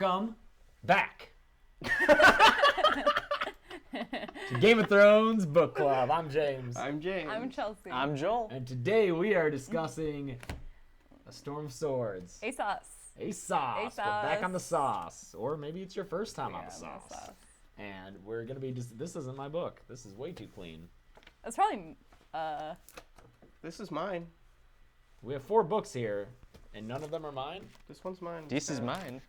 Welcome back to Game of Thrones Book Club. I'm James. I'm James. I'm Chelsea. I'm Joel. And today we are discussing A Storm of Swords. A sauce. A sauce. We're back on the sauce. Or maybe it's your first time on the sauce. And we're going to be just, this isn't my book. This is way too clean. That's probably, This is mine. We have 4 books here, and none of them are mine. This one's mine. This is mine.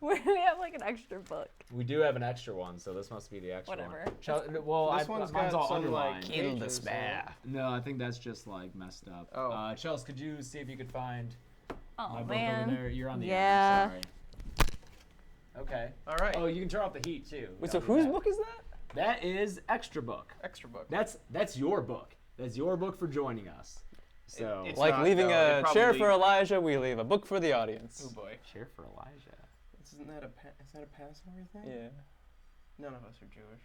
we have like an extra book. We do have an extra one, so this must be the extra Whatever. one. Well, This one's mine's got all some, underlined. like, Kill despair. No, I think that's just like messed up. Oh. Chelsea, could you see if you could find Oh my book man. over there? You're on the Yeah. end. Sorry. Okay. All right. Oh, you can turn off the heat too. Wait, Don't so do whose that. book is that? That is extra book. Extra book. That's your book. That's your book for joining us. So It's Like not, leaving though. a It chair probably- for Elijah, we leave a book for the audience. Oh boy. share for Elijah. Isn't that is that a Passover thing? Yeah. None of us are Jewish.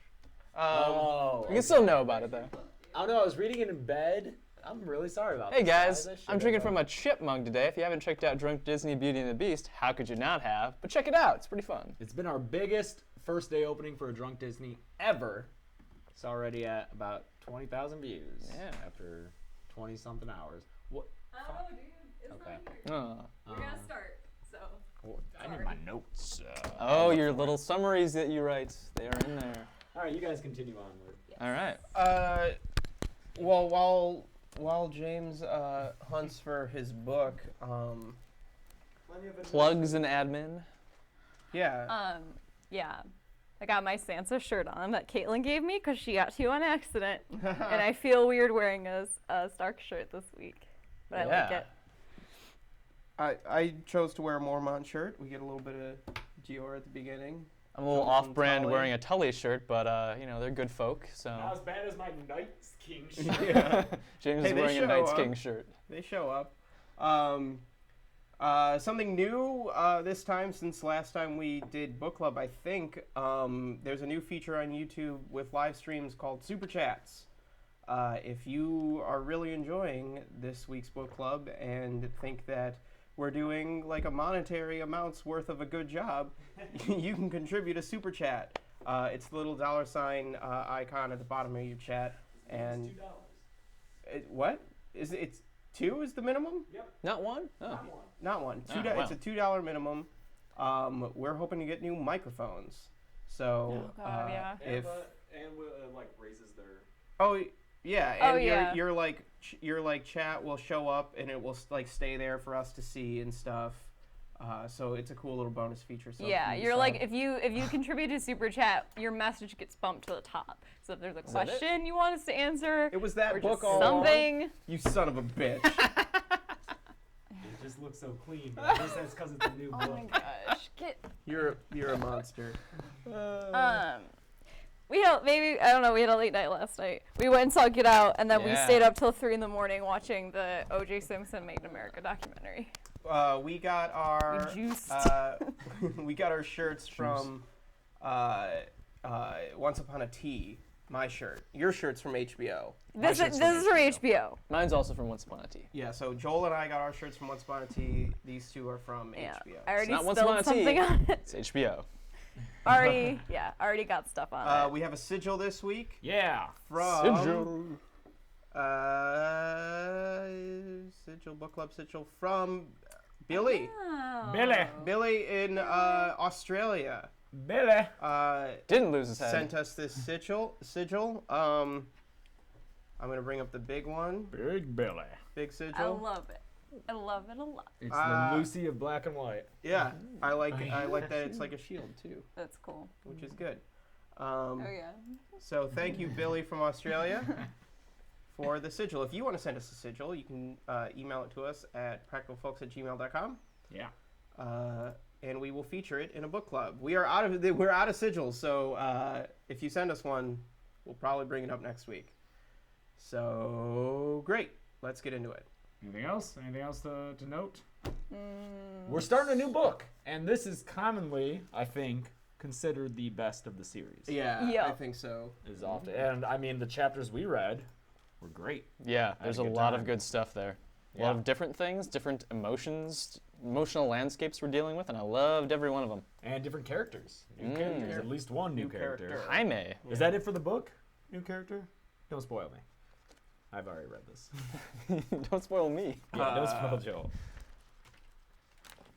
Oh. You can still know about it though. I don't know. I was reading it in bed. I'm really sorry about Hey this, guys, I I'm should've, drinking from a chip mug today. If you haven't checked out Drunk Disney Beauty and the Beast, how could you not have? But check it out, it's pretty fun. It's been our biggest first day opening for a Drunk Disney ever. It's already at about 20,000 views. Yeah. After 20 something hours. What? I don't know, dude. It's Okay. We're gonna start, so. Well, I need my notes. Oh, your little summaries that you write, they are in there. All right, you guys continue onward. All right. Well, while James hunts for his book, Plugs and admin. yeah. Yeah. I got my Sansa shirt on that Catelyn gave me because she got to on accident. And I feel weird wearing a Stark shirt this week. But I like it. I chose to wear a Mormont shirt. We get a little bit of Gior at the beginning. I'm a little Hoster off-brand Tully. wearing a Tully shirt, but you know, they're good folk, so. Not as bad as my Knights King shirt. Yeah. James Hey, is they wearing a show Knights up. King shirt. They show up. Something new this time since last time we did book club, I think. There's a new feature on YouTube with live streams called Super Chats. If you are really enjoying this week's book club and think that we're doing like a monetary amount's worth of a good job, you can contribute a Super Chat. It's the little $ icon at the bottom of your chat. And $2. what? It's 2 is the minimum? Not one? Oh. Not one. Oh, wow. It's a $2 minimum. We're hoping to get new microphones. So Oh, God, yeah. if like raises their. oh yeah, Oh, and yeah. your chat will show up and it will like stay there for us to see and stuff. So it's a cool little bonus feature. So Yeah, if you you're sub- like if you contribute to Super Chat, your message gets bumped to the top. So if there's a that it? question you want us to answer, It was that or book just all along? something. You son of a bitch. It just looks so clean. But I guess that's because it's a new Oh book. my gosh, You're a monster. we had we had a late night last night. We went and saw Get Out, and then we Yeah. stayed up till 3 in the morning watching the O.J. Simpson Made in America documentary. We got our We juiced. we got our shirts from Once Upon a Tea. My shirt. Your shirt's from HBO. This is from HBO. Mine's also from Once Upon a Tea. Yeah, so Joel and I got our shirts from Once Upon a Tea. These two are from Yeah, HBO. I already not Once Upon a spilled something Tea. on it. It's HBO. Already got stuff on it. We have a sigil this week Yeah. from Sigil. Sigil Book Club Sigil from Billy. Oh. Billy in Australia. Billy. Didn't lose his head. Sent us this sigil. I'm gonna bring up the big one. Big Billy. Big I sigil. love it. I love it a lot. It's the Lucy of black and white. Yeah, I like that it's like a shield too, That's cool. which is good. Oh yeah. So thank you, Billy from Australia, for the sigil. If you want to send us a sigil, you can email it to us at practicalfolks@gmail.com. Yeah. And we will feature it in a book club. We're out of sigils, so if you send us one, we'll probably bring it up next week. So great, let's get into it. Anything else? Anything else to note? We're starting a new book, and this is commonly, I think, considered the best of the series. Yeah, Yeah. I think so. Is often, and I mean the chapters we read were great. Yeah, there's a good lot time. of good stuff there. A Yeah. lot of different things, different emotions, emotional landscapes we're dealing with, and I loved every one of them. And different characters. New characters. At least one new character. Jaime. Is that it for the book? New character? Don't spoil me. I've already read this. Don't spoil me. Yeah, don't spoil Joel.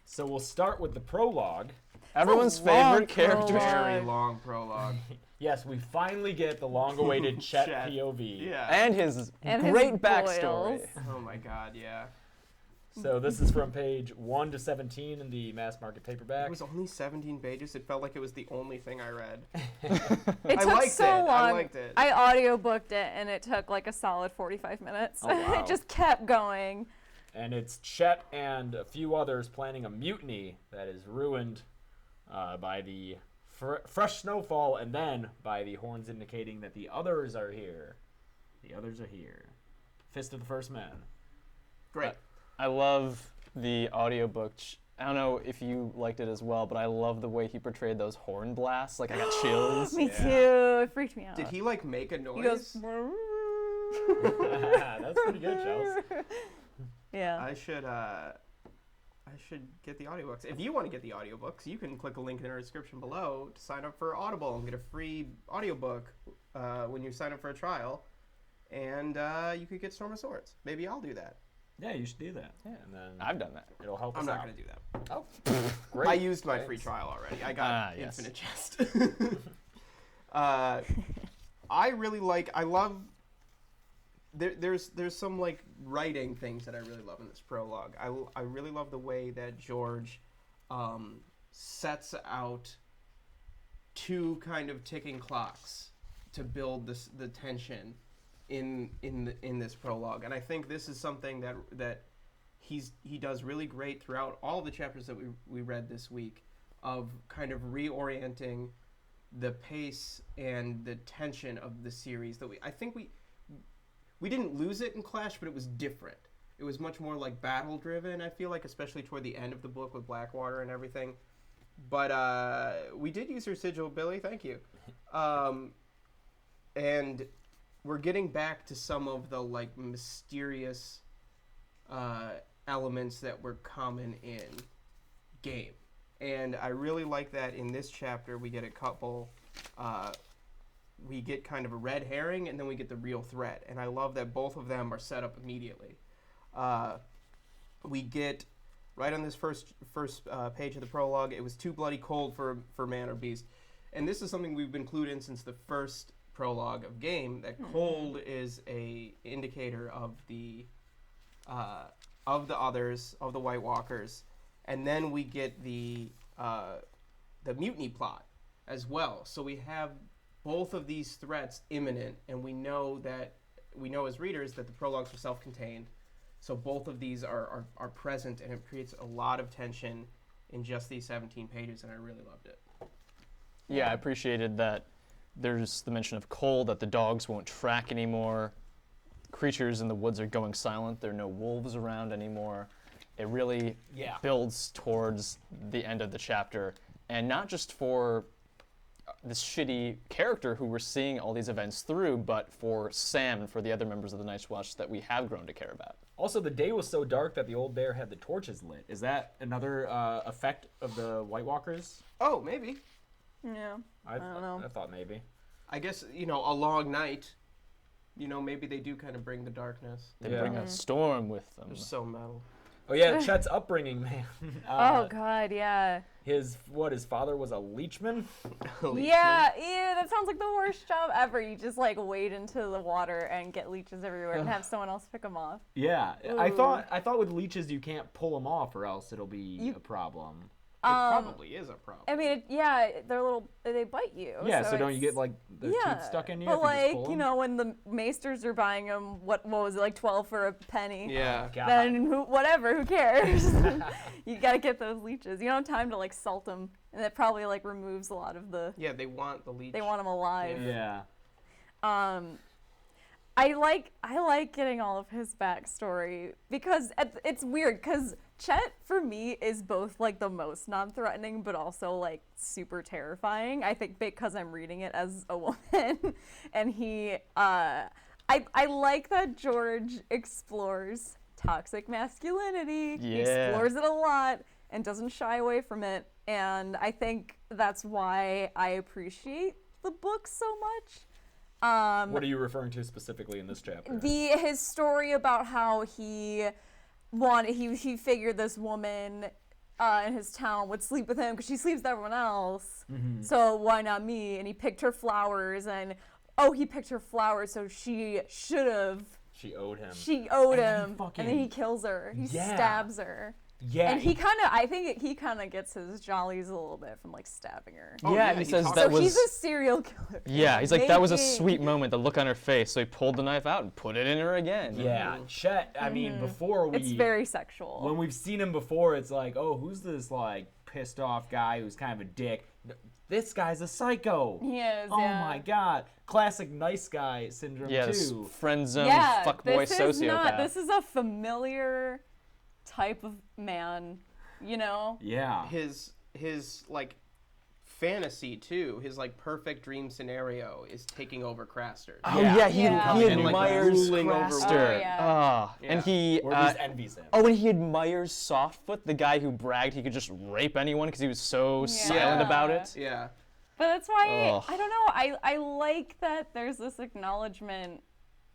So we'll start with the prologue. Everyone's favorite character. Very long prologue. Yes, we finally get the long-awaited Chet POV. Yeah. And his And great his backstory. boils. Oh my God, yeah. So this is from page 1 to 17 in the mass market paperback. It was only 17 pages. It felt like it was the only thing I read. It took liked so it. long. I liked it. I audiobooked it, and it took like a solid 45 minutes. Oh, wow. It just kept going. And it's Chet and a few others planning a mutiny that is ruined by the fresh snowfall and then by the horns indicating that the others are here. The others are here. Fist of the First Men. Great. I love the audiobook. I don't know if you liked it as well, but I love the way he portrayed those horn blasts. Like, I got chills. Me too. It freaked me out. Did he like make a noise? He goes. That's pretty good, Chels. Yeah. I should get the audiobooks. If you want to get the audiobooks, you can click a link in our description below to sign up for Audible and get a free audiobook when you sign up for a trial. And you could get Storm of Swords. Maybe I'll do that. Yeah, you should do that. Yeah, and then I've done that. it'll help us I'm not out. going to do that. Oh, great. I used my Thanks. free trial already. I got yes. Infinite Chest. I really like. I love. There's some like writing things that I really love in this prologue. I really love the way that George sets out two kind of ticking clocks to build the tension in this prologue, and I think this is something that he does really great throughout all the chapters that we read this week, of kind of reorienting the pace and the tension of the series. That I think we didn't lose it in Clash, but it was different. It was much more like battle driven, I feel like, especially toward the end of the book with Blackwater and everything. But we did use her sigil, Billy. Thank you. And we're getting back to some of the like mysterious elements that were common in game. And I really like that in this chapter we get a couple, we get kind of a red herring and then we get the real threat. And I love that both of them are set up immediately. We get, right on this first page of the prologue, it was too bloody cold for man or beast. And this is something we've been clued in since the first prologue of game, that cold is a indicator of the others, of the White Walkers. And then we get the mutiny plot as well. So we have both of these threats imminent, and we know as readers that the prologues are self-contained. So both of these are present, and it creates a lot of tension in just these 17 pages, and I really loved it. Yeah, I appreciated that there's the mention of cold, that the dogs won't track anymore. Creatures in the woods are going silent. There are no wolves around anymore. It really builds towards the end of the chapter. And not just for this shitty character who we're seeing all these events through, but for Sam and for the other members of the Night's Watch that we have grown to care about. Also, the day was so dark that the old bear had the torches lit. Is that another effect of the White Walkers? Oh, maybe. Yeah. I don't know. I thought maybe. I guess, a long night, maybe they do kind of bring the darkness. They bring a storm with them. They're so metal. Oh yeah, Chet's upbringing, man. Oh God, yeah. His father was a leechman? Yeah, that sounds like the worst job ever. You just like wade into the water and get leeches everywhere and have someone else pick them off. Yeah, I thought with leeches you can't pull them off or else it'll be a problem. It probably is a problem. I mean, they bite you. Yeah, so don't you get like the teeth stuck in you? But if you just pull like, them? when the maesters are buying them, what was it, like 12 for a penny? Yeah. God. Then who cares? You gotta get those leeches. You don't have time to like salt them, and that probably like removes a lot of the. Yeah, they want the leech. They want them alive. Yeah. I like getting all of his backstory because it's weird because Chet for me is both like the most non-threatening but also like super terrifying. I think because I'm reading it as a woman, and he I like that George explores toxic masculinity. He Yeah. explores it a lot and doesn't shy away from it. And I think that's why I appreciate the book so much. What are you referring to specifically in this chapter? His story about how he figured this woman in his town would sleep with him because she sleeps with everyone else. So why not me? And he picked her flowers, and he picked her flowers, so she should have. She owed him. She owed And then him, fucking- and then he kills her. He Yeah. stabs her. Yeah. And I think he kind of gets his jollies a little bit from like stabbing her. Oh, yeah, yeah, he he says talks- that So was. he's a serial killer. Yeah, he's like, that was a Maybe. sweet moment, the look on her face. So he pulled the knife out and put it in her again. Yeah, Chet. I mean, before we It's very sexual. when we've seen him before, it's like, oh, who's this like pissed off guy who's kind of a dick? This guy's a psycho. He is. Oh yeah. my god, classic nice guy syndrome Yeah, this too. friend zone Yeah, fuckboy this is sociopath. this is a familiar type of man, you know? Yeah. His like fantasy too, his like perfect dream scenario is taking over Craster. Oh Yeah. yeah, he Yeah. And, like, admires ruling over Craster. Oh, yeah. Ah, Yeah. and he Or at least envies him. and he admires Softfoot, the guy who bragged he could just rape anyone because he was so silent about it. Yeah. But that's why Ugh. I don't know. I like that there's this acknowledgement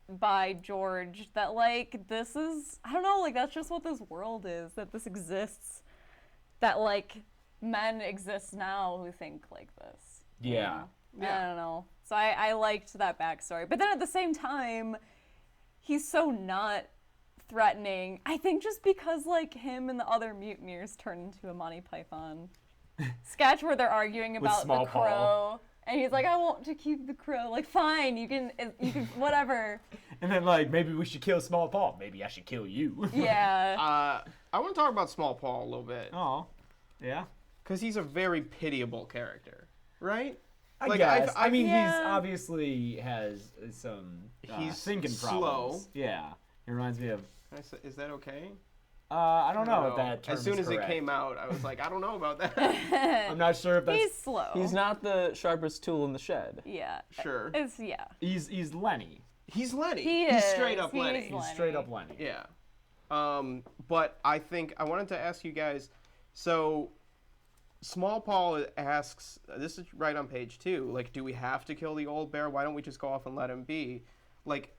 by George that like this is I don't know, like that's just what this world is, that this exists. That like men exist now who think like this. you Yeah. know? Yeah. I don't know. So I liked that backstory. But then at the same time, he's so not threatening. I think just because like him and the other mutineers turned into a Monty Python sketch where they're arguing With about Small the Paul. crow. And he's like, I want to keep the crow. Like, fine, you can, whatever. And then like maybe we should kill Small Paul. Maybe I should kill you. Yeah. I want to talk about Small Paul a little bit Oh. Yeah. because he's a very pitiable character, right? I Like, guess. I mean, Yeah. he's obviously has some He's thinking slow. problems. Yeah. It reminds me of. Is that okay? I don't know if that term As soon is as correct. it came out, I was like, I don't know about that. I'm not sure if that's. He's slow. He's not the sharpest tool in the shed. Yeah. Sure. Yeah. He's Lenny. He's Lenny. He He's is. straight up He's Lenny. He's straight up Lenny. Yeah. But I think I wanted to ask you guys. So, Small Paul asks. This is right on page 2. Like, do we have to kill the old bear? Why don't we just go off and let him be? Like,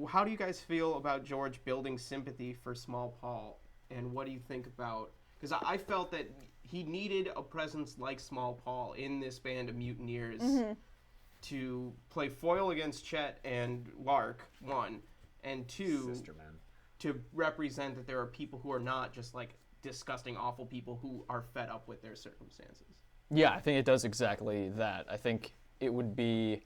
how do you guys feel about George building sympathy for Small Paul? And what do you think about? Because I felt that he needed a presence like Small Paul in this band of mutineers to play foil against Chet and Lark, 1, and 2, Sister man. to represent that there are people who are not just like disgusting, awful people who are fed up with their circumstances. Yeah, I think it does exactly that. I think it would be,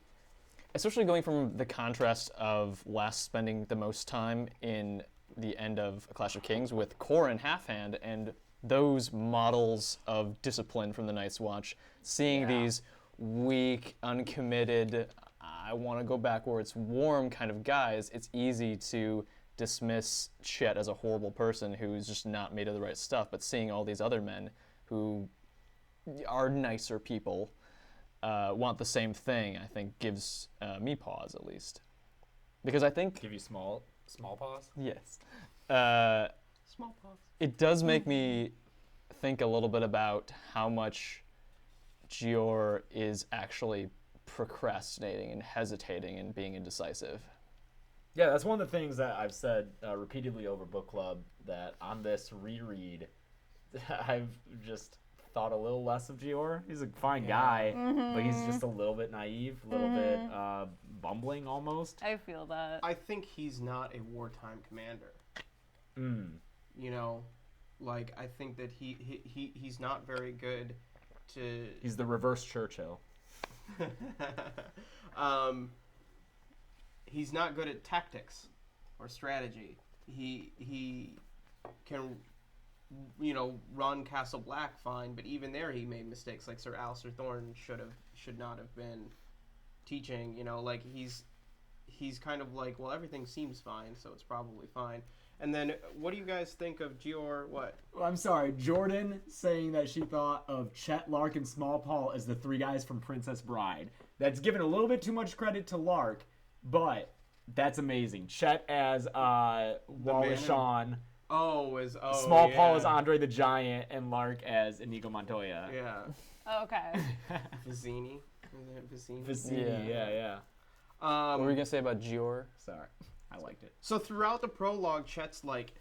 especially going from the contrast of last spending the most time in the end of A Clash of Kings with Qhorin Halfhand and those models of discipline from the Night's Watch, seeing these weak, uncommitted, I want to go back where it's warm kind of guys, it's easy to dismiss Chet as a horrible person who's just not made of the right stuff, but seeing all these other men who are nicer people want the same thing, I think gives me pause at least. Because I think, Give you small paws. yes, Small Paul. it does make me think a little bit about how much Gior is actually procrastinating and hesitating and being indecisive. Yeah, that's one of the things that I've said repeatedly over book club, that on this reread, I've just thought a little less of Gior. He's a fine guy, but he's just a little bit naive, a little bit bumbling almost. I feel that. I think he's not a wartime commander. You know, like I think that he's not very good to. He's the reverse Churchill. He's not good at tactics or strategy. He can, you know, run Castle Black fine, but even there he made mistakes. Like Sir Alistair Thorne should not have been teaching. You know, like he's kind of like, well, everything seems fine, so it's probably fine. And then, what do you guys think of Gior? What? Well, I'm sorry, Jordan saying that she thought of Chet, Lark, and Small Paul as the 3 guys from Princess Bride. That's given a little bit too much credit to Lark, but That's amazing. Chet as Wallachon. Small Paul as Andre the Giant, and Lark as Inigo Montoya. Yeah. Oh, okay. Vizzini. Is it Vizzini? Vizzini, yeah. What were you gonna say about Gior? Sorry, I liked it. So throughout the prologue, Chet's like,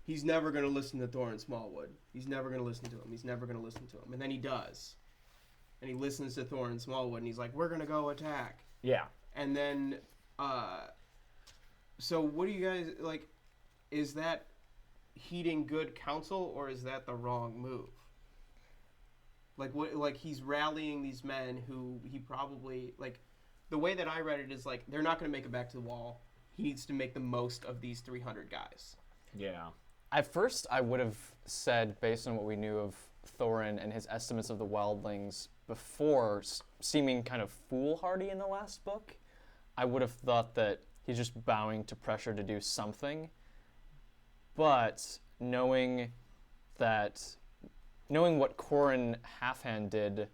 he's never going to listen to Thorin Smallwood. He's never going to listen to him. He's never going to listen to him. And then he does. And he listens to Thorin Smallwood, and he's like, we're going to go attack. Yeah. And then, so what do you guys, like, is that heeding good counsel, or is that the wrong move? Like he's rallying these men who he probably, like, the way that I read it is, like, they're not going to make it back to the wall. He needs to make the most of these 300 guys. Yeah. At first, I would have said, based on what we knew of Thorin and his estimates of the Wildlings before seeming kind of foolhardy in the last book, I would have thought that he's just bowing to pressure to do something. But knowing what Corran Halfhand did,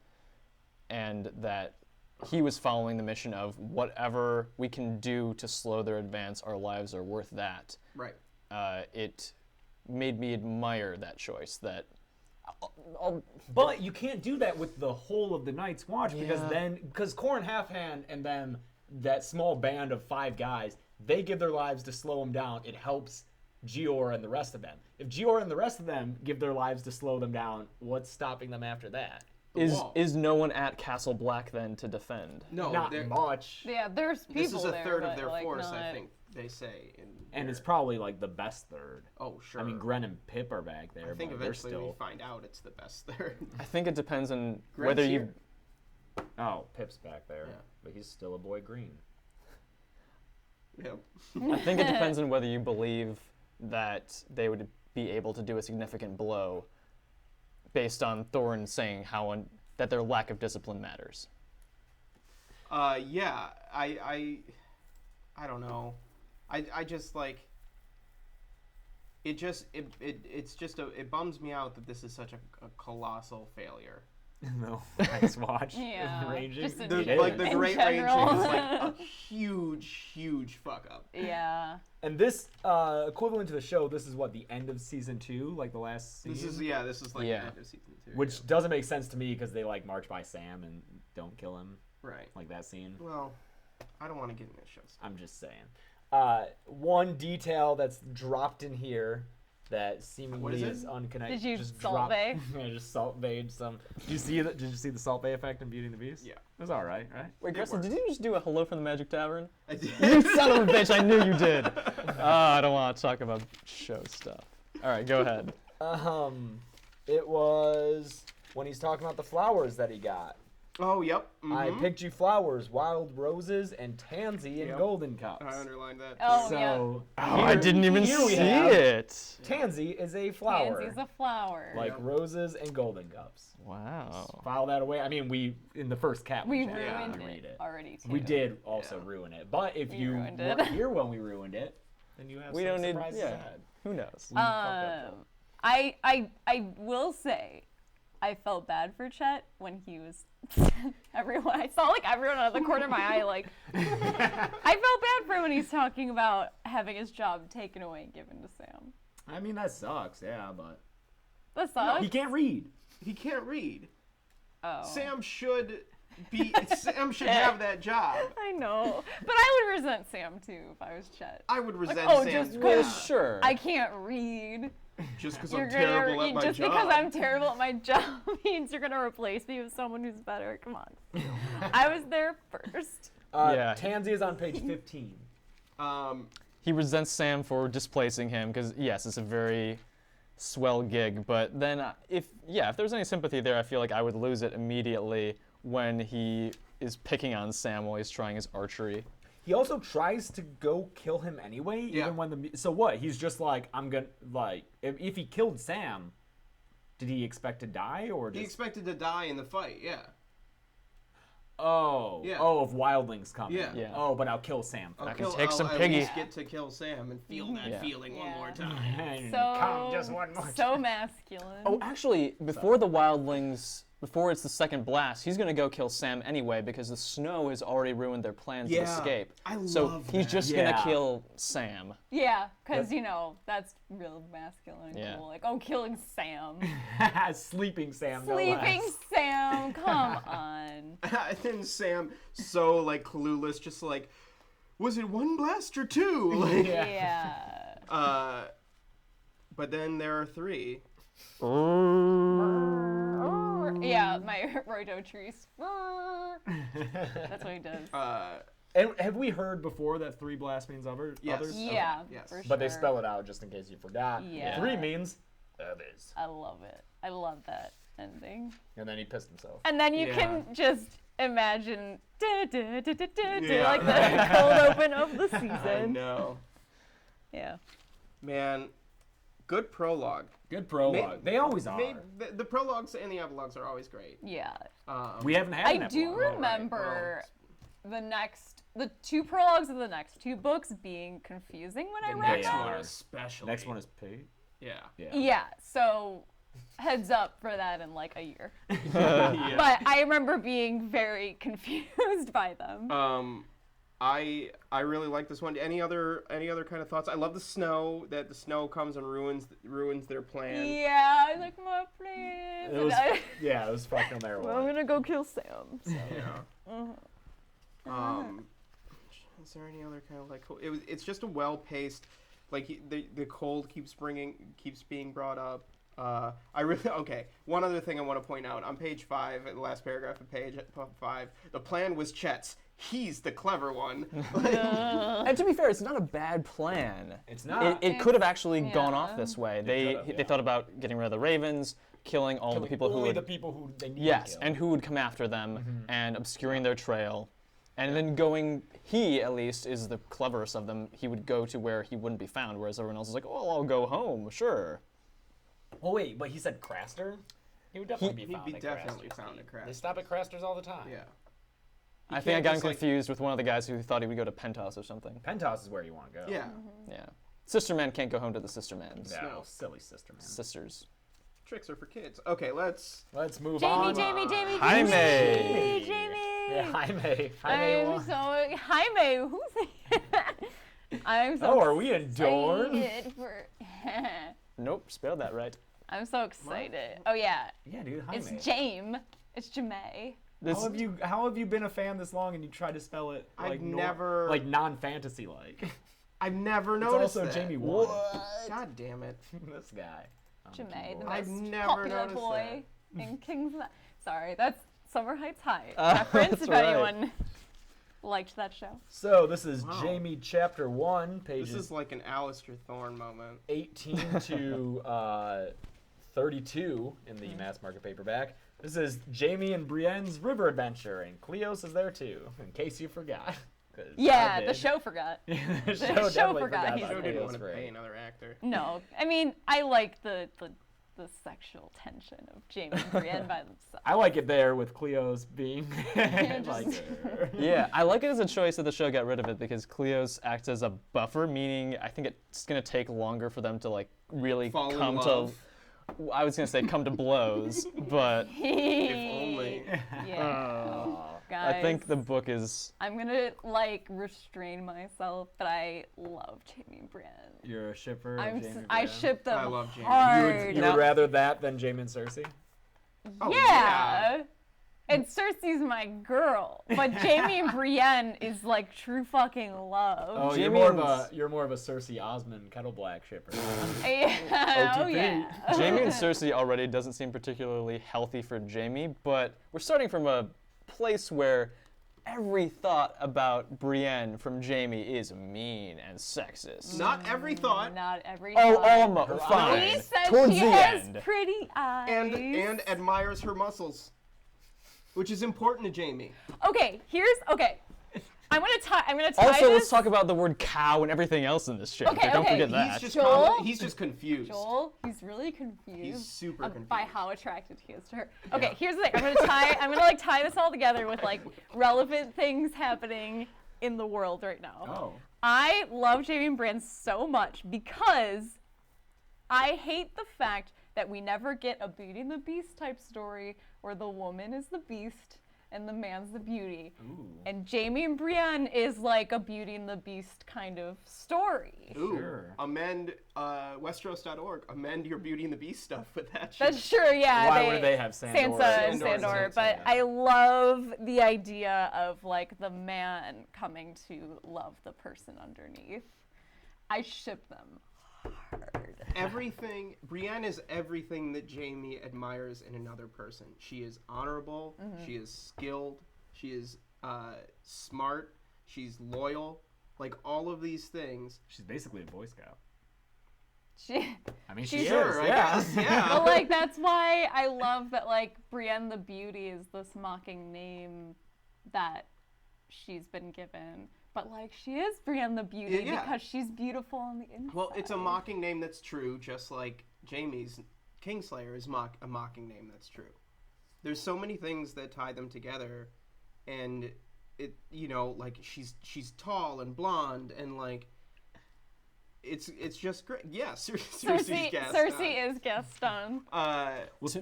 and that he was following the mission of whatever we can do to slow their advance, our lives are worth that. Right. It made me admire that choice. But you can't do that with the whole of the Night's Watch, because Corran Halfhand and then that small band of 5 guys, they give their lives to slow him down. It helps Gior and the rest of them. If Gior and the rest of them give their lives to slow them down, what's stopping them after that? Is no one at Castle Black then to defend? No, not much. Yeah, there's people this is a there, third of but, their like, force, not... I think they say. And it's probably like the best third. Oh, sure. I mean, Gren and Pip are back there. I think but eventually they're we still... find out it's the best third. I think it depends on Gren's whether here. Oh, Pip's back there. Yeah. But he's still a boy green. Yep. I think it depends on whether you believe that they would be able to do a significant blow based on Thorin saying that their lack of discipline matters. Yeah, I don't know. I just like it bums me out that this is such a colossal failure. No, Night's Watch. Yeah, Ranging. just in The general. Great Ranging general. is like a huge fuck up. Yeah. And this, equivalent to the show, this is what, the end of season 2, like the last season? This is like the end of season 2. Which doesn't make sense to me because they like march by Sam and don't kill him. Right. Like that scene. Well, I don't want to get into show stuff. I'm just saying. One detail that's dropped in here that seemingly is unconnected. Did you just Salt Bae? Yeah, just Salt Bae'd some. Did you see the Salt Bae effect in Beauty and the Beast? Yeah. It was all right, right? Wait, Grayson, works. did you just do a hello from the Magic Tavern? I did. You son of a bitch, I knew you did. I don't want to talk about show stuff. All right, go ahead. It was when he's talking about the flowers that he got. Oh, yep. I picked you flowers, wild roses, and tansy in Yep. golden cups. I underlined that. Oh, So I didn't even here we see have it. Tansy is a flower. Pansy's a flower. Like Yep. roses and golden cups. Wow. File that away. I mean, we in the first cat we chat, ruined we it read it. already, too. We did also ruin it, but if We you ruined weren't it. here when we ruined it, then you have We some don't need. surprises Yeah. ahead. Who knows? We fucked up, though. I will say, I felt bad for Chet when he was everyone. I saw like everyone out of the corner of my eye. Like I felt bad for him when he's talking about having his job taken away and given to Sam. I mean, that sucks, yeah, but That sucks. he can't read. He can't read. Oh. Sam should have that job. I know, but I would resent Sam too if I was Chet. I would resent oh, Sam. just Yeah. Sure. I can't read. Just because You're I'm terrible at my just job. because I'm terrible at my job means you're gonna replace me with someone who's better. Come on. I was there first. Yeah. Tansy is on page 15. He resents Sam for displacing him because yes, it's a very swell gig. But then if there's any sympathy there, I feel like I would lose it immediately when he is picking on Sam while he's trying his archery. He also tries to go kill him anyway, Yeah. even when so what? He's just like, I'm gonna, like, if he killed Sam, did he expect to die, or He just... expected to die in the fight, yeah. Oh. Yeah. Oh, if Wildling's coming. Yeah. Yeah. Oh, but I'll kill Sam I'll first. take some I'll piggy. at least get to kill Sam and feel that Yeah. feeling one Yeah. more time. So Come just one more so masculine. Oh, actually, before the Wildlings before it's the second blast, he's gonna go kill Sam anyway because the snow has already ruined their plans to Yeah, escape. I so love he's that. just gonna kill Sam. Yeah, because, you know, that's real masculine and Yeah. cool. Like, oh, killing Sam. Sleeping Sam. No Sleeping less. Sam, come on. And then Sam, so like clueless, just like, was it one blast or two? Like, Yeah. but then there are three. Yeah, my Rhodotrice. That's what he does. And have we heard before that 3 blast means others? Yes. Yeah, yes. for sure. But they spell it out just in case you forgot. Yeah. 3 means others. I love it. I love that ending. And then he pissed himself. And then you Yeah. can just imagine like Yeah. the cold open of the I season. know. Yeah. Man, good prologue. Good prologue. They always are. The prologues and the epilogues are always great. Yeah. We haven't had an I do epilogue. remember the 2 prologues of the next 2 books being confusing when I The read next them. one especially. Next one is Pig. Yeah. Yeah, so heads up for that in like a year. Yeah. But I remember being very confused by them. I really like this one. Any other kind of thoughts? I love the snow. That the snow comes and ruins their plan. Yeah, I was like, my please. It was, yeah, it was fucking there. I'm gonna go kill Sam. So. Yeah. Is there any other kind of like? It's just a well-paced. Like the cold keeps being brought up. Okay. One other thing I want to point out on page 5, the last paragraph of page 5, the plan was Chet's. He's the clever one. And to be fair, it's not a bad plan. It's not. It could have actually gone yeah. off this way. could've, They yeah. thought about getting rid of the ravens, killing all the people who only would, the people who they need yes, to kill. and who would come after them and obscuring their trail. And then going, he at least is the cleverest of them. He would go to where he wouldn't be found, whereas everyone else is like, oh, I'll go home, sure. Oh wait, but he said Craster? He would definitely be He'd found be at definitely Craster's. found at Craster. They stop at Craster's all the time. Yeah. I think I can't got him just, like- confused with one of the guys who thought he would go to Pentos or something. Pentos is where you want to go. Yeah. Yeah. Sister man can't go home to the sister mans. No, No. silly sister man. Sisters. Tricks are for kids. Okay, let's. Let's move Jamie, on. Jamie. Jaime. Yeah, Jaime. I'm so Jaime. Who's I'm so. Oh, are we in Dorne? excited for. Nope, spelled that right. I'm so excited. Oh yeah, Yeah, dude, Jaime. it's Jaime. It's Jaime. How have you been a fan this long and you try to spell it like I've never- like non-fantasy like? I've never It's noticed also that. Jamie One. God damn it. This guy. Jaime, the I've most never popular noticed boy in King's. Sorry, that's Summer Heights High. Ah, Reference that's if right. anyone liked that show. So this is Wow. Jamie chapter 1, This pages is like an Alistair Thorne moment. 18 to 32 in the mass market paperback. This is Jamie and Brienne's river adventure, and Cleos is there too, in case you forgot. 'Cause I Yeah, the did. show forgot. the show definitely forgot he's about Joe there. didn't Cleos want to for pay it. another actor. No, I mean I like the sexual tension of Jamie and Brienne by themselves. I like it there with Cleos being Just- like her. Yeah, I like it as a choice that the show got rid of it because Cleos acts as a buffer, meaning I think it's gonna take longer for them to like really Fall in come love. to. I was gonna say come to blows, but If only. Yeah. Guys, I think the book is. I'm gonna like restrain myself, but I love Jamie and Brienne. You're a shipper of I'm Jamie and I Brienne? ship them I love Jamie. hard. You would rather that than Jaime and Cersei? Oh, yeah. And Cersei's my girl, but Jamie and Brienne is like true fucking love. Oh, Jaime you're more of a Cersei Osmond Kettle Black shipper. Yeah, oh OTP. yeah. Jaime and Cersei already doesn't seem particularly healthy for Jaime, but we're starting from a place where every thought about Brienne from Jaime is mean and sexist. Not every thought. Not every Oh, time. almost Her fine. He says Towards she the has end. pretty eyes. And admires her muscles, which is important to Jamie. Okay, I'm gonna tie Also, this. let's talk about the word cow and everything else in this chapter. Okay, Don't okay. forget that. Joel? He's just confused. Joel, he's really confused. He's super confused. By how attracted he is to her. Okay, here's the thing. I'm gonna tie this all together with like relevant things happening in the world right now. Oh. I love Jaime and Brienne so much because I hate the fact that we never get a Beauty and the Beast type story where the woman is the beast and the man's the beauty. Ooh. And Jaime and Brienne is like a Beauty and the Beast kind of story. Ooh, Sure. amend Westeros.org. Amend your Beauty and the Beast stuff with that shit. That's true, yeah. Why would they have Sandor? Sansa and Sandor, Sandor, Sansa, but yeah. I love the idea of like the man coming to love the person underneath. I ship them hard. Everything, Brienne is everything that Jaime admires in another person. She is honorable, she is skilled, she is smart, she's loyal, like all of these things. She's basically a Boy Scout. She, I mean, She's- she Sure, is. I Yeah. guess, yeah. but like that's why I love that like Brienne the Beauty is this mocking name that she's been given. But like she is Brienne the Beauty Yeah. because she's beautiful on the inside. Well, it's a mocking name that's true, just like Jaime's Kingslayer is a mocking name that's true. There's so many things that tie them together, and it, you know, like she's tall and blonde, and like it's just great. Yeah, Cersei's Gaston. Cersei is Gaston. Well, I was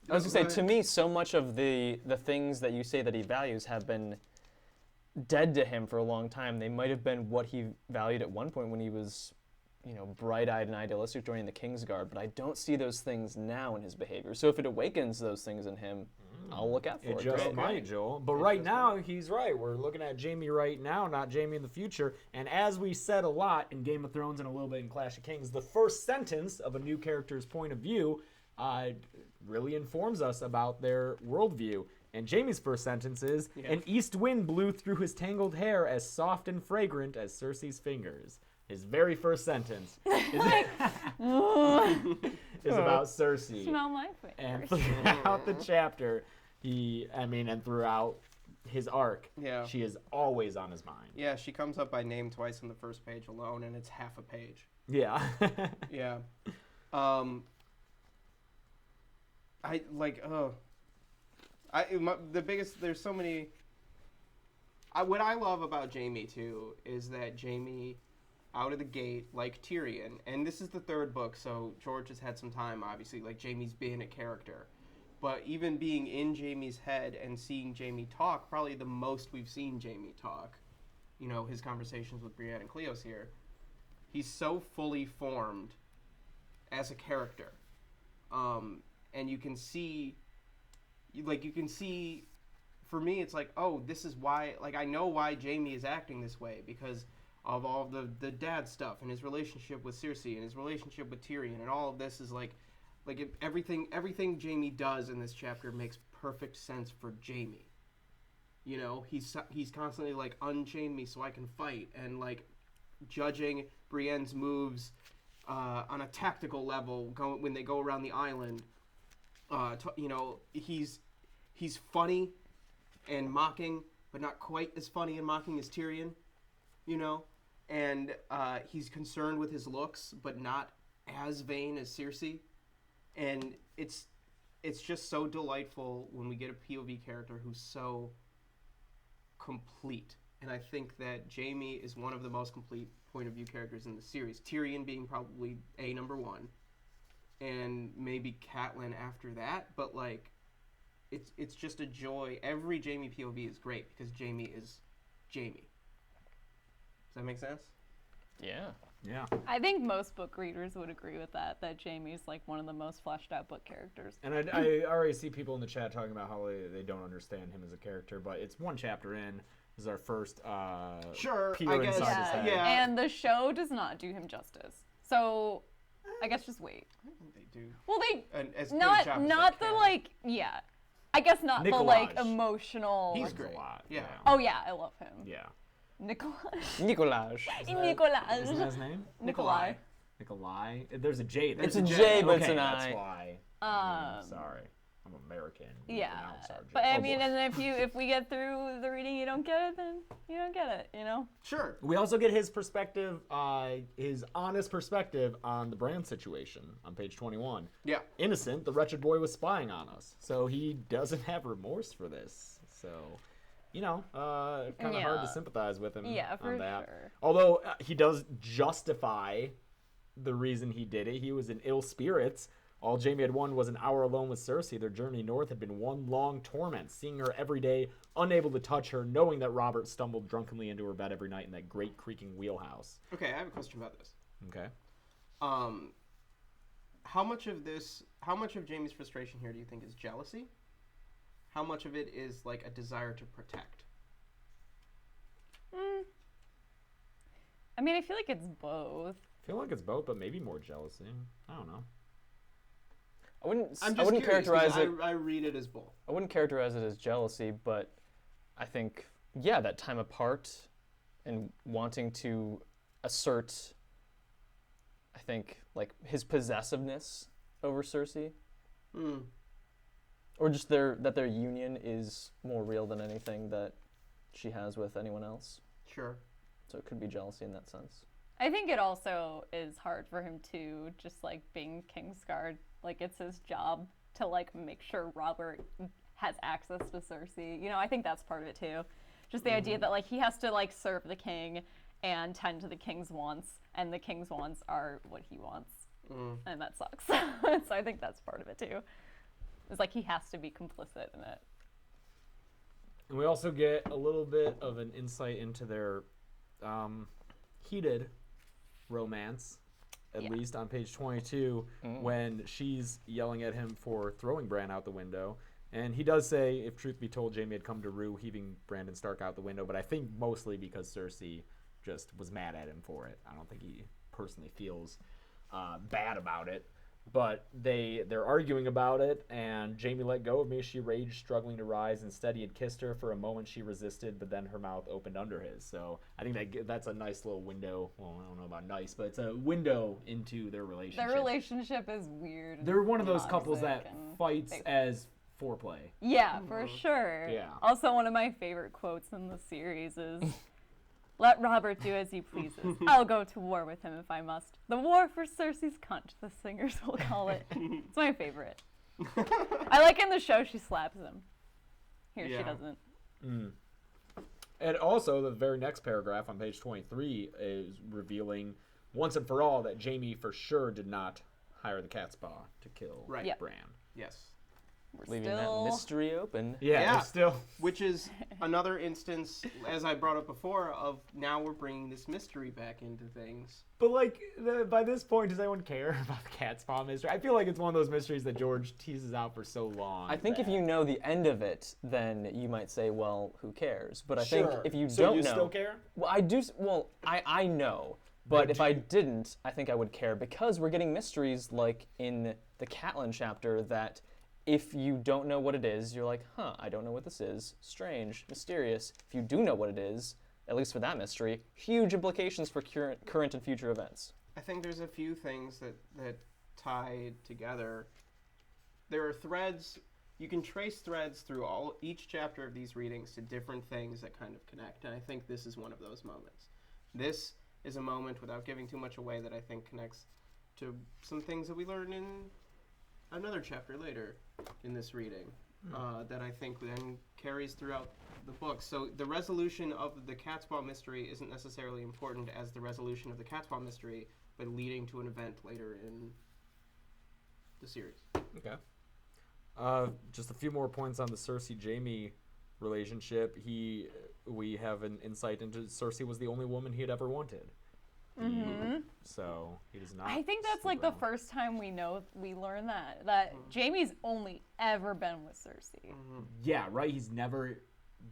gonna say, to me, so much of the things that you say that he values have been dead to him for a long time. They might have been what he valued at one point when he was, you know, bright-eyed and idealistic joining the Kingsguard, but I don't see those things now in his behavior. So if it awakens those things in him, I'll look out for It it. just Great. might, Joel. But right now, he's right. We're looking at Jaime right now, not Jaime in the future. And as we said a lot in Game of Thrones and a little bit in Clash of Kings, the first sentence of a new character's point of view really informs us about their worldview. And Jaime's first sentence is, an east wind blew through his tangled hair as soft and fragrant as Cersei's fingers. His very first sentence is about Cersei. Smell my And fingers. throughout the chapter, and throughout his arc, Yeah. she is always on his mind. yeah, she comes up by name twice on the first page alone, and it's half a page. Yeah. Yeah. I like. There's so many. What I love about Jaime too is that Jaime, out of the gate, like Tyrion, and this is the third book, so George has had some time. Obviously, like Jaime's been a character, but even being in Jaime's head and seeing Jaime talk, probably the most we've seen Jaime talk. You know, his conversations with Brienne and Cleos here. He's so fully formed as a character, and you can see. For me, it's like, oh, this is why, like, I know why Jaime is acting this way, because of all the dad stuff, and his relationship with Cersei, and his relationship with Tyrion, and all of this is everything Jaime does in this chapter makes perfect sense for Jaime. You know, he's constantly, like, unchain me so I can fight, and, like, judging Brienne's moves on a tactical level when they go around the island. You know, he's funny and mocking, but not quite as funny and mocking as Tyrion, you know? And he's concerned with his looks, but not as vain as Cersei. And it's just so delightful when we get a POV character who's so complete. And I think that Jaime is one of the most complete point of view characters in the series. Tyrion being probably number one. And maybe Catelyn after that, but like, it's just a joy. Every Jaime POV is great because Jaime is Jaime. Does that make sense? Yeah. Yeah. I think most book readers would agree with that Jaime's like one of the most fleshed out book characters. And I already see people in the chat talking about how they don't understand him as a character, but it's one chapter in. This is our first Sure, peer I guess, inside his head. yeah. And the show does not do him justice. So I guess just wait. I think they do. Well, they As good a job as not they the can. like yeah. I guess not the like Nicolaj. emotional. He's Likes great. a lot. Yeah. Oh yeah, I love him. Yeah. Nicolaj. Nicolaj. Nicolaj. Isn't that his name? Nikolai. Nikolai? There's a J there. It's a J, but it's Okay, an that's I. why. Sorry. I'm American. We Yeah, pronounce our J. but I Oh, mean, boy. and if we get through the reading, you don't get it, then you don't get it, you know. Sure. We also get his perspective, his honest perspective on the Bran situation on page 21. Yeah. Innocent, the wretched boy was spying on us. So he doesn't have remorse for this. So, you know, kind of hard to Yeah. sympathize with him Yeah, for on that. sure. Although he does justify the reason he did it. He was in ill spirits All Jaime had won was an hour alone with Cersei. Their journey north had been one long torment, seeing her every day, unable to touch her, knowing that Robert stumbled drunkenly into her bed every night in that great creaking wheelhouse. Okay, I have a question about this. Okay. How much of Jaime's frustration here do you think is jealousy? How much of it is like a desire to protect? I mean, I feel like it's both. I feel like it's both, but maybe more jealousy. I don't know. I wouldn't Curious, characterize it. I read it as both. I wouldn't characterize it as jealousy, but I think, yeah, that time apart and wanting to assert, I think, like his possessiveness over Cersei, or just that their union is more real than anything that she has with anyone else. Sure. So it could be jealousy in that sense. I think it also is hard for him to just like being Kingsguard. Like it's his job to like make sure Robert has access to Cersei. You know, I think that's part of it too. Just the idea that like he has to like serve the king and tend to the king's wants, and the king's wants are what he wants, and that sucks. So I think that's part of it too. It's like he has to be complicit in it. And we also get a little bit of an insight into their heated romance, at least on page 22, when she's yelling at him for throwing Bran out the window. And he does say, if truth be told, Jaime had come to rue heaving Brandon Stark out the window, but I think mostly because Cersei just was mad at him for it. I don't think he personally feels bad about it. But they're arguing about it, and Jaime let go of me. She raged, struggling to rise. Instead, he had kissed her. For a moment, she resisted, but then her mouth opened under his. So I think that's a nice little window. Well, I don't know about nice, but it's a window into their relationship. Their relationship is weird. They're one of those couples that fights as foreplay. Yeah, for sure. Yeah. Also, one of my favorite quotes in the series is, "Let Robert do as he pleases. I'll go to war with him if I must. The war for Cersei's cunt, the singers will call it." It's my favorite. I like in the show she slaps him. Here she doesn't. And also, the very next paragraph on page 23 is revealing once and for all that Jaime for sure did not hire the Catspaw to kill Bran. Yes. Leaving that mystery open. Yeah. Still. Which is another instance, as I brought up before, of now we're bringing this mystery back into things. But, like, by this point, does anyone care about the Catspaw mystery? I feel like it's one of those mysteries that George teases out for so long. I think if you know the end of it, then you might say, well, who cares? But I think if you so don't you know... still care? Well, I do... Well, I know. But if I didn't, I think I would care, because we're getting mysteries like in the Catelyn chapter that... If you don't know what it is, you're like, I don't know what this is. Strange, mysterious. If you do know what it is, at least for that mystery, huge implications for current and future events. I think there's a few things that tie together. There are threads, you can trace threads through each chapter of these readings to different things that kind of connect, and I think this is one of those moments. This is a moment, without giving too much away, that I think connects to some things that we learn in another chapter later in this reading that I think then carries throughout the book. So the resolution of the Catspaw mystery isn't necessarily important as the resolution of the Catspaw mystery, but leading to an event later in the series. Okay. Just a few more points on the Cersei-Jaime relationship. We have an insight into Cersei was the only woman he had ever wanted. So he does not. I think that's like the first time we learn that Jaime's only ever been with Cersei. Yeah, right. He's never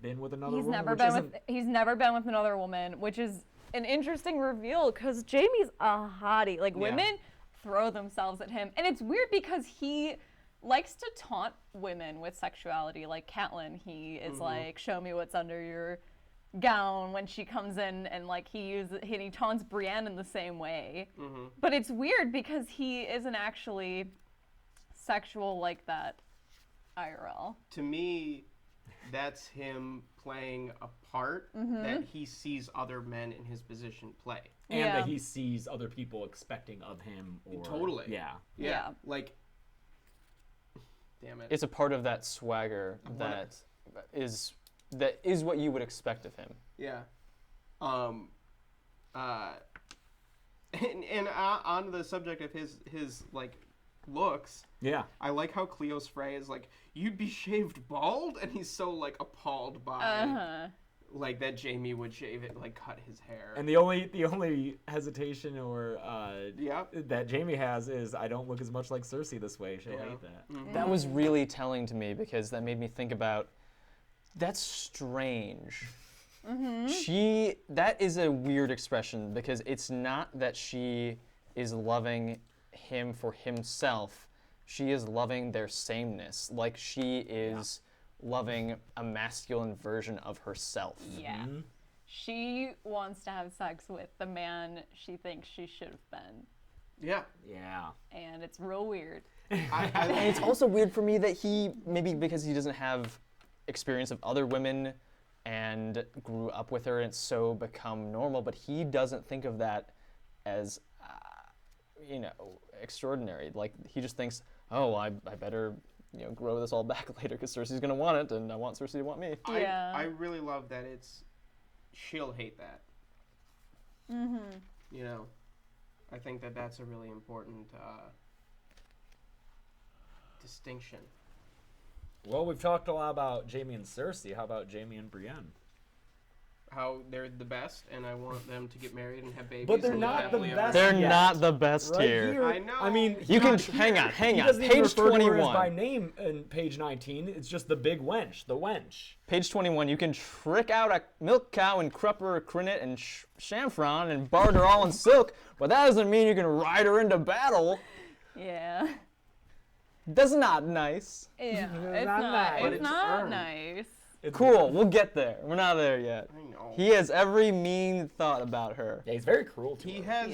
been with another woman. He's never been with another woman, which is an interesting reveal because Jaime's a hottie. Like women throw themselves at him, and it's weird because he likes to taunt women with sexuality. Like Catelyn, he is like, "Show me what's under your gown" when she comes in, and like he taunts Brienne in the same way. But it's weird because he isn't actually sexual like that IRL. To me, that's him playing a part that he sees other men in his position play. And that he sees other people expecting of him. Totally. Yeah. Like, damn it. It's a part of that swagger that is what you would expect of him. Yeah. And on the subject of his like looks. Yeah. I like how Cleo's Frey is like, you'd be shaved bald? And he's so, like, appalled by, like, that Jaime would shave it, like, cut his hair. And the only hesitation or Yep. that Jaime has is, I don't look as much like Cersei this way. She'll hate that. Mm-hmm. That was really telling to me because that made me think about, that's strange. That is a weird expression because it's not that she is loving him for himself. She is loving their sameness. Like she is loving a masculine version of herself. Yeah. She wants to have sex with the man she thinks she should have been. Yeah. Yeah. And it's real weird. And it's also weird for me that he, maybe because he doesn't have experience of other women and grew up with her and it's so become normal, but he doesn't think of that as, extraordinary. Like, he just thinks, oh, I better, grow this all back later because Cersei's going to want it and I want Cersei to want me. Yeah. I really love that she'll hate that. I think that's a really important distinction. Well, we've talked a lot about Jaime and Cersei. How about Jaime and Brienne? How they're the best, and I want them to get married and have babies. But they're and live not the happily ever best. after. They're Yet. not the best Right here. here. I know. I mean, You can, not hang here. on, He doesn't even page refer to her as 21. by name in page 19. It's just the big wench, the wench. Page 21, you can trick out a milk cow and crupper her crinnet and chamfron and bard her all in silk, but that doesn't mean you can ride her into battle. Yeah. That's not nice. Yeah. It's not nice. But It's it's not earned. nice. Cool, we'll get there. We're not there yet. I know. He has every mean thought about her. Yeah, he's very cruel to He her. has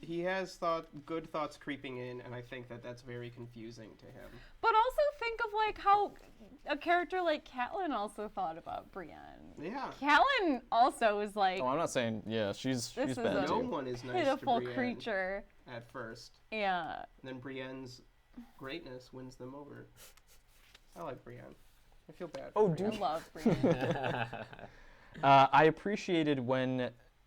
He is. good thoughts creeping in, and I think that's very confusing to him. But also think of like how a character like Catelyn also thought about Brienne. Yeah. Catelyn also is like Oh, I'm not saying, she's This is bad a- No too. one is nice pitiful to Brienne creature. at first. Yeah. And then Brienne's greatness wins them over. I like Brienne. I feel bad. Oh, for dude. I Brienne. love Brienne. I appreciated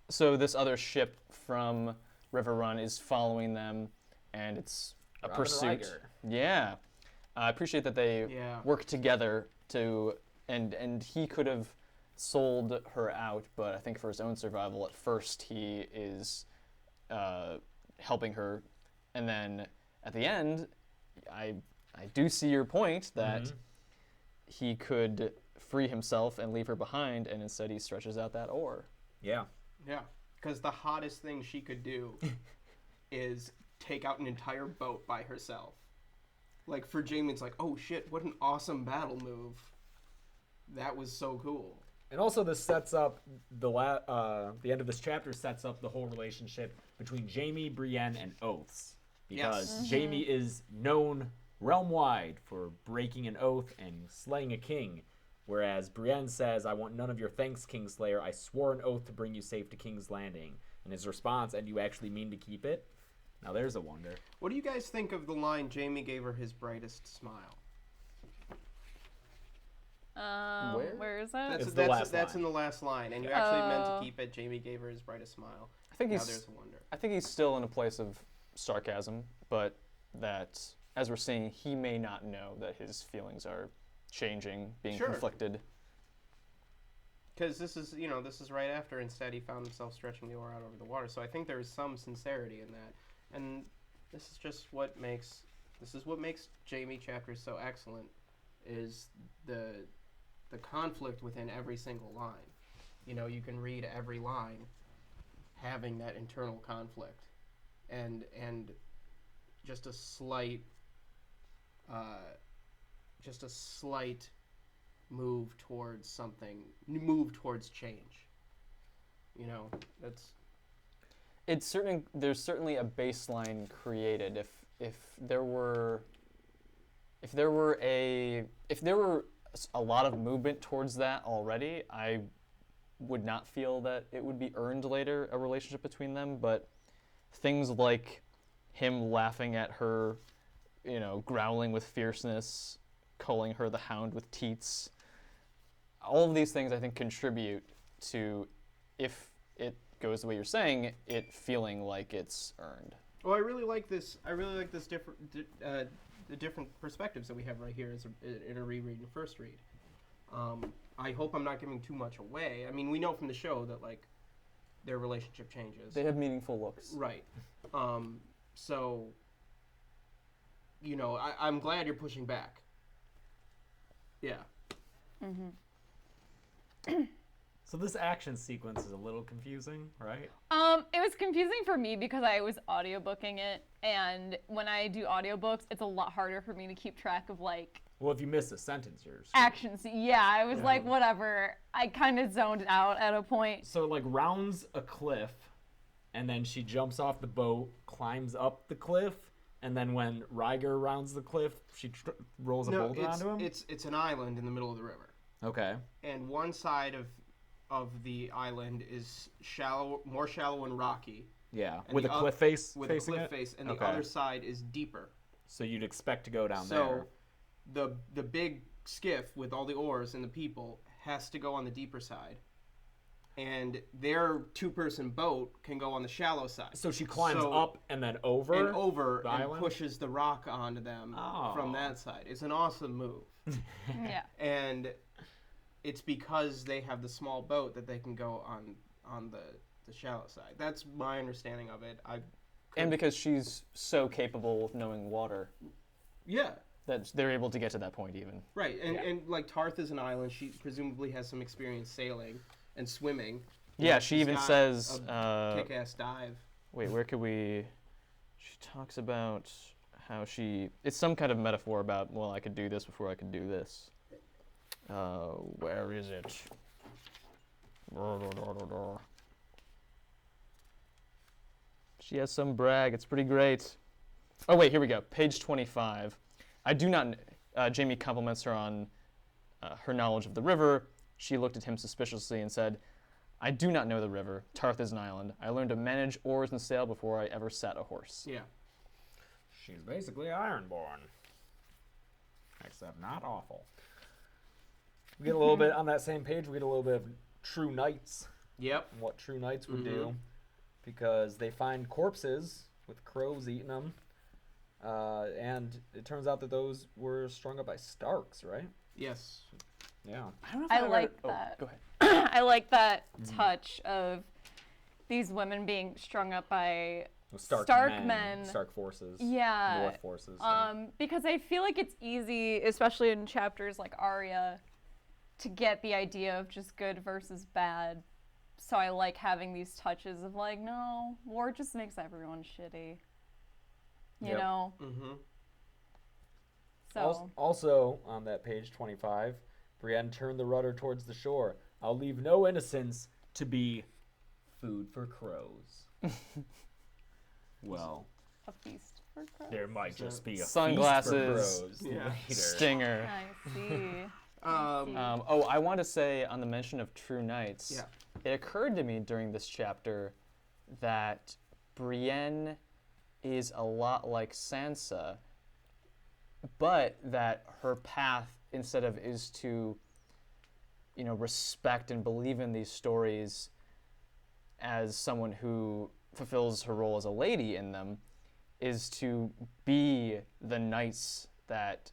so this other ship from River Run is following them, and it's a Robin pursuit. Riker. Yeah, I appreciate that they Yeah. work together and he could have sold her out, but I think for his own survival, at first he is helping her, and then at the end, I do see your point that he could free himself and leave her behind, and instead he stretches out that oar. Yeah. Yeah. Because the hottest thing she could do is take out an entire boat by herself. Like, for Jaime, it's like, oh shit, what an awesome battle move. That was so cool. And also, this sets up the end of this chapter sets up the whole relationship between Jaime, Brienne, and oaths, because Jaime is known realm-wide for breaking an oath and slaying a king, whereas Brienne says, "I want none of your thanks, Kingslayer. I swore an oath to bring you safe to King's Landing." And his response, "And you actually mean to keep it?" Now there's a wonder. What do you guys think of the line, Jaime gave her his brightest smile? Where is that? It's the last that's line. in the last line, and you actually meant Oh. to keep it. Jaime gave her his brightest smile. I think Now he's there's a wonder. I think he's still in a place of sarcasm, but that, as we're seeing, he may not know that his feelings are changing, being Sure. conflicted. Because this is right after. Instead, he found himself stretching the oar out over the water. So I think there is some sincerity in that, and this is what makes Jaime chapters so excellent, is the conflict within every single line. You can read every line having that internal conflict, and just a slight move towards change. There's certainly a baseline created. If there were a lot of movement towards that already, I would not feel that it would be earned later, a relationship between them. But things like him laughing at her, growling with fierceness, calling her the hound with teats, all of these things I think contribute to, if it goes the way you're saying, it feeling like it's earned. Well, I really like this. I really like this the different perspectives that we have right here in a reread and first read. I hope I'm not giving too much away. I mean, we know from the show that like their relationship changes. They have meaningful looks. Right. So, you know, I'm glad you're pushing back. Yeah. So this action sequence is a little confusing, right? It was confusing for me because I was audiobooking it, and when I do audiobooks, it's a lot harder for me to keep track of like Well, if you miss a sentence, you're screwed. actions. Yeah, I was like, whatever. I kind of zoned out at a point. So like rounds a cliff, and then she jumps off the boat, climbs up the cliff, and then when Rhaegar rounds the cliff, she rolls a boulder onto him. It's an island in the middle of the river, Okay. and one side of the island is more shallow and rocky, Yeah, And with a the cliff face with a facing cliff it. face, and Okay. the other side is deeper. So you'd expect to go down So there. the big skiff with all the oars and the people has to go on the deeper side, and their two-person boat can go on the shallow side. So she climbs So- up and then over. and over the and island? pushes the rock onto them from Oh. that side. It's an awesome move. Yeah. And it's because they have the small boat that they can go on the shallow side. That's my understanding of it. And because she's so capable of knowing water, Yeah, that they're able to get to that point even. right. And like Tarth is an island. She presumably has some experience sailing and swimming. Yeah, she She's even got says, a kick-ass dive. wait, where could we, she talks about how it's some kind of metaphor about, well, I could do this before I could do this. Where is it? She has some brag. It's pretty great. Oh, wait, here we go. Page 25. I do not... Jaime compliments her on her knowledge of the river. She looked at him suspiciously and said, I do not know the river. Tarth is an island. I learned to manage oars and sail before I ever sat a horse. Yeah. She's basically Ironborn. Except not awful. We get a little bit on that same page. We get a little bit of true knights. Yep. And what true knights would do, because they find corpses with crows eating them, and it turns out that those were strung up by Starks, right? Yes. Yeah. I don't know if I I've like ever, that. Oh, go ahead. I like that touch of these women being strung up by Stark men. Stark forces. Yeah. North forces. Because I feel like it's easy, especially in chapters like Arya, to get the idea of just good versus bad. So I like having these touches of like, no, war just makes everyone shitty. You Yep. know? Mm-hmm. So Also, on that page 25, Brienne turned the rudder towards the shore. I'll leave no innocents to be food for crows. Well, a feast for crows. there might just be a Sunglasses. feast for crows Yeah. later. Stinger. I see. I want to say on the mention of true knights, Yeah. it occurred to me during this chapter that Brienne is a lot like Sansa, but that her path instead of is to, respect and believe in these stories as someone who fulfills her role as a lady in them, is to be the knights that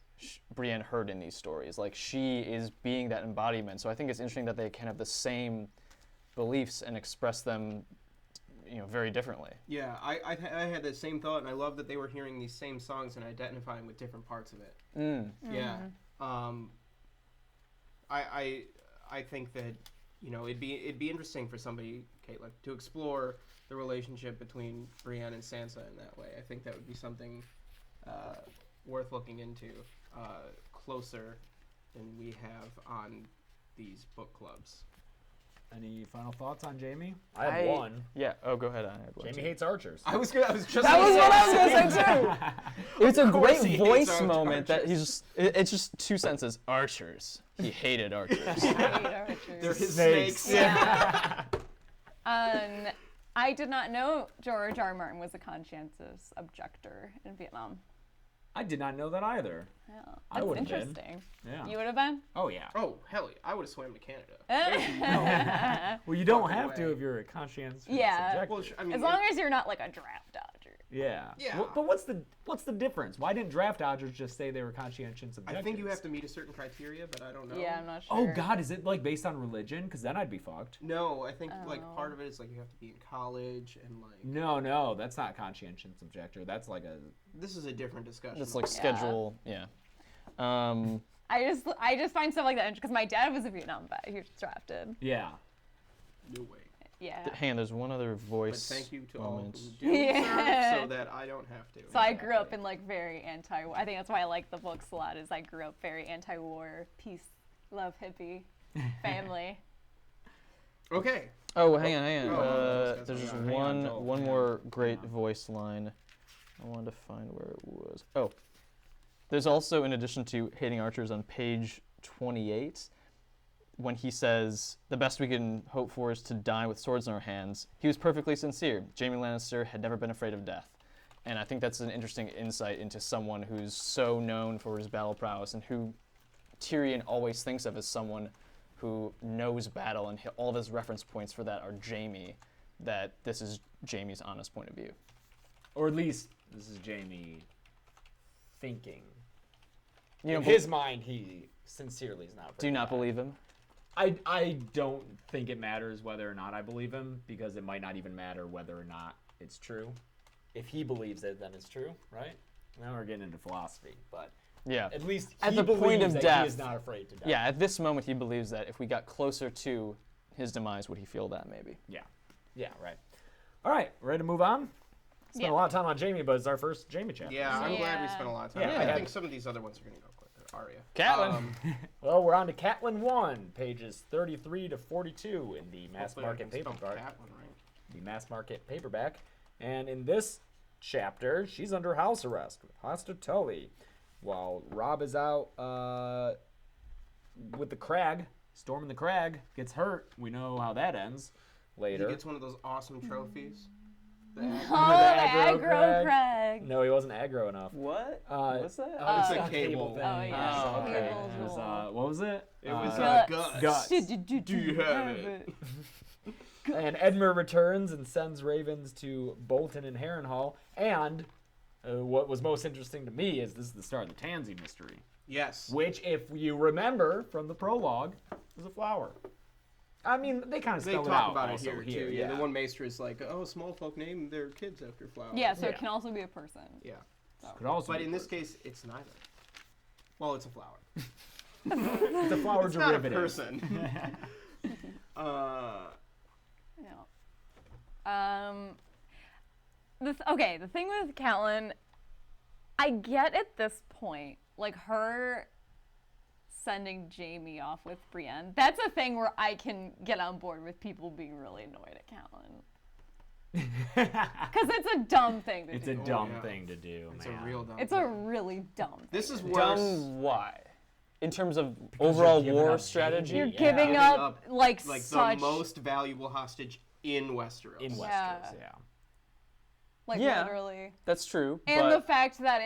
Brienne heard in these stories. Like, she is being that embodiment. So I think it's interesting that they can have the same beliefs and express them, very differently. Yeah, I had the same thought, and I love that they were hearing these same songs and identifying with different parts of it. Yeah. I think that it'd be interesting for somebody, Caitlin, to explore the relationship between Brienne and Sansa in that way. I think that would be something worth looking into closer than we have on these book clubs. Any final thoughts on Jaime? I have one. Yeah. Oh, go ahead. I had one. Jaime hates archers. I was just That was what I was gonna say too. It's a course great he hates voice moment that he's it's just two sentences. Archers. He hated archers. They're his Snakes. snakes. Yeah. I did not know George R. R. Martin was a conscientious objector in Vietnam. I did not know that either. Yeah, I that's would've been. interesting. Yeah. You would have been? Oh, yeah. Oh, hell yeah. I would have swam to Canada. Well, you don't Fucking have to way. if you're a conscientious Yeah. objector. Well, I mean, As long as you're not like a draft dodger. Yeah. Yeah. But what's the difference? Why didn't draft dodgers just say they were conscientious objectors? I think you have to meet a certain criteria, but I don't know. Yeah, I'm not sure. Oh God, is it like based on religion? Because then I'd be fucked. No, I think like Oh. part of it is like you have to be in college and like. No, that's not conscientious objector. That's like a. This is a different discussion. It's like schedule. Yeah. I just find stuff like that because my dad was a Vietnam vet. He was drafted. Yeah. No way. Yeah. Hang on, there's one other But voice. thank you to moment. all who do Yeah. serve, so that I don't have to. So I grew up in like very anti-war. I think that's why I like the books a lot. Is I grew up very anti-war, peace, love, hippie, family. Okay. Oh, hang on. Oh, There's just hang on, Joel. one Hang more on. great Hang on. voice line. I wanted to find where it was. Oh, there's also, in addition to hating archers, on page 28, when he says, the best we can hope for is to die with swords in our hands, he was perfectly sincere. Jaime Lannister had never been afraid of death. And I think that's an interesting insight into someone who's so known for his battle prowess and who Tyrion always thinks of as someone who knows battle, and all of his reference points for that are Jaime, that this is Jaime's honest point of view. Or at least this is Jaime thinking. You know, In his mind, he sincerely is not. do you not believe him? I don't think it matters whether or not I believe him, because it might not even matter whether or not it's true. If he believes it, then it's true, right? Now we're getting into philosophy, but Yeah. at least At he the point believes of that death. he is not afraid to die. Yeah, at this moment he believes that if we got closer to his demise, would he feel that maybe? Yeah, right. All right, ready to move on? Spent Yeah. a lot of time on Jaime, but it's our first Jaime chapter. Yeah, I'm glad we Yeah. spent a lot of time. Yeah, I I think some of these other ones are going to go quicker. Arya. Catelyn. Well, we're on to Catelyn 1, pages 33 to 42 in the mass Hopefully I market can stump paperback. Catelyn right. The mass market paperback. And in this chapter, she's under house arrest with Hoster Tully, while Robb is out with the crag, storming the crag, gets hurt. We know how that ends later. He gets one of those awesome trophies. The Oh, aggro aggro Craig. Craig. No, he wasn't aggro enough. What? What's that? it's a a cable. thing. Oh, yeah. Oh, okay. It was, what was it? It was Guts. Guts. Do you have it? And Edmure returns and sends ravens to Bolton and Harrenhal. And what was most interesting to me is this is the start of the Tansy mystery, Yes. which, if you remember from the prologue, is a flower. I mean, they kind of They spell it talk out about it also here, too. Yeah, Yeah, the one maester is like, oh, small folk name their kids after flowers. Yeah, so Yeah. it can also be a person. Yeah. could also But be in this person. case, it's neither. Well, it's a flower. it's a flower It's not a derivative. person. Yeah. The thing with Catelyn, I get at this point, like her sending Jaime off with Brienne. That's a thing where I can get on board with people being really annoyed at Catelyn. Because it's a dumb thing to It's do. a dumb yeah. thing to do, It's man. a real dumb It's thing. a really dumb thing. This is to do. worse. Done why? In terms of Because overall you're giving war up strategy? You're Yeah. giving Giving up, up, like Like such, the most valuable hostage in Westeros. In Westeros, Yeah. yeah. like Yeah. literally. That's true. And but the fact that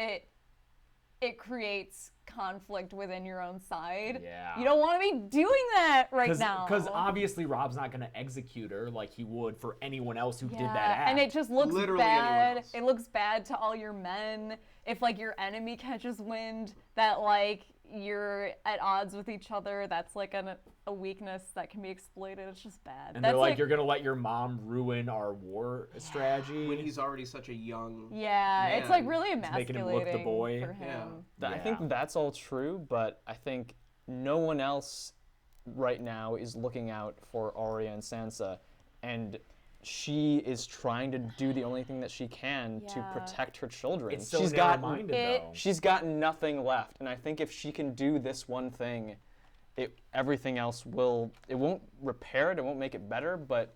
it creates conflict within your own side. Yeah. You don't want to be doing that right now. Because obviously Rob's not going to execute her like he would for anyone else who did that act. And it just looks Literally anyone bad. else. It looks bad to all your men. If like your enemy catches wind that like you're at odds with each other, that's like a weakness that can be exploited. It's just bad. And that's they're like, you're going to let your mom ruin our war strategy? When he's already such a young. yeah, it's Man. like really It's making him emasculating look the boy. for him. Yeah. I Yeah. think that's all true, but I think no one else right now is looking out for Arya and Sansa, and she is trying to do the only thing that she can to Yeah. protect her children. It's so she's got narrow-minded, it- though. she's got nothing left, and I think if she can do this one thing, everything else it won't repair it, it won't make it better, but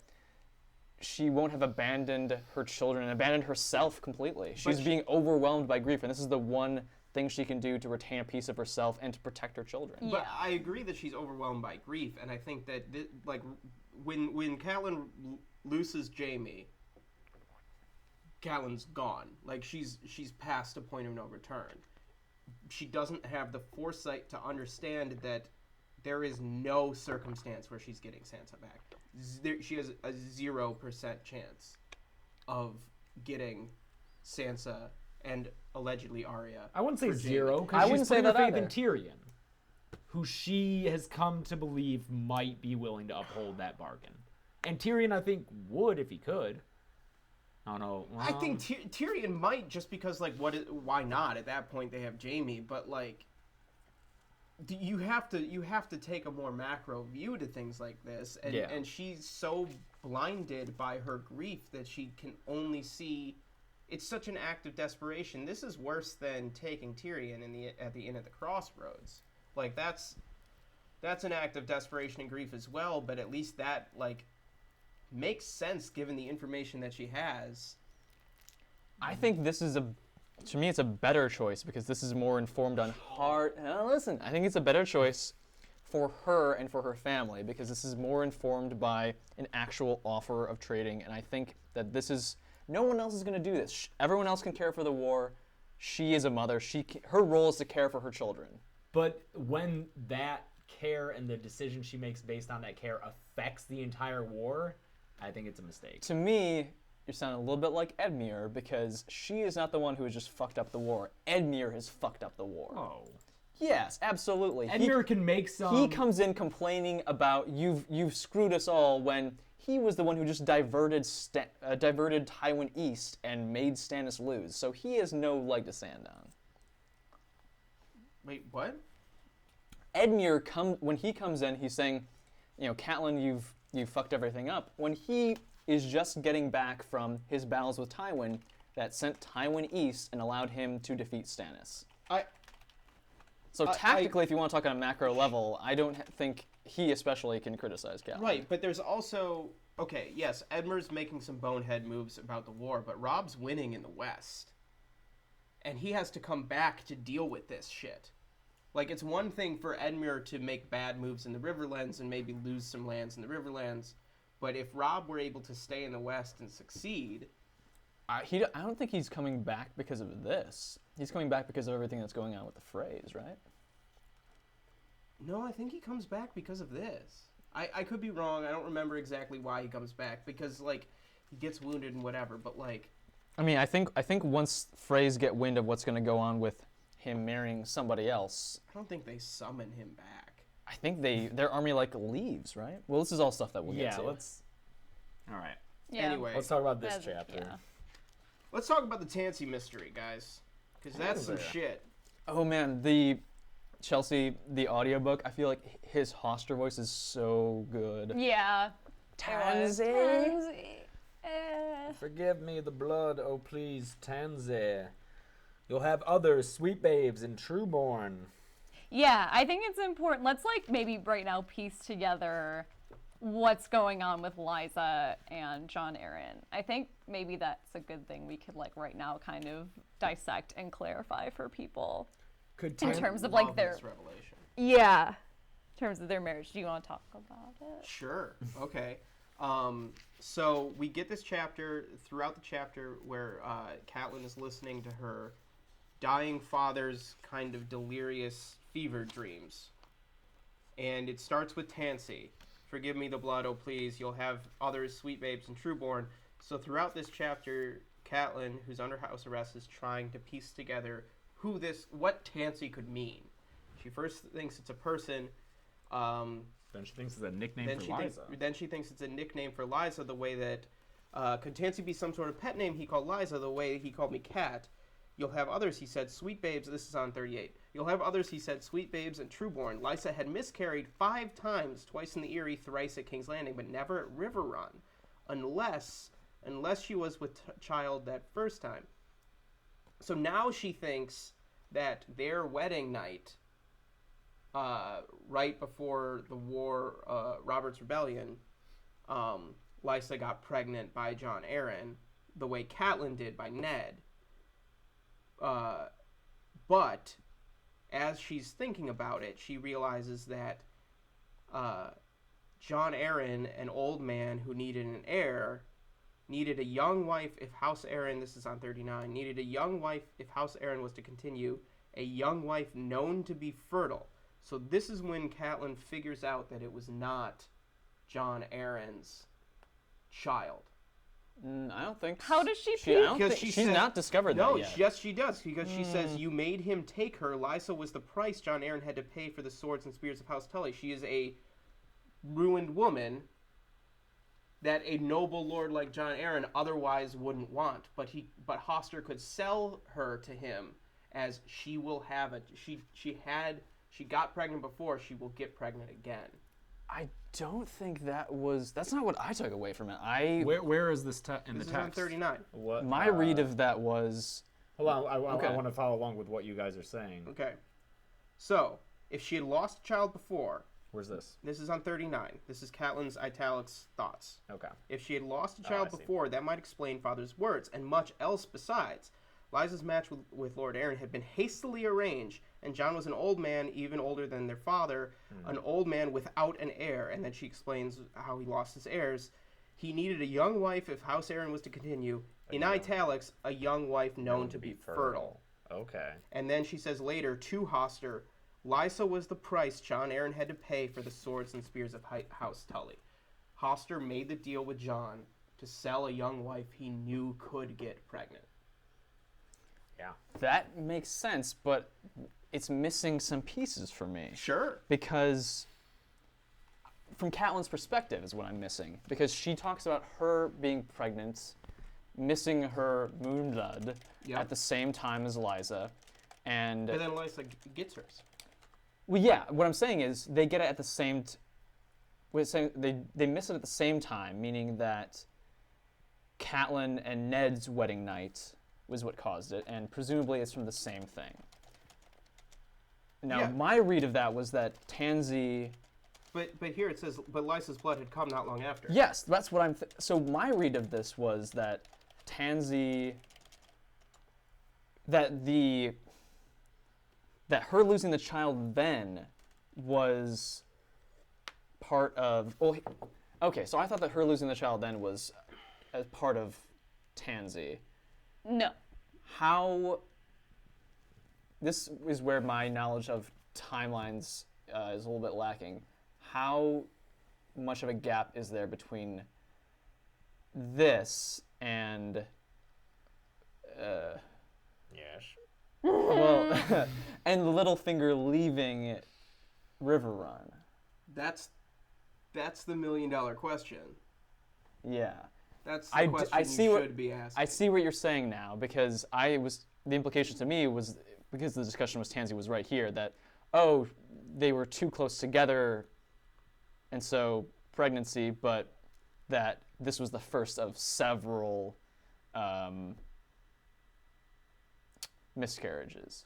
she won't have abandoned her children and abandoned herself completely. She's being overwhelmed by grief, and this is the one thing she can do to retain a piece of herself and to protect her children. But Yeah. I agree that she's overwhelmed by grief, and I think that like when Catelyn loses Jaime, Catelyn's gone. Like she's past a point of no return. She doesn't have the foresight to understand that there is no circumstance where she's getting Sansa back. She has a 0% chance of getting Sansa and allegedly Arya. I wouldn't say for Jaime. zero, I because she's wouldn't say putting her that faith in either. Tyrion, who she has come to believe might be willing to uphold that bargain. And Tyrion, I think, would if he could. I don't know. I think Tyrion might, just because, like, why not? At that point, they have Jaime, but, like, you have to take a more macro view to things like this, and Yeah. and she's so blinded by her grief that she can only see. It's such an act of desperation. This is worse than taking Tyrion at the inn at the crossroads. Like, that's an act of desperation and grief as well, but at least that, like, makes sense given the information that she has. I think this is to me, it's a better choice because this is more informed on hard. Listen, I think it's a better choice for her and for her family because this is more informed by an actual offer of trading, and I think that this is no one else is going to do this. Everyone else can care for the war. She is a mother. Her role is to care for her children. But when that care and the decision she makes based on that care affects the entire war, I think it's a mistake. To me, you're sounding a little bit like Edmure because she is not the one who has just fucked up the war. Edmure has fucked up the war. Oh. Yes, absolutely. Edmure can make some... He comes in complaining about you've screwed us all when he was the one who just diverted Tywin east and made Stannis lose. So he has no leg to stand on. Wait, what? Edmure when he comes in, he's saying, Catelyn, you've fucked everything up. When he is just getting back from his battles with Tywin that sent Tywin east and allowed him to defeat Stannis. So tactically, if you want to talk on a macro level, I don't think he especially can criticize Catelyn. Right, but there's also... Okay, yes, Edmure's making some bonehead moves about the war, but Robb's winning in the West. And he has to come back to deal with this shit. Like, it's one thing for Edmure to make bad moves in the Riverlands and maybe lose some lands in the Riverlands, but if Robb were able to stay in the West and succeed... I don't think he's coming back because of this. He's coming back because of everything that's going on with the Freys, right? No, I think he comes back because of this. I could be wrong. I don't remember exactly why he comes back, because, like, he gets wounded and whatever, but, like... I mean, I think once Freys get wind of what's going to go on with him marrying somebody else... I don't think they summon him back. I think their army, like, leaves, right? Well, this is all stuff that we'll get to. let's... All right. Yeah. Anyway, Let's talk about this That's- chapter. yeah. let's talk about the Tansy mystery, guys, because that's some shit. Oh, man, the audiobook, I feel like his Hoster voice is so good. Yeah. Tansy. Forgive me the blood, oh please, Tansy. You'll have others, sweet babes and trueborn. Yeah, I think it's important. Let's maybe right now piece together what's going on with Lysa and Jon Arryn. I think maybe that's a good thing we could right now kind of dissect and clarify for people in terms of Love their this revelation. in terms of their marriage. Do you want to talk about it? Sure. Okay. So we get this chapter throughout the chapter where Catelyn is listening to her dying father's kind of delirious fever dreams, and it starts with Tansy. Forgive me the blood, oh please. You'll have others, sweet babes and trueborn. So throughout this chapter, Catelyn, who's under house arrest, is trying to piece together what Tansy could mean. She first thinks it's a person. Then she thinks it's a nickname for Lysa. Then she thinks it's a nickname for Lysa, the way that could Tansy be some sort of pet name he called Lysa, the way he called me Cat. You'll have others, he said, sweet babes. This is on 38. You'll have others, he said, sweet babes and trueborn. Lysa had miscarried 5 times, twice in the Eyrie, thrice at King's Landing, but never at River Run, unless she was with child that first time. So now she thinks that their wedding night, right before the war, Robert's Rebellion, Lysa got pregnant by Jon Arryn, the way Catelyn did by Ned. But as she's thinking about it, she realizes that Jon Arryn, an old man who needed an heir, needed a young wife if House Arryn, this is on 39, needed a young wife if House Arryn was to continue, a young wife known to be fertile. So this is when Catelyn figures out that it was not Jon Arryn's child. I don't think. How does she I peek? don't Because think, she she's says- not discovered No, that yet. yes, she does, because she says, you made him take her. Lysa was the price Jon Arryn had to pay for the swords and spears of House Tully. She is a ruined woman that a noble lord like Jon Arryn otherwise wouldn't want. But Hoster could sell her to him as she will have it. She got pregnant before, she will get pregnant again. I don't think that's not what I took away from it. Where is this in This the is on text? 39. What? My read of that was, Hold on, I Okay. want to follow along with what you guys are saying. Okay. So, if she had lost a child before, Where's this? this is on 39. This is Catelyn's italics thoughts. Okay. If she had lost a I child see. before, that might explain father's words, and much else besides. Lysa's match with Lord Arryn had been hastily arranged, and Jon was an old man, even older than their father, an old man without an heir. And then she explains how he lost his heirs. He needed a young wife if House Arryn was to continue. In italics, a young wife known to be fertile. Okay. And then she says later to Hoster, Lysa was the price Jon Arryn had to pay for the swords and spears of House Tully. Hoster made the deal with Jon to sell a young wife he knew could get pregnant. Yeah. that makes sense, but it's missing some pieces for me. Sure. Because from Catelyn's perspective is what I'm missing. Because she talks about her being pregnant, missing her moon blood Yep. at the same time as Lysa. And But then Lysa gets hers. well, yeah, what I'm saying is they get it at the same they miss it at the same time, meaning that Catelyn and Ned's wedding night was what caused it, and presumably it's from the same thing. Now, Yeah. my read of that was that Tansy... But here it says, but Lysa's blood had come not long after. Yes, that's what I'm... So my read of this was that Tansy... That her losing the child then was part of... Well, okay, so I thought that her losing the child then was as part of Tansy. No. How... This is where my knowledge of timelines is a little bit lacking. How much of a gap is there between this and... Yes. well, and Littlefinger leaving River Run? That's the $1 million question. Yeah. That's I the d- question I see you what- should be asking. I see what you're saying now, because the implication to me was, because the discussion was Tansy was right here, that, oh, they were too close together, and so pregnancy, but that this was the first of several miscarriages.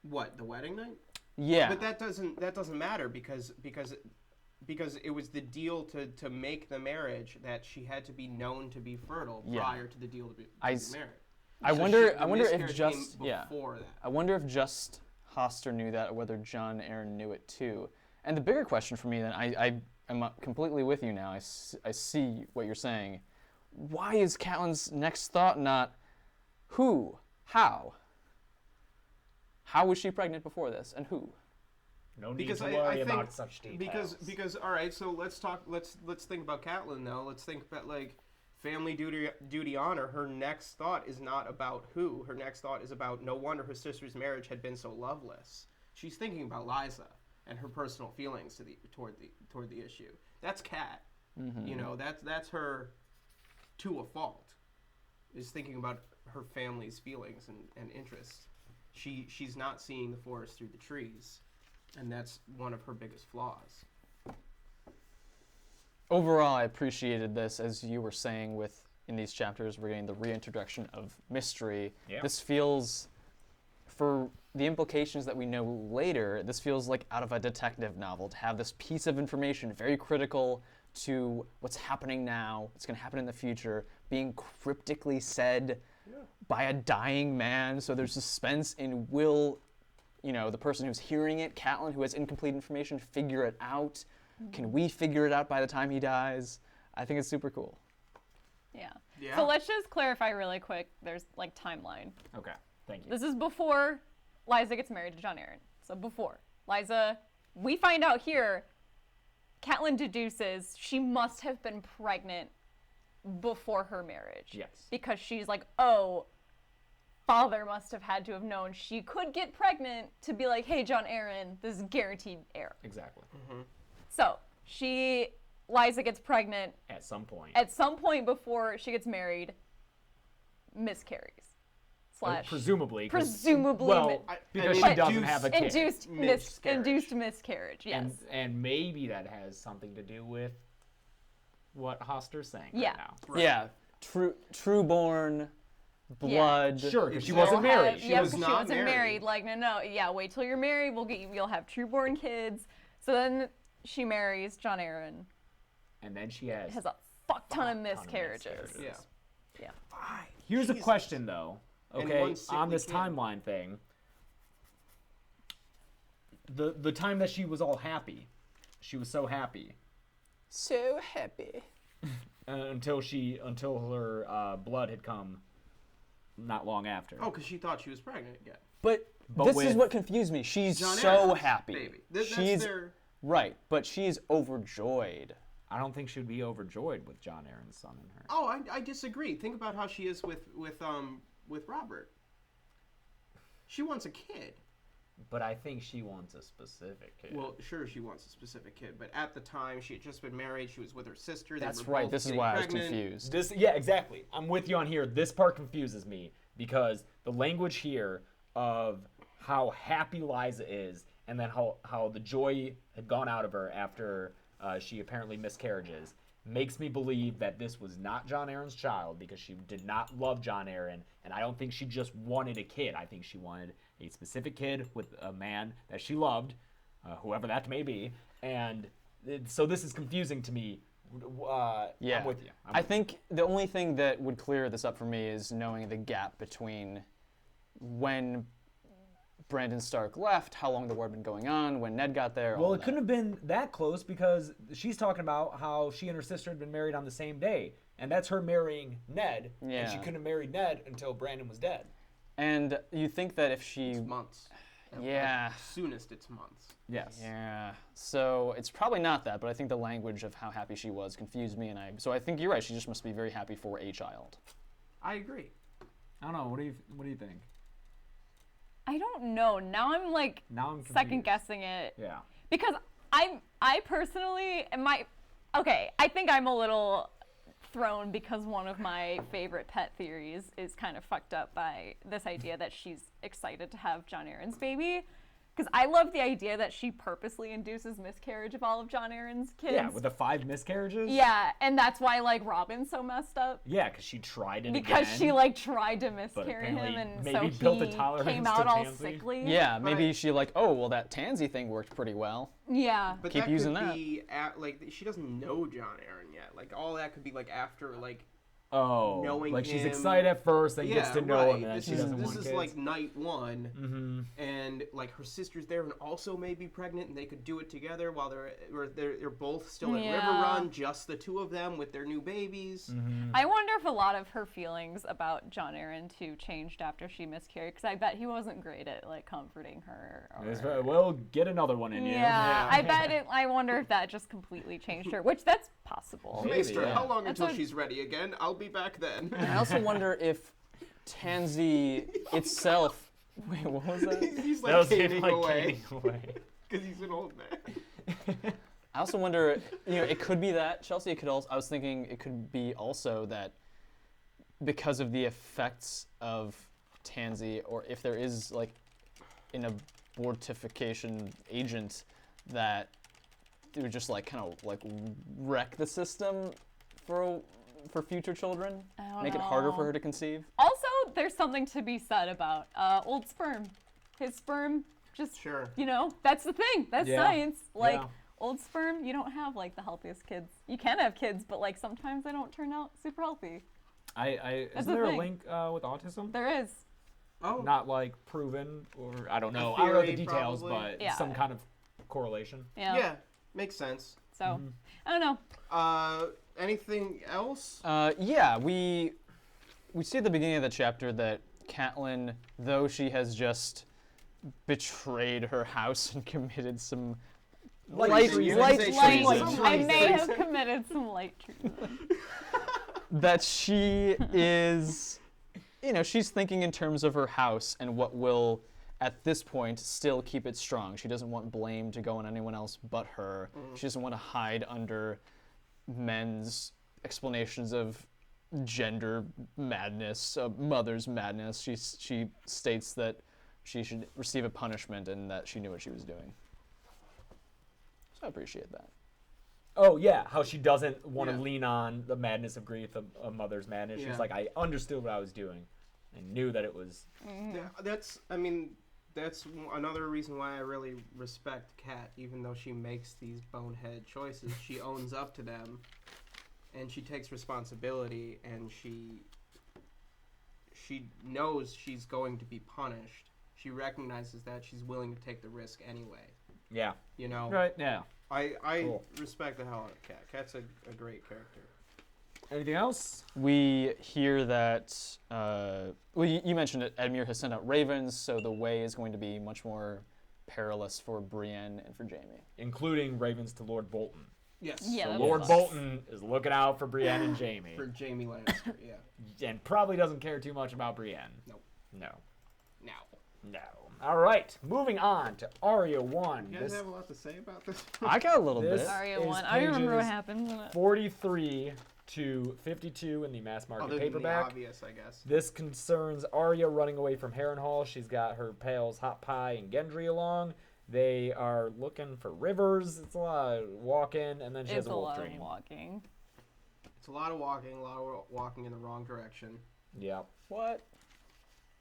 What, the wedding night? Yeah. But that doesn't matter because it was the deal to make the marriage that she had to be known to be fertile Yeah. prior to the deal to be married. I So wonder the if miscarriage just came yeah. before that. I wonder if just Hoster knew that, or whether Jon Arryn knew it too. And the bigger question for me, then, I'm completely with you now. I see what you're saying. Why is Catelyn's next thought not who, how? How was she pregnant before this, and who? No need Because to I worry think about such details. because all right, so let's think about Catelyn though. Let's think about like family duty honor. Her next thought is not about who. Her next thought is about no wonder her sister's marriage had been so loveless. She's thinking about Lysa and her personal feelings toward the issue. That's Cat. Mm-hmm. You know, that's her to a fault. Is thinking about her family's feelings and interests. She's not seeing the forest through the trees, and that's one of her biggest flaws. Overall, I appreciated this, as you were saying, in these chapters, we're getting the reintroduction of mystery. Yeah. This feels, for the implications that we know later, this feels like out of a detective novel, to have this piece of information very critical to what's happening now, what's going to happen in the future, being cryptically said by a dying man. So there's suspense in will, the person who's hearing it, Catelyn, who has incomplete information, figure it out. Can we figure it out by the time he dies? I think it's super cool. Yeah. Yeah. So let's just clarify really quick. There's like timeline. Okay, thank you. This is before Lysa gets married to Jon Arryn. So before Lysa, we find out here, Catelyn deduces she must have been pregnant before her marriage. Yes. Because she's like, oh, father must have had to have known she could get pregnant to be like, hey, John Aaron, this is guaranteed heir. Exactly. So Liza gets pregnant At some point. at some point before she gets married, miscarries. Presumably. Presumably. Because she doesn't have a kid. Induced miscarriage, yes. And maybe that has something to do with what Hoster's saying Yeah. right now. Right. Yeah, true-born blood. Sure, because she Exactly. wasn't married. She Yeah, was because not she wasn't married. married. Like, no, yeah, wait till you're married. You'll have true-born kids. So then she marries John Aaron. And then she has Has a fuck ton of miscarriages. Yeah. Yeah. Here's a Jesus. question, though. And Okay, one sickly on this kid. timeline thing, the time that she was all happy, she was so happy So happy. until her blood had come, not long after. Oh, because she thought she was pregnant again. But But this with is what confused me. She's John so Aaron's happy. baby. That's She's their... right, but she's overjoyed. I don't think she'd be overjoyed with John Aaron's son in her. Oh, I disagree. Think about how she is with Robert. She wants a kid. But I think she wants a specific kid. Well, sure, she wants a specific kid, but at the time she had just been married. She was with her sister. They That's were right. both This is getting why I was pregnant. confused. Yeah, exactly. I'm with you on here. This part confuses me because the language here of how happy Liza is and then how the joy had gone out of her after she apparently miscarriages makes me believe that this was not John Aaron's child because she did not love John Aaron, and I don't think she just wanted a kid. I think she wanted a specific kid with a man that she loved, whoever that may be, and so this is confusing to me. Yeah. I'm with you. I think the only thing that would clear this up for me is knowing the gap between when Brandon Stark left, how long the war had been going on, when Ned got there. Well, all it that. couldn't have been that close because she's talking about how she and her sister had been married on the same day, and that's her marrying Ned, and she Yeah. couldn't have married Ned until Brandon was dead. And you think that if she, It's months. Yeah. At soonest, it's months. Yes. yeah, so it's probably not that, but I think the language of how happy she was confused me, so I think you're right. She just must be very happy for a child. I agree. I don't know. What do you think? I don't know. Now I'm like Now I'm confused. second guessing it. Yeah. Because I personally I think I'm a little thrown because one of my favorite pet theories is kind of fucked up by this idea that she's excited to have John Aaron's baby. Because I love the idea that she purposely induces miscarriage of all of John Aaron's kids. Yeah, with the 5 miscarriages. Yeah, and that's why like Robin's so messed up. Yeah, because she tried it Because again. she like tried to miscarry him, apparently and maybe so built a he tolerance came to out all Tansy. sickly. Yeah, maybe But- she like, oh, well, that Tansy thing worked pretty well. Yeah. But Keep that using could that. be like she doesn't know John Aaron yet. Like all that could be like after like knowing like she's him. excited at first, then gets to know him, and then This she is doesn't want kids. like night one, Mm-hmm. and like her sister's there and also may be pregnant, and they could do it together while they're both still at River Yeah. Run, just the two of them with their new babies. Mm-hmm. I wonder if a lot of her feelings about John Aaron too changed after she miscarried, because I bet he wasn't great at like comforting her. Or... Well, get another one in you. Yeah, I bet it. I wonder if that just completely changed her, which that's possible. Maybe, Maester, yeah. how long That's until a- she's ready again? I'll be back then. I also wonder if Tansy itself. Wait, what was that? He's That like was him, caning like, away caning away. because he's an old man. I also wonder, it could be that, Chelsea, it could also, I was thinking it could be also that because of the effects of Tansy, or if there is like an abortification agent that it would just like kind of like wreck the system for future children, I don't make it harder know. for her to conceive. Also, there's something to be said about old sperm. His sperm just, Sure. that's the thing. That's Yeah. science. Like, Yeah. old sperm, you don't have, like, the healthiest kids. You can have kids, but, like, sometimes they don't turn out super healthy. Isn't the there a thing. link with autism? There is. Oh, Not like proven, or I don't know. I don't know the theory, details, probably. but Yeah. some kind of correlation. yeah, makes sense. So, Mm-hmm. I don't know. Anything else? Yeah, we see at the beginning of the chapter that Catelyn, though she has just betrayed her house and committed some Light light treason. light Light treason. treason. I may have committed some light treason. that she is, she's thinking in terms of her house and what will, at this point, still keep it strong. She doesn't want blame to go on anyone else but her. She doesn't want to hide under men's explanations of gender madness, mother's madness. She states that she should receive a punishment and that she knew what she was doing. So I appreciate that. Oh, yeah, how she doesn't want to Yeah. lean on the madness of grief, of mother's madness. Yeah. She's like, I understood what I was doing. I knew that it was... Yeah, that's another reason why I really respect Kat, even though she makes these bonehead choices. She owns up to them, and she takes responsibility, and she knows she's going to be punished. She recognizes that. She's willing to take the risk anyway. Yeah. You know? Right, yeah. I Cool. respect the hell out of Kat. Kat's a great character. Anything else? We hear that, you mentioned it, Edmure has sent out ravens, so the way is going to be much more perilous for Brienne and for Jaime. Including ravens to Lord Bolton. Yes. Yeah, So that'd Lord be Bolton is looking out for Brienne and Jaime. For Jaime Lannister, yeah. And probably doesn't care too much about Brienne. Nope. No. Now. No. All right, moving on to Arya 1. You guys have a lot to say about this? I got a little This- bit. Arya is 1. I remember what pages happened. in it. 43 to 52 in the mass market Other than the paperback. obvious, I guess. This concerns Arya running away from Harrenhal. She's got her pals Hot Pie and Gendry along. They are looking for rivers. It's a lot of walking, and then she has It's a a wolf lot dream. of walking. It's a lot of walking in the wrong direction. Yeah. What?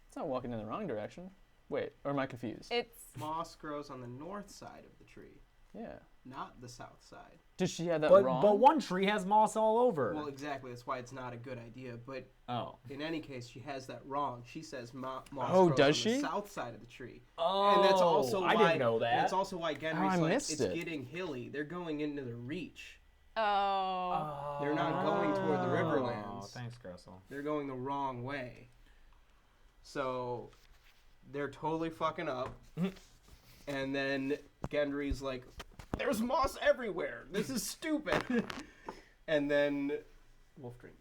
It's not walking in the wrong direction. Wait, or am I confused? It's Moss grows on the north side of the tree, Yeah. not the south side. Did she have that But wrong? one tree has moss all over. Well, exactly. That's why it's not a good idea. But Oh. in any case, she has that wrong. She says moss Oh, grows does on she? the south side of the tree. Oh. And that's also why I didn't know and that. that's also why Gendry's I like, missed it's it. getting hilly. They're going into the Reach. oh. They're not going toward the Oh, Riverlands. thanks, Gressel. They're going the wrong way. So they're totally fucking up. And then Gendry's like, there's moss everywhere. This is stupid. And then Wolf Dream.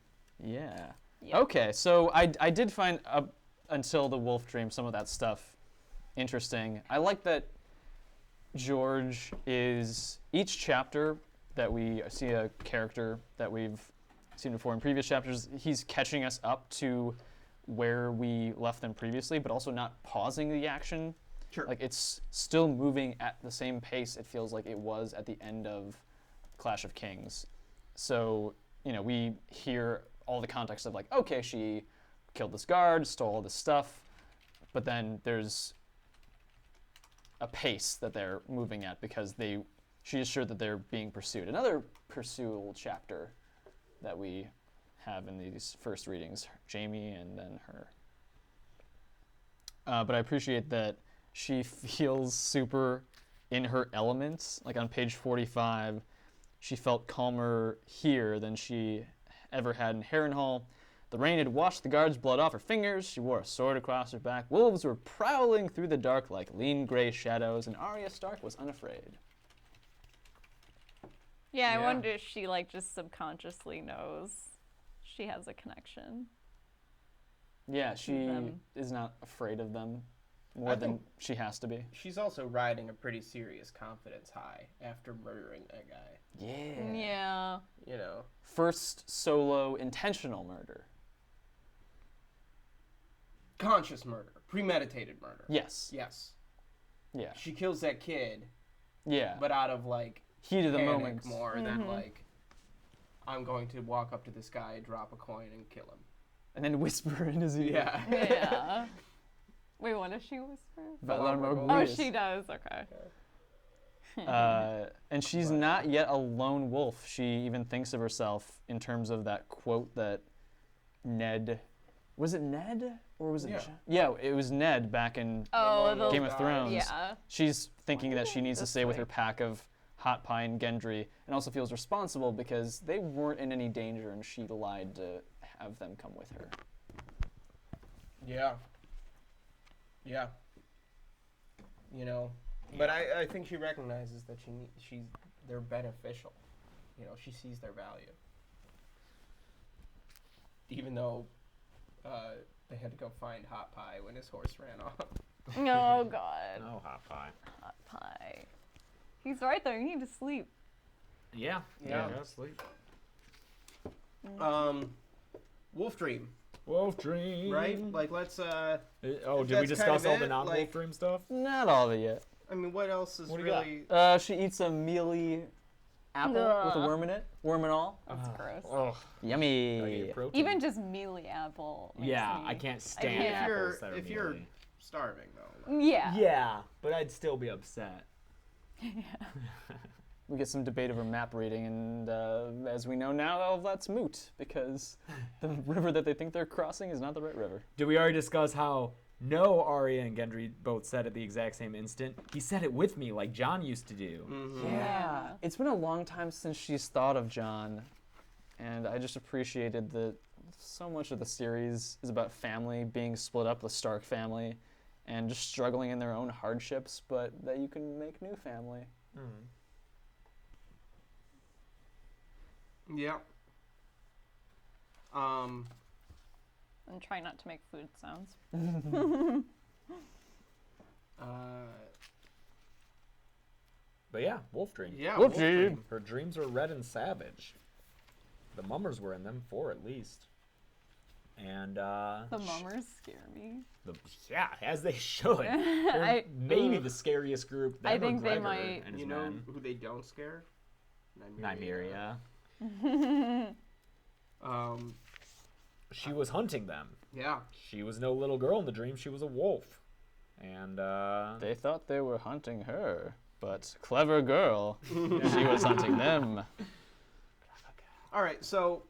Yeah. Yeah. Okay, so I did find up until the wolf dream some of that stuff interesting. I like that George is each chapter that we see a character that we've seen before in previous chapters, he's catching us up to where we left them previously, but also not pausing the action. Sure. Like it's still moving at the same pace it feels like it was at the end of Clash of Kings. So, we hear all the context of like, okay, she killed this guard, stole all this stuff, but then there's a pace that they're moving at because she is sure that they're being pursued. Another pursual chapter that we have in these first readings, Jaime and then her. But I appreciate that she feels super in her elements. Like on page 45, she felt calmer here than she ever had in Harrenhal. The rain had washed the guard's blood off her fingers. She wore a sword across her back. Wolves were prowling through the dark like lean gray shadows, and Arya Stark was unafraid. Yeah, I Yeah. wonder if she just subconsciously knows she has a connection. Yeah, she them. is not afraid of them more I than think- she has to be. She's also riding a pretty serious confidence high after murdering that guy. Yeah. First solo intentional murder. Conscious murder. Premeditated murder. Yes. Yes. Yeah. She kills that kid, Yeah. but out of Heat of the panic moment. more than I'm going to walk up to this guy, drop a coin, and kill him. And then whisper in his ear. Yeah. Yeah. Wait, what does she whisper? Valar Oh, Morghulis. she does. Okay. And she's not yet a lone wolf. She even thinks of herself in terms of that quote that Ned... Was it Ned? Or was it... Yeah. Yeah, it was Ned back in Oh, the Game of Thrones. Yeah. She's thinking that she needs to This stay with way. her pack of Hot Pie and Gendry, and also feels responsible because they weren't in any danger and she lied to have them come with her. Yeah. Yeah. But I think she recognizes that they're beneficial. She sees their value. even though they had to go find Hot Pie when his horse ran off. Oh God. Oh, hot pie. Hot pie. He's right there. You need to sleep. Yeah. Yeah. Sleep. Wolf Dream, Wolf Dream. right? Like, let's. Did we that's discuss kind of all the it, non-Wolf like- Dream stuff? Not all of it yet. I mean, what else is What do you got? really? She eats a mealy apple with a Ugh. worm in it. Worm and all. That's gross. Oh, Yummy. Even just mealy apple. makes Yeah, me- I can't stand can't. apples that are If you're mealy. starving though. Yeah. Yeah, but I'd still be upset. We get some debate over map reading, and as we know now, all of that's moot because the river that they think they're crossing is not the right river. Did we already discuss how no Arya and Gendry both said at the exact same instant? He said it with me like John used to do. Yeah. It's been a long time since she's thought of John, and I just appreciated that so much of the series is about family being split up, the Stark family, and just struggling in their own hardships, but that you can make new family. Yeah. And try not to make food sounds. But yeah, Wolf Dream. Yeah. Wolf Dream. Her dreams are red and savage. The mummers were in them, 4 at least. And The mummers scare me. yeah, as they should. They're maybe the scariest group. I Them think they McGregor might- And his You know men. who they don't scare? Nymeria. Um. She was hunting them. Yeah. She was no little girl in the dream. She was a wolf. And They thought they were hunting her, but clever girl, she was hunting them. All right. So,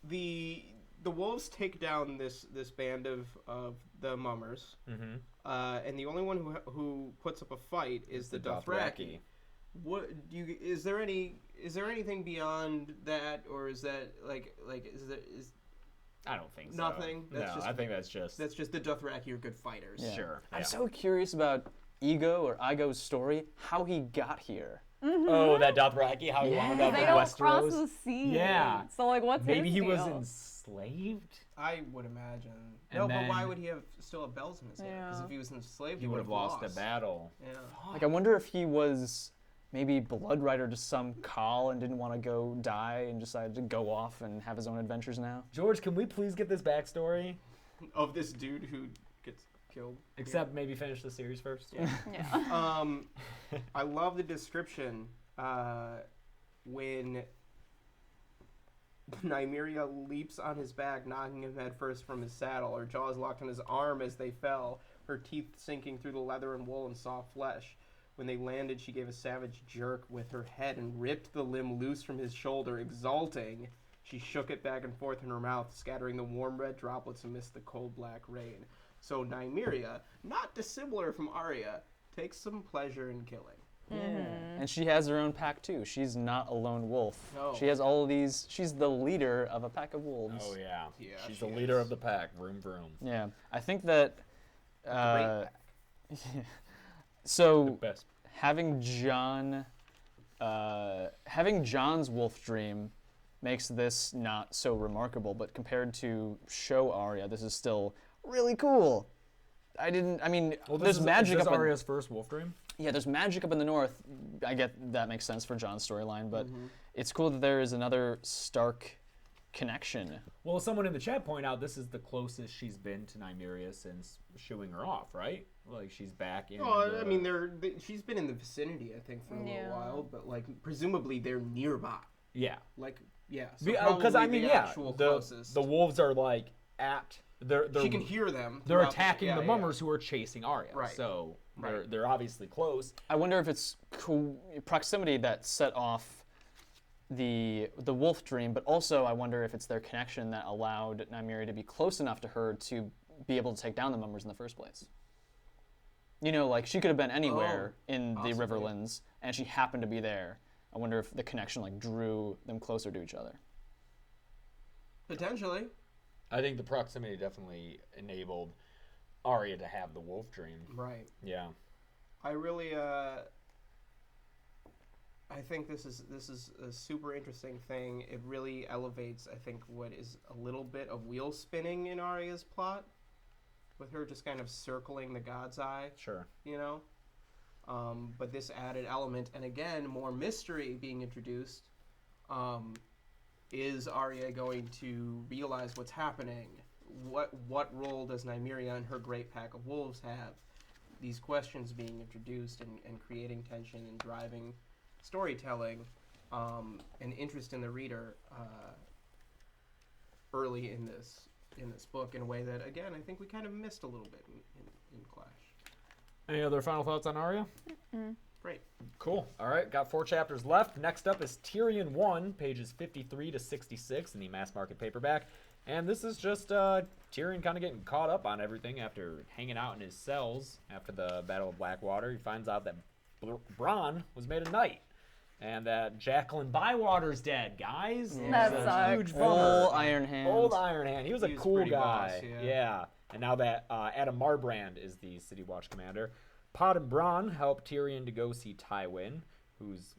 the wolves take down this band of the mummers, and the only one who puts up a fight is the Dothraki. What do you? Is there anything beyond that, or is that like is I don't think so. nothing? That's no, just, I think that's just the Dothraki are good fighters. Yeah. sure. I'm yeah. so curious about Igo's story, how he got here. Oh, that Dothraki, how he wound up They in don't cross Westeros. the sea. Yeah. So like, what's Maybe his he was deal? enslaved. I would imagine. And No, but why then- would he still have bells in his hair? Because Yeah. if he was enslaved, He would have lost a battle. Yeah. Like, I wonder if he was maybe blood rider to some Khal and didn't want to go die and decided to go off and have his own adventures now. George, can we please get this backstory? Of this dude who gets killed. Except maybe finish the series first. Yeah. Yeah. I love the description when Nymeria leaps on his back, knocking him head first from his saddle, her jaws locked on his arm as they fell, her teeth sinking through the leather and wool and soft flesh. When they landed, she gave a savage jerk with her head and ripped the limb loose from his shoulder, exulting. She shook it back and forth in her mouth, scattering the warm red droplets amidst the cold black rain. So Nymeria, not dissimilar from Arya, takes some pleasure in killing. And she has her own pack too. She's not a lone wolf. No. She has all of these. She's the leader of a pack of wolves. Oh yeah. Yeah, She's she the leader is. of the pack. Vroom vroom. Yeah. I think that. Great pack. So Best. having John's wolf dream makes this not so remarkable, but compared to show Arya, this is still really cool. Well, there's magic Is this up in, Arya's first wolf dream? yeah, there's magic up in the north. I get that makes sense for John's storyline, but it's cool that there is another Stark connection. Well, someone in the chat pointed out this is the closest she's been to Nymeria since shooing her off, right? Like she's back in. I mean, she's been in the vicinity, I think, for a little Yeah. while, but like presumably they're nearby. Yeah. Like, yeah. Because I mean, the yeah, actual the closest. wolves are like at. They're she can hear them. They're throughout attacking yeah, the yeah. mummers who are chasing Arya. Right. So Right. they're obviously close. I wonder if it's proximity that set off the wolf dream, but also I wonder if it's their connection that allowed Nymeria to be close enough to her to be able to take down the mummers in the first place. You know, like she could have been anywhere in possibly. the Riverlands, and she happened to be there. I wonder if the connection like drew them closer to each other. Potentially. I think the proximity definitely enabled Arya to have the wolf dream. Right. Yeah. I really, I think this is a super interesting thing. It really elevates, I think, what is a little bit of wheel spinning in Arya's plot, with her just kind of circling the God's Eye. Sure. You know, but this added element, and again, more mystery being introduced. Is Arya going to realize what's happening? What role does Nymeria and her great pack of wolves have? These questions being introduced and creating tension and driving storytelling and interest in the reader early in this book in a way that, again, I think we kind of missed a little bit in Clash. Any other final thoughts on Arya? Great. Cool. All right, got 4 chapters left. Next up is Tyrion 1, pages 53 to 66 in the mass market paperback. And this is just Tyrion kind of getting caught up on everything after hanging out in his cells after the Battle of Blackwater. He finds out that Bronn was made a knight. And that Jacqueline Bywater's dead, guys. That It's a sucks. huge bummer. Old Iron Hand. Old Iron Hand. He was a He was cool pretty guy. boss, Yeah. And now that Adam Marbrand is the City Watch commander, Pod and Bronn help Tyrion to go see Tywin, who's,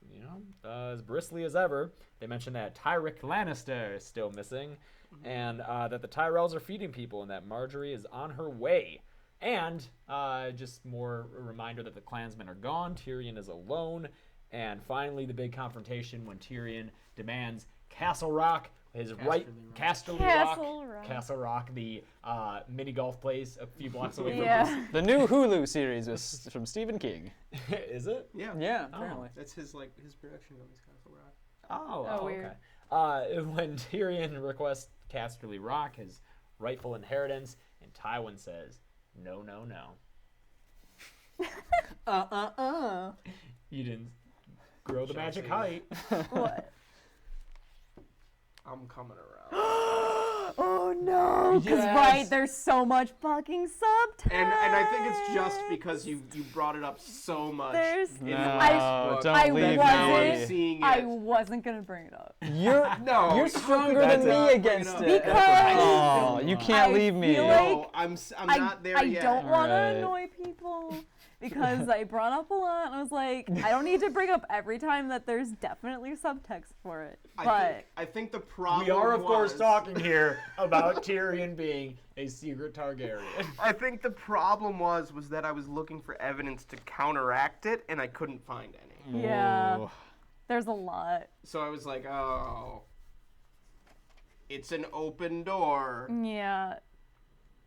as bristly as ever. They mention that Tyrick Lannister is still missing, and that the Tyrells are feeding people, and that Marjorie is on her way. And just more a reminder that the clansmen are gone, Tyrion is alone, and finally the big confrontation when Tyrion demands Castle Rock, Castle Rock, the mini golf place a few blocks away from Yeah. The new Hulu series was from Stephen King. Is it? Yeah. Yeah, apparently. That's his production of his Castle Rock. Oh, weird. okay. When Tyrion requests Casterly Rock, his rightful inheritance, and Tywin says, no, no, no. You didn't grow the magic height. What? I'm coming around. Oh no! Because Yes. right, there's so much fucking subtext. And I think it's just because you brought it up so much There's- in No, the last book. don't I leave Now I'm wasn't- seeing it. I wasn't gonna bring it up You're No, you're how stronger could than you me not bring against up? it. Because Oh, you can't I leave me. feel No, like I'm I, not there I yet. don't want to Alright. annoy people because I brought up a lot and I was like, I don't need to bring up every time that there's definitely subtext for it. But I think the problem We are, of course, was- talking here about Tyrion being a secret Targaryen. I think the problem was that I was looking for evidence to counteract it, and I couldn't find any. yeah, Ooh. there's a lot. So I was like, oh, it's an open door. Yeah,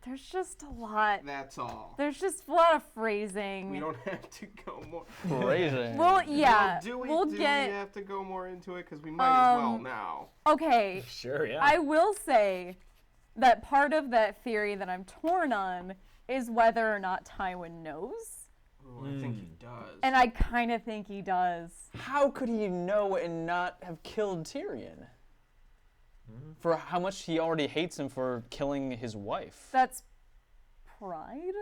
there's just a lot. That's all. There's just a lot of phrasing. We don't have to go more. Phrasing. Well, yeah, Do we we'll get. have to go more into it? Because we might as well now. Okay, Sure, yeah. I will say that part of that theory that I'm torn on is whether or not Tywin knows. Ooh, I think he does. And I kind of think he does. How could he know and not have killed Tyrion? For how much he already hates him for killing his wife. That's pride.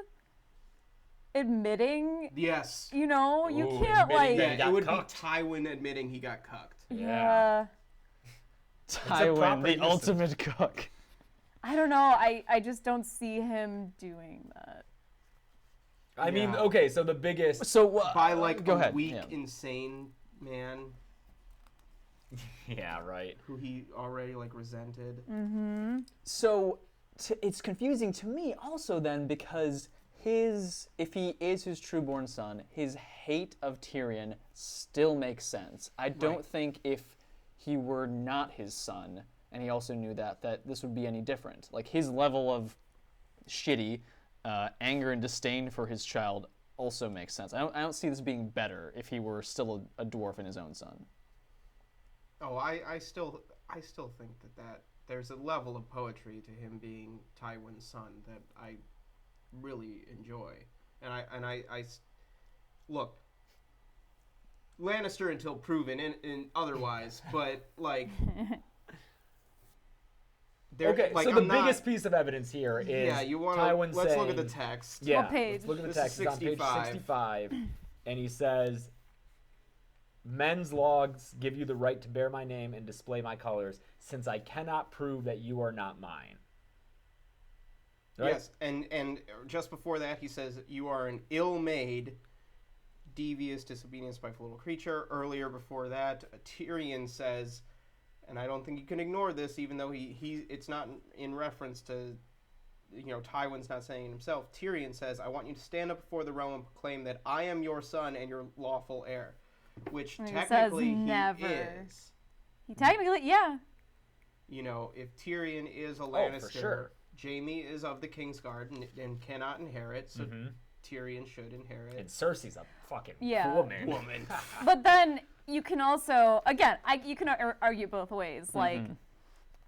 Admitting, Yes. you know, you Ooh, can't admitting like. that- Yeah, got it would cucked. be Tywin admitting he got cucked. Yeah. Tywin, proper the innocence. ultimate cook. I don't know. I just don't see him doing that. I mean, Yeah. okay, so the biggest... So By like go a ahead. weak, Yeah. insane man Yeah, right. who he already like resented. So it's confusing to me also then because if he is his trueborn son, his hate of Tyrion still makes sense. I don't Right. think if he were not his son, and he also knew that this would be any different. Like his level of shitty anger and disdain for his child also makes sense. I don't see this being better if he were still a dwarf and his own son. Oh, I still think that there's a level of poetry to him being Tywin's son that I really enjoy, and I look Lannister until proven in otherwise, but like. Okay, like, so the I'm not- biggest piece of evidence here is Yeah, you want to. Tywin Let's look at the saying- text. Yeah, What page? let's look at the This is text. It's on page 65. 65, and he says, "Men's logs give you the right to bear my name and display my colors, since I cannot prove that you are not mine." Right? Yes, and just before that he says you are an ill-made, devious disobedience by a little creature. Earlier before that, Tyrion says, and I don't think you can ignore this, even though it's not in reference to, Tywin's not saying it himself. Tyrion says, I want you to stand up before the realm and proclaim that I am your son and your lawful heir. Which technically he is. He technically, yeah. If Tyrion is a Lannister, for sure. Jaime is of the Kingsguard and cannot inherit, so Tyrion should inherit. And Cersei's a fucking woman. But then you can also, again, you can argue both ways. Like,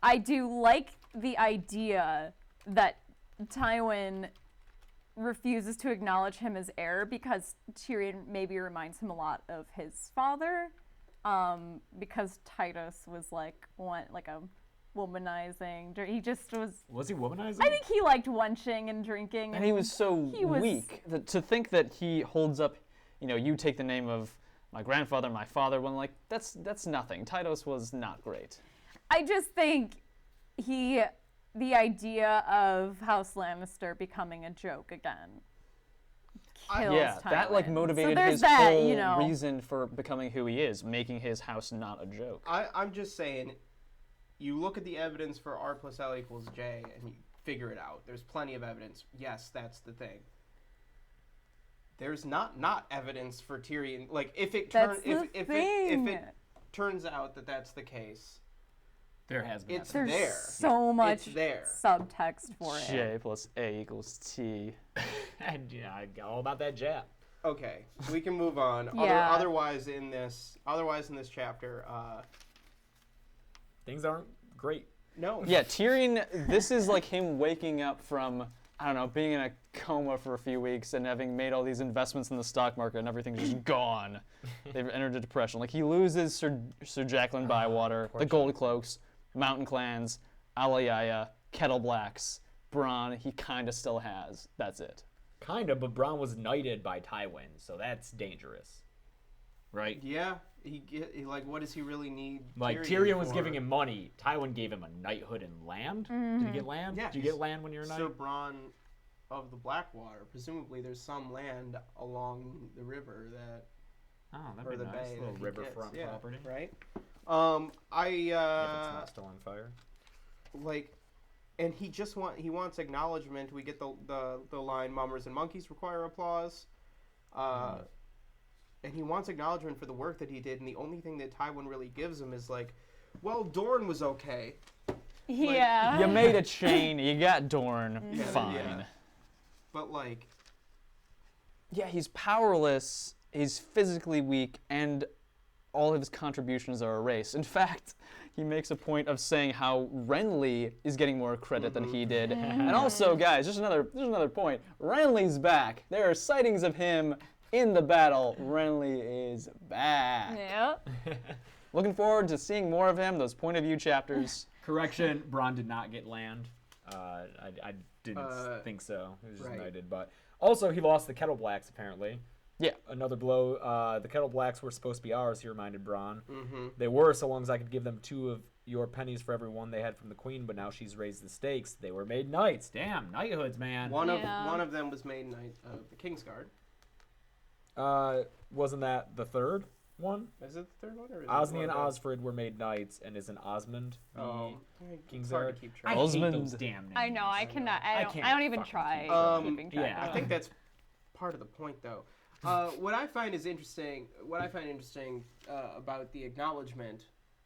I do like the idea that Tywin refuses to acknowledge him as heir because Tyrion maybe reminds him a lot of his father, because Titus was a womanizing. He just was. Was he womanizing? I think he liked wenching and drinking, and he was so weak to think that he holds up. You take the name of my grandfather, my father. When that's nothing. Titus was not great. I just think the idea of House Lannister becoming a joke again kills Tywin. That motivated his whole reason for becoming who he is, making his house not a joke. I'm just saying, you look at the evidence for R plus L equals J and you figure it out. There's plenty of evidence. Yes, that's the thing. There's not evidence for Tyrion. If it turns out that that's the case, there has been. It's there. So much subtext for it. J plus A equals T. And I got all about that jab. Okay, we can move on. Yeah. Otherwise in this chapter, things aren't great. No. Yeah, Tyrion. This is like him waking up from, I don't know, being in a coma for a few weeks and having made all these investments in the stock market and everything's just gone. They've entered a depression. He loses Sir Jacqueline Bywater, the Gold Cloaks, Mountain Clans, Alayaya, Kettle Blacks, Bronn. He kind of still has. That's it. Kind of, but Bronn was knighted by Tywin, so that's dangerous, right? Yeah. He what does he really need? Tyrion was giving him money. Tywin gave him a knighthood and land. Mm-hmm. Did he get land? Yeah. Did you get land when you're a knight? Sir Bronn of the Blackwater. Presumably, there's some land along the river that. Oh, that'd be nice. A little riverfront property, right? If it's not still on fire. And he wants acknowledgement. We get the line, "Mummers and monkeys require applause," and he wants acknowledgement for the work that he did. And the only thing that Tywin really gives him is well, Dorne was okay. Yeah. You made a chain. You got Dorne. Fine. Yeah. But yeah, he's powerless. He's physically weak, and all of his contributions are erased. In fact, he makes a point of saying how Renly is getting more credit than he did. And also, guys, just another point. Renly's back. There are sightings of him in the battle. Renly is back. Yeah. Looking forward to seeing more of him, those point of view chapters. Correction, Bronn did not get land. I didn't think so. He was just knighted. But also, he lost the Kettle Blacks, apparently. Yeah. Another blow. The Kettle Blacks were supposed to be ours, he reminded Bronn. Mm-hmm. They were, so long as I could give them 2 of your pennies for every one they had from the Queen, but now she's raised the stakes. They were made knights. Damn, knighthoods, man. One of them was made knight of the Kingsguard. Wasn't that the third one? Is it the third one? Or is Osney and Osfrid were made knights, and isn't Osmond the King's Guard? Keep track. I hate those damn names. I know. I cannot. I don't even try keeping track. Yeah. I think that's part of the point, though. What I find interesting about the acknowledgement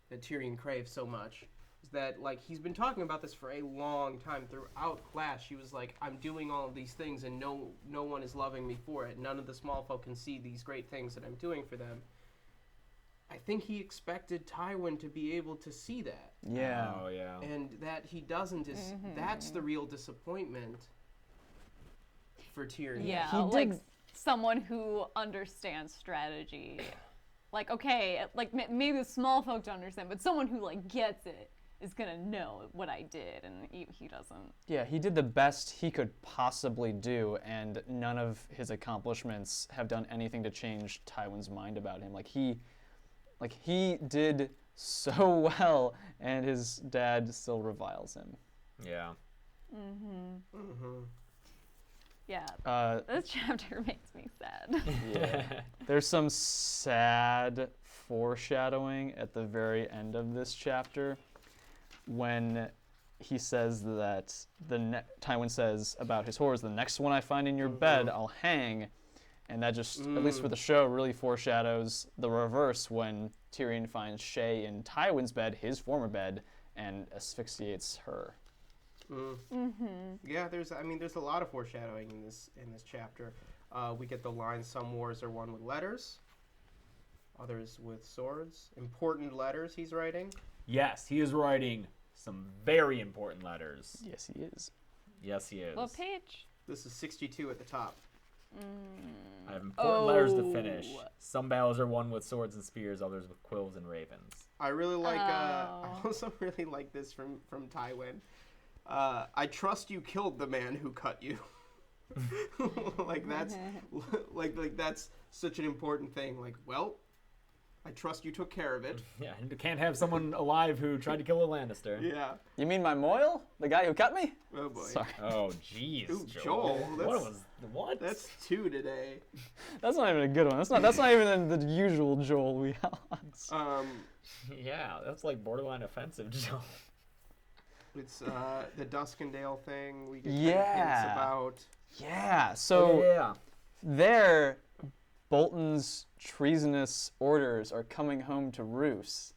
that Tyrion craves so much is that he's been talking about this for a long time throughout class. She was like, "I'm doing all of these things, and no one is loving me for it. None of the small folk can see these great things that I'm doing for them." I think he expected Tywin to be able to see that. Yeah. Oh yeah. And that he doesn't is that's the real disappointment for Tyrion. Yeah, He did. Someone who understands strategy. Maybe the small folk don't understand, but someone who gets it is gonna know what I did, and he doesn't. Yeah, he did the best he could possibly do, and none of his accomplishments have done anything to change Tywin's mind about him. He did so well, and his dad still reviles him. Yeah. Yeah. This chapter makes me sad. Yeah. There's some sad foreshadowing at the very end of this chapter when he says that Tywin says about his horrors, the next one I find in your bed, I'll hang. And that just, at least for the show, really foreshadows the reverse when Tyrion finds Shay in Tywin's bed, his former bed, and asphyxiates her. Yeah, there's a lot of foreshadowing in this chapter. We get the line, "Some wars are won with letters, others with swords." Important letters he's writing. Yes, he is writing some very important letters. Yes, he is. Yes, he is. What page? This is 62 at the top. I have important letters to finish. Some battles are won with swords and spears, others with quills and ravens. I really like. I also really like this from Tywin. I trust you killed the man who cut you. that's like that's such an important thing. Like, well, I trust you took care of it. Yeah, and you can't have someone alive who tried to kill a Lannister. Yeah. You mean my Moyle? The guy who cut me? Oh boy. Sorry. Oh, jeez, Ooh, Joel. Joel, What? That's 2 today. That's not even a good one. That's not even the usual Joel we have. Yeah, that's like borderline offensive, Joel. It's the Duskendale thing. We get Yeah. hints about. Yeah, so yeah. there, Bolton's treasonous orders are coming home to Roose.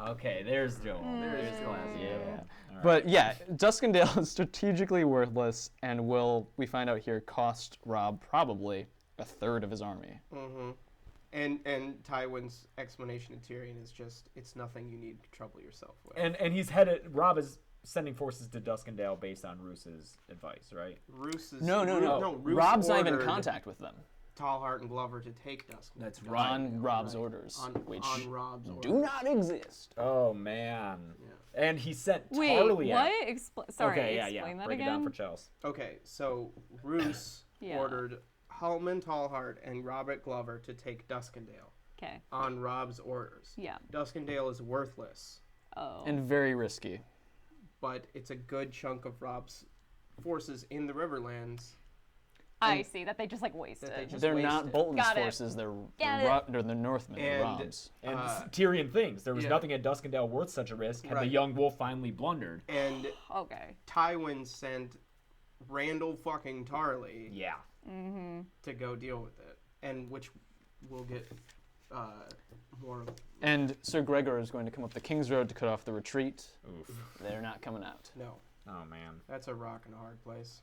Okay, there's Joel. There's classic. Yeah. Joel. All right. But yeah, Duskendale is strategically worthless and will, we find out here, cost Robb probably a third of his army. Mm-hmm. And Tywin's explanation to Tyrion is just, it's nothing you need to trouble yourself with. And he's Robb is sending forces to Duskendale based on Roose's advice, right? Roose No. Roose Robb's not even in ordered contact with them. Tallheart and Glover to take Duskendale. That's right. On Robb's orders, which on Robb's orders. do not exist. Oh man. Yeah. And he sent Wait, Tarly what? out. Sorry, Okay, explain that Break again. it down for Chels. Okay, so Roose Yeah. ordered Hallman Tallheart and Robert Glover to take Duskendale Okay. on Robb's orders. Yeah. Duskendale is worthless, Oh. And very risky. but it's a good chunk of Robb's forces in the Riverlands. I see that they just like wasted. That they just They're not wasted. Bolton's Got it. forces, they're Got the Northmen, And- Robb's. And Uh, Tyrion thinks there was yeah. nothing at Duskendale worth such a risk had the Right. young wolf finally blundered. And Okay. Tywin sent Randall fucking Tarly Yeah. to go deal with it, and which we'll get more of. And Sir Gregor is going to come up the King's Road to cut off the retreat. Oof. They're not coming out. No, Oh man. that's a rock and a hard place.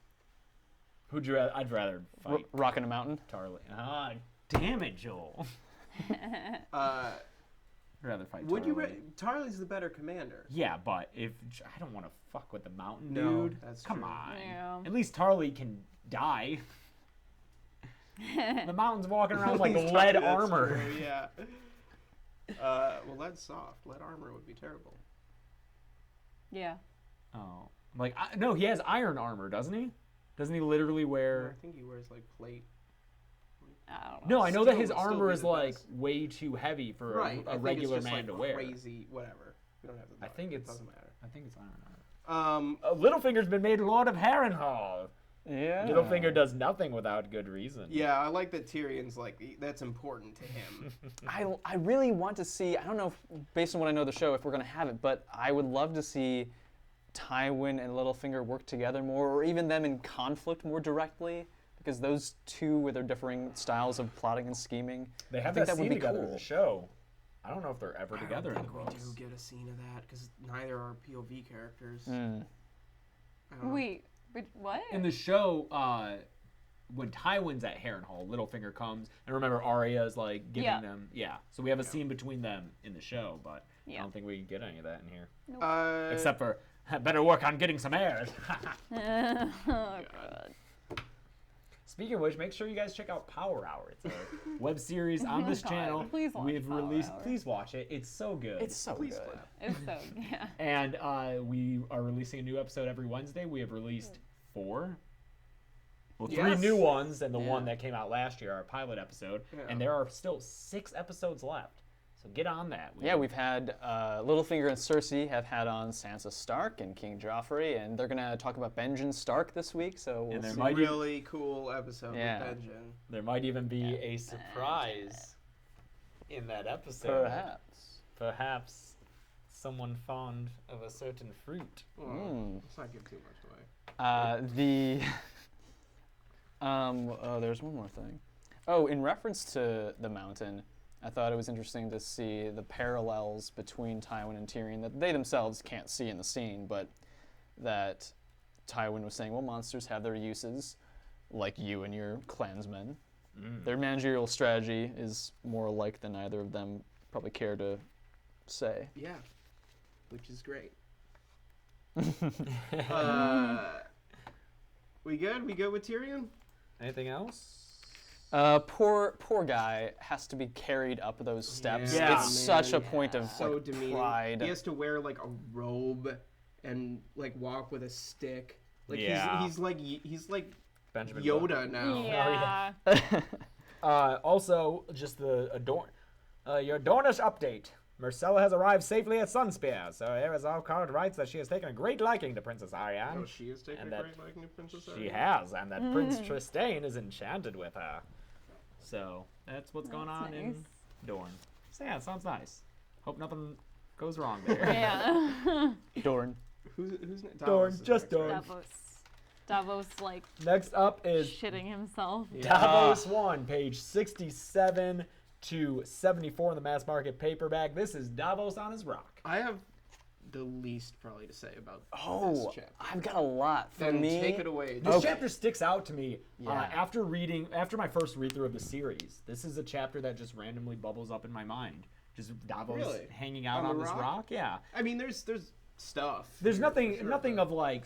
Who'd you rather? I'd rather fight Rockin' a Mountain. Tarly. Ah, damn it, Joel. I'd rather fight Would you? Tarly. Tarly's the better commander. Yeah, but if I don't want to fuck with the mountain No, dude. that's Come true. on. Yeah. At least Tarly can die. The mountain's walking around like That's lead true, armor. yeah. Well, lead's soft. Lead armor would be terrible. Yeah. Oh, like no, he has iron armor, doesn't he? Doesn't he literally I wear? think he wears like plate. I don't know. No, I know that his Still armor be is the like best. way too heavy for Right. I a think regular it's just, man like, to wear. Crazy, whatever. We don't have to. I think it it's- doesn't matter. I think it's iron armor. Um, Littlefinger's been made Lord of Harrenhal. Yeah. Littlefinger does nothing without good reason. yeah, I like that Tyrion's like that's important to him. I really want to see, I don't know, based on what I know of the show, if we're going to have it, but I would love to see Tywin and Littlefinger work together more, or even them in conflict more directly, because those two, with their differing styles of plotting and scheming, They have I think that that would scene be together in cool. the show. I don't know if they're ever together in I the don't think books. we do get a scene of that because neither are POV characters. Mm. I don't know. Wait, what? In the show, when Tywin's at Harrenhal, Littlefinger comes, and remember Arya is like giving Yeah. them, So we have a scene between them in the show, but I Yeah. don't think we can get any of that in here, Except except for better work on getting some heirs. Oh god. Speaking of which, make sure you guys check out Power Hour. It's a web series on this God, channel. please watch We've Power released. Hour. Please watch it. It's so good. It's so please good. clap. It's so yeah. And we are releasing a new episode every Wednesday. We have released 4. Well, 3 Yes. new ones, and the Yeah. one that came out last year, our pilot episode. Yeah. And there are still 6 episodes left. So get on that. We've had Littlefinger and Cersei have had on Sansa Stark and King Joffrey, and they're gonna talk about Benjen Stark this week. So we'll And there see. might really cool episode Yeah. with Benjen. There might even be a surprise in that episode. Perhaps someone fond of a certain fruit. Let's not give too much away. There's one more thing. Oh, in reference to the mountain, I thought it was interesting to see the parallels between Tywin and Tyrion that they themselves can't see in the scene, but that Tywin was saying, well, monsters have their uses, like you and your clansmen. Their managerial strategy is more alike than either of them probably care to say. Yeah, which is great. We good? We good with Tyrion? Anything else? Poor guy has to be carried up those steps. Yeah, it's such a point of So like, demeaning. pride. He has to wear like a robe and like walk with a stick. Like Yeah. he's like Benjamin Yoda now. Yeah. Also, just your Dornish update. Myrcella has arrived safely at Sunspear, so Erizalcard writes that she has taken a great liking to Princess Arya. Oh, she is taking And a that great liking to Princess Arya. She has, and that Prince Trystane is enchanted with her. So, that's what's going on in nice. Dorne. So yeah, it sounds nice. Hope nothing goes wrong there. Yeah. Dorne. Who's Dorne, just Dorne. Davos like Next up is shitting himself. Davos 1, page 67 to 74 in the mass market paperback. This is Davos on his rock. I have the least probably to say about Oh, this chapter. I've got a lot. For Then me, take it away. This chapter sticks out to me Yeah. after my first read through of the series. This is a chapter that just randomly bubbles up in my mind. Just Davos Really? hanging out On on the this rock? rock. Yeah. I mean, there's stuff. There's here, nothing for sure, nothing but- of like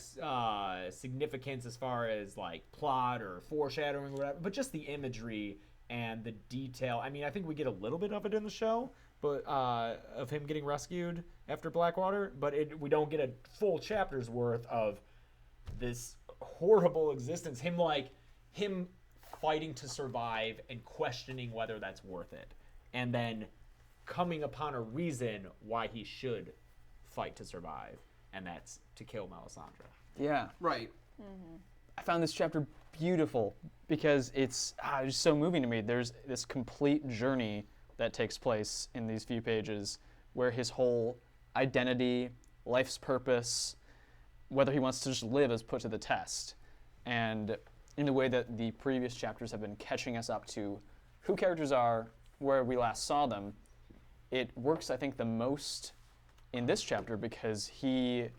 significance as far as like plot or foreshadowing or whatever, but just the imagery and the detail. I mean, I think we get a little bit of it in the show, but of him getting rescued after Blackwater, but we don't get a full chapter's worth of this horrible existence. Him fighting to survive and questioning whether that's worth it, and then coming upon a reason why he should fight to survive, and that's to kill Melisandre. Yeah. Right. I found this chapter beautiful because it's just so moving to me. There's this complete journey that takes place in these few pages where his whole identity, life's purpose, whether he wants to just live is put to the test. And in the way that the previous chapters have been catching us up to who characters are, where we last saw them, it works, I think, the most in this chapter because it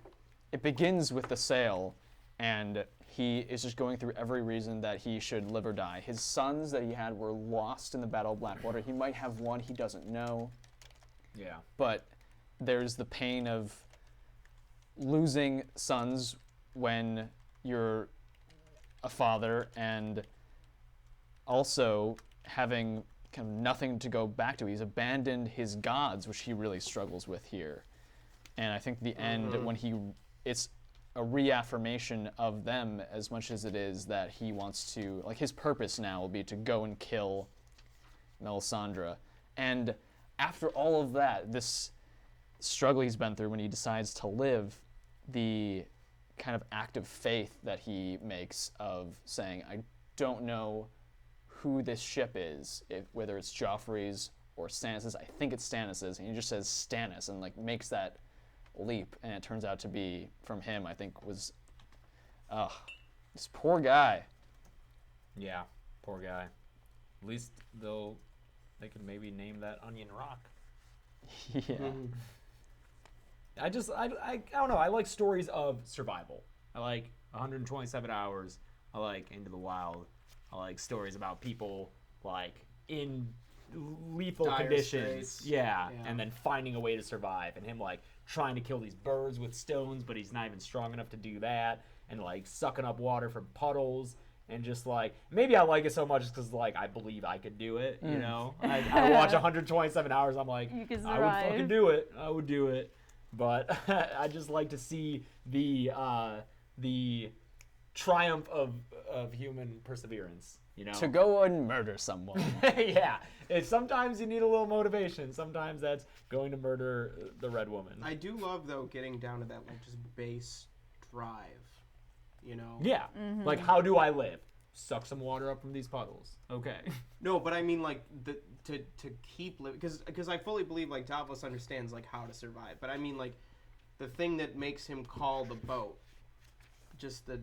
begins with the sail, and he is just going through every reason that he should live or die. His sons that he had were lost in the Battle of Blackwater. He might have one, he doesn't know. Yeah. But there's the pain of losing sons when you're a father, and also having kind of nothing to go back to. He's abandoned his gods, which he really struggles with here. And I think the end, when it's a reaffirmation of them as much as it is that he wants to, like, his purpose now will be to go and kill Melisandre. And after all of that, this struggle he's been through when he decides to live, the kind of act of faith that he makes of saying, I don't know who this ship is, whether it's Joffrey's or Stannis's. I think it's Stannis's, and he just says Stannis and like makes that leap, and it turns out to be from him. I think was, this poor guy. Yeah, poor guy. At least they could maybe name that Onion Rock. Yeah. I don't know. I like stories of survival. I like 127 Hours. I like Into the Wild. I like stories about people like in lethal Dire conditions. straits. Yeah, Yeah. and then finding a way to survive, and him like trying to kill these birds with stones, but he's not even strong enough to do that, and like sucking up water from puddles. And just like, maybe I like it so much because like I believe I could do it, you know? I watch 127 Hours, I'm like, You can I would fucking survive. do it. I would do it. But I just like to see the triumph of human perseverance. You know, To go and murder someone. yeah. Sometimes you need a little motivation. Sometimes that's going to murder the Red Woman. I do love though getting down to that like just base drive, you know. Yeah. Like, how do I live? Suck some water up from these puddles. Okay. No, but I mean like to keep living because I fully believe like Davos understands like how to survive. But I mean like the thing that makes him call the boat, just the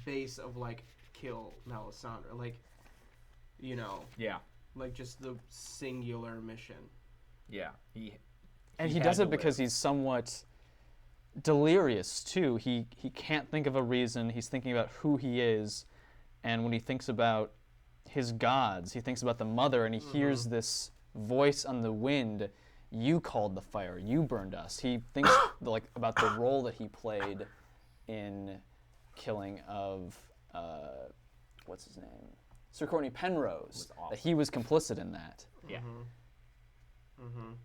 base of like kill Melisandre, like, you know. Yeah. Like just the singular mission. Yeah. He had does to it because live. he's somewhat delirious too. He can't think of a reason. He's thinking about who he is, and when he thinks about his gods, he thinks about the mother, and he hears this voice on the wind. You called the fire. You burned us. He thinks like about the role that he played in killing of what's his name, Sir Courtney Penrose. awful. That he was complicit in that. Yeah.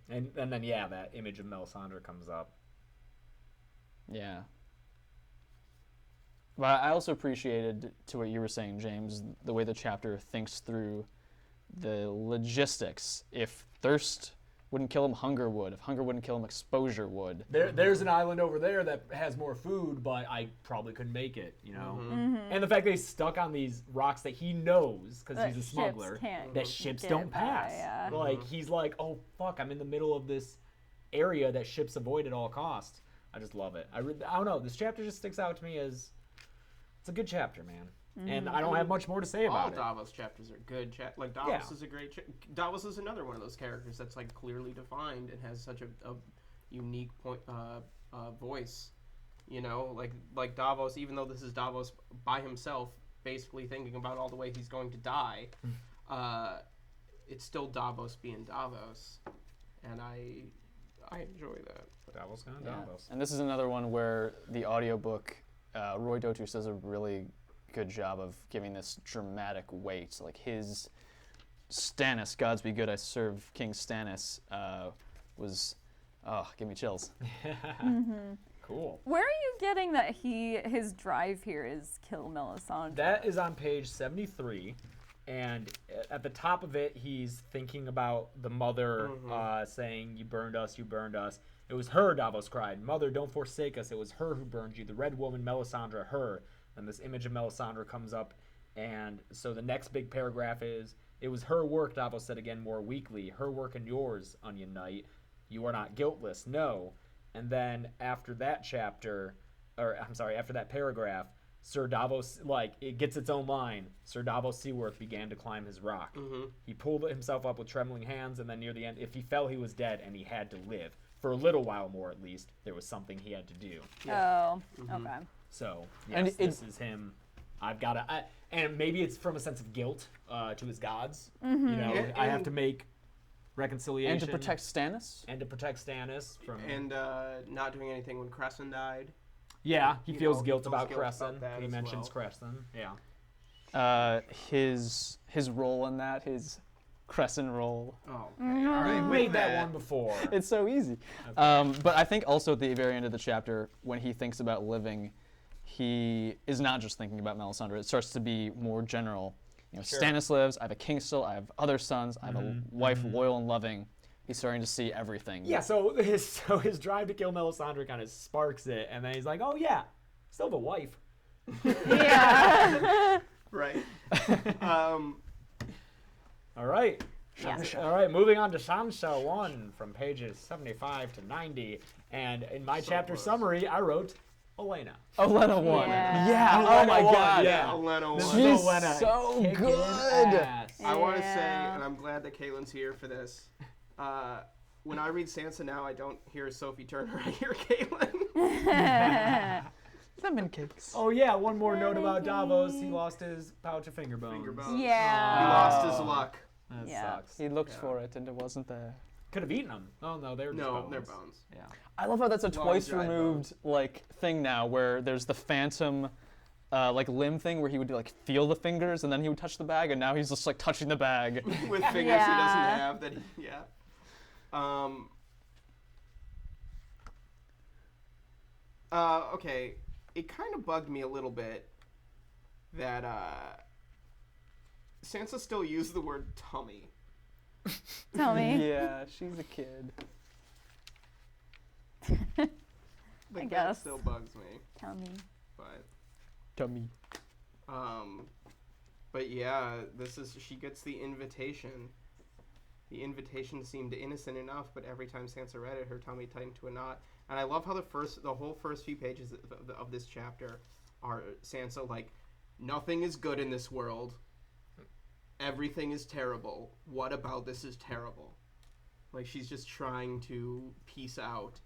And then yeah, that image of Melisandre comes up. Yeah. But I also appreciated, to what you were saying, James, the way the chapter thinks through the logistics. If thirst wouldn't kill him, hunger would. If hunger wouldn't kill him, exposure would. There's an island over there that has more food, but I probably couldn't make it, you know? And the fact that he's stuck on these rocks that he knows, because That he's a ships smuggler, can't that ships get don't by, pass. yeah. Like, he's like, oh, fuck, I'm in the middle of this area that ships avoid at all costs. I just love it. I don't know, this chapter just sticks out to me as, it's a good chapter, man. And I don't have much more to say All about it. Davos chapters are good. Like Davos is a great. Davos is another one of those characters that's like clearly defined and has such a unique voice. You know, like Davos. Even though this is Davos by himself, basically thinking about all the way he's going to die, it's still Davos being Davos, and I enjoy that. Davos gone, Yeah. Davos. And this is another one where the audiobook, Roy Dotus does a really good job of giving this dramatic weight. Like his Stannis, Gods be good, I serve King Stannis, was, give me chills. Cool. Where are you getting that his drive here is kill Melisandre? That is on page 73, and at the top of it, he's thinking about the mother saying, you burned us, you burned us. It was her, Davos cried. Mother, don't forsake us. It was her who burned you. The Red Woman, Melisandre, her. And this image of Melisandre comes up, and so the next big paragraph is, it was her work, Davos said again more weakly. Her work and yours, Onion Knight. You are not guiltless, no. And then after that chapter, after that paragraph, Sir Davos, it gets its own line. Sir Davos Seaworth began to climb his rock. He pulled himself up with trembling hands, and then near the end, if he fell, he was dead, and he had to live. For a little while more, at least, there was something he had to do. Oh, okay. So, And yes, this is him. I've got to... And maybe it's from a sense of guilt to his gods. You know, I have to make reconciliation. And to protect Stannis? And to protect Stannis from... And not doing anything when Cresson died. Yeah, he feels he guilt feels about guilt Cresson. about that He as mentions well. Cresson, yeah. His role in that, his Crescent role. Oh, We all right. made that one before. It's so easy. But I think also at the very end of the chapter, when he thinks about living, he is not just thinking about Melisandre. It starts to be more general. You know, Sure. Stannis lives. I have a king still. I have other sons. I have a wife loyal and loving. He's starting to see everything. Yeah, so his drive to kill Melisandre kind of sparks it, and then he's like, oh yeah, still have a wife. Yeah. Right. All right. Yeah. All right, moving on to Sansa 1 from pages 75 to 90. And in my chapter close. summary, I wrote Olenna. Olenna won. Yeah. Yeah. Oh Olenna my won, God. yeah. Olenna This won. is She's Olenna so kicking good. ass. I want to say, Yeah. and I'm glad that Caitlin's here for this. When I read Sansa now, I don't hear Sophie Turner. I hear Caitlin. Lemon cakes. Oh yeah, one more note about Davos. He lost his pouch of finger bones. Finger bones. Yeah. He lost his luck. That Yeah. sucks. He looked Yeah. for it and it wasn't there. Could have eaten them. Oh no, they were just No, bones. they're bones. Yeah. I love how that's a Long twice dried removed thing now, where there's the phantom limb thing where he would feel the fingers and then he would touch the bag, and now he's just touching the bag. With fingers he doesn't Yeah. have. Okay, it kind of bugged me a little bit that Sansa still used the word tummy. Tell me. Yeah, she's a kid. Like, guess. that still bugs me. Tell me. But Tummy. but yeah, she gets the invitation. The invitation seemed innocent enough, but every time Sansa read it, her tummy tightened to a knot. And I love how the whole first few pages of this chapter are Sansa like, nothing is good in this world. Everything is terrible. What about this is terrible? Like, she's just trying to piece out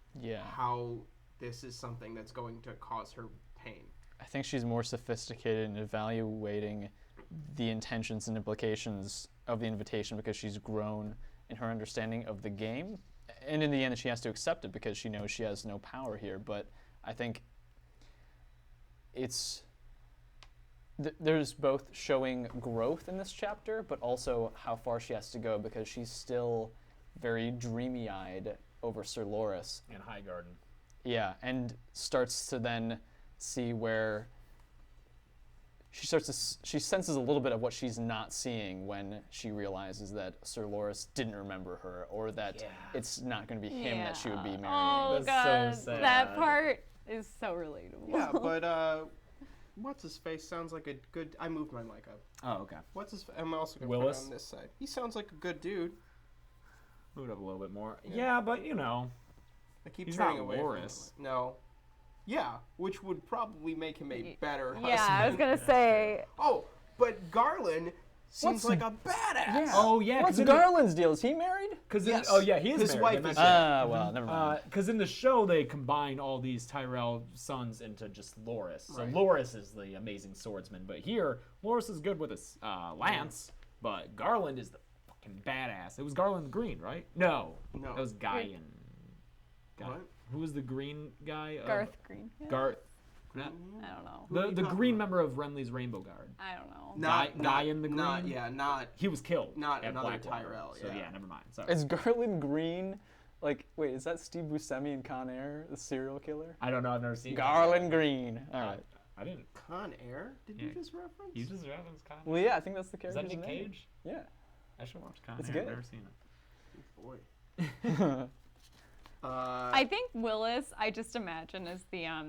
how this is something that's going to cause her pain. I think she's more sophisticated in evaluating the intentions and implications of the invitation because she's grown in her understanding of the game. And in the end, she has to accept it because she knows she has no power here. But I think there's both showing growth in this chapter, but also how far she has to go because she's still very dreamy-eyed over Sir Loras. And Highgarden. Yeah, and starts to then see where she senses a little bit of what she's not seeing when she realizes that Sir Loras didn't remember her, or that it's not going to be him that she would be marrying. Oh, That's God. so sad. That part is so relatable. Yeah, but what's his face sounds like a good. I moved my mic up. Oh, okay. I'm also gonna put it Willis? on this side. He sounds like a good dude. Move it up a little bit more. Yeah. Yeah, but you know, I keep he's turning not away Loras. from him. No. Yeah, which would probably make him a better husband. Yeah, I was gonna say. Oh, but Garland seems What's- like a badass. Yeah. Oh yeah, What's Garland's deal? Is he married? Yes. Oh yeah, he is His married. wife They is mentioned dead. Well, never mind. because in the show they combine all these Tyrell sons into just Loras. So Right. Loras is the amazing swordsman, but here Loras is good with his lance, but Garland is the fucking badass. It was Garland the Green, right? No, No. that was Guy and What? Who was the green guy? Garth Green. Garth. I don't know. Who are you The talking green about? member of Renly's Rainbow Guard. I don't know. Guy in the Not, green? yeah, not. He was killed. Not at another Blackwater, Tyrell, So yeah. yeah, never mind. Sorry. Is Garland Green, like, wait, is that Steve Buscemi in Con Air, the serial killer? I don't know. I've never seen Garland Green. All right. I didn't. Con Air? Did you Yeah. just reference? You just referenced Con. Well, yeah, I think that's the Is character's that Nick name. Cage? Yeah. I should watch Con. It's Air. good. I've never seen it. Boy. I think Willis, I just imagine as the I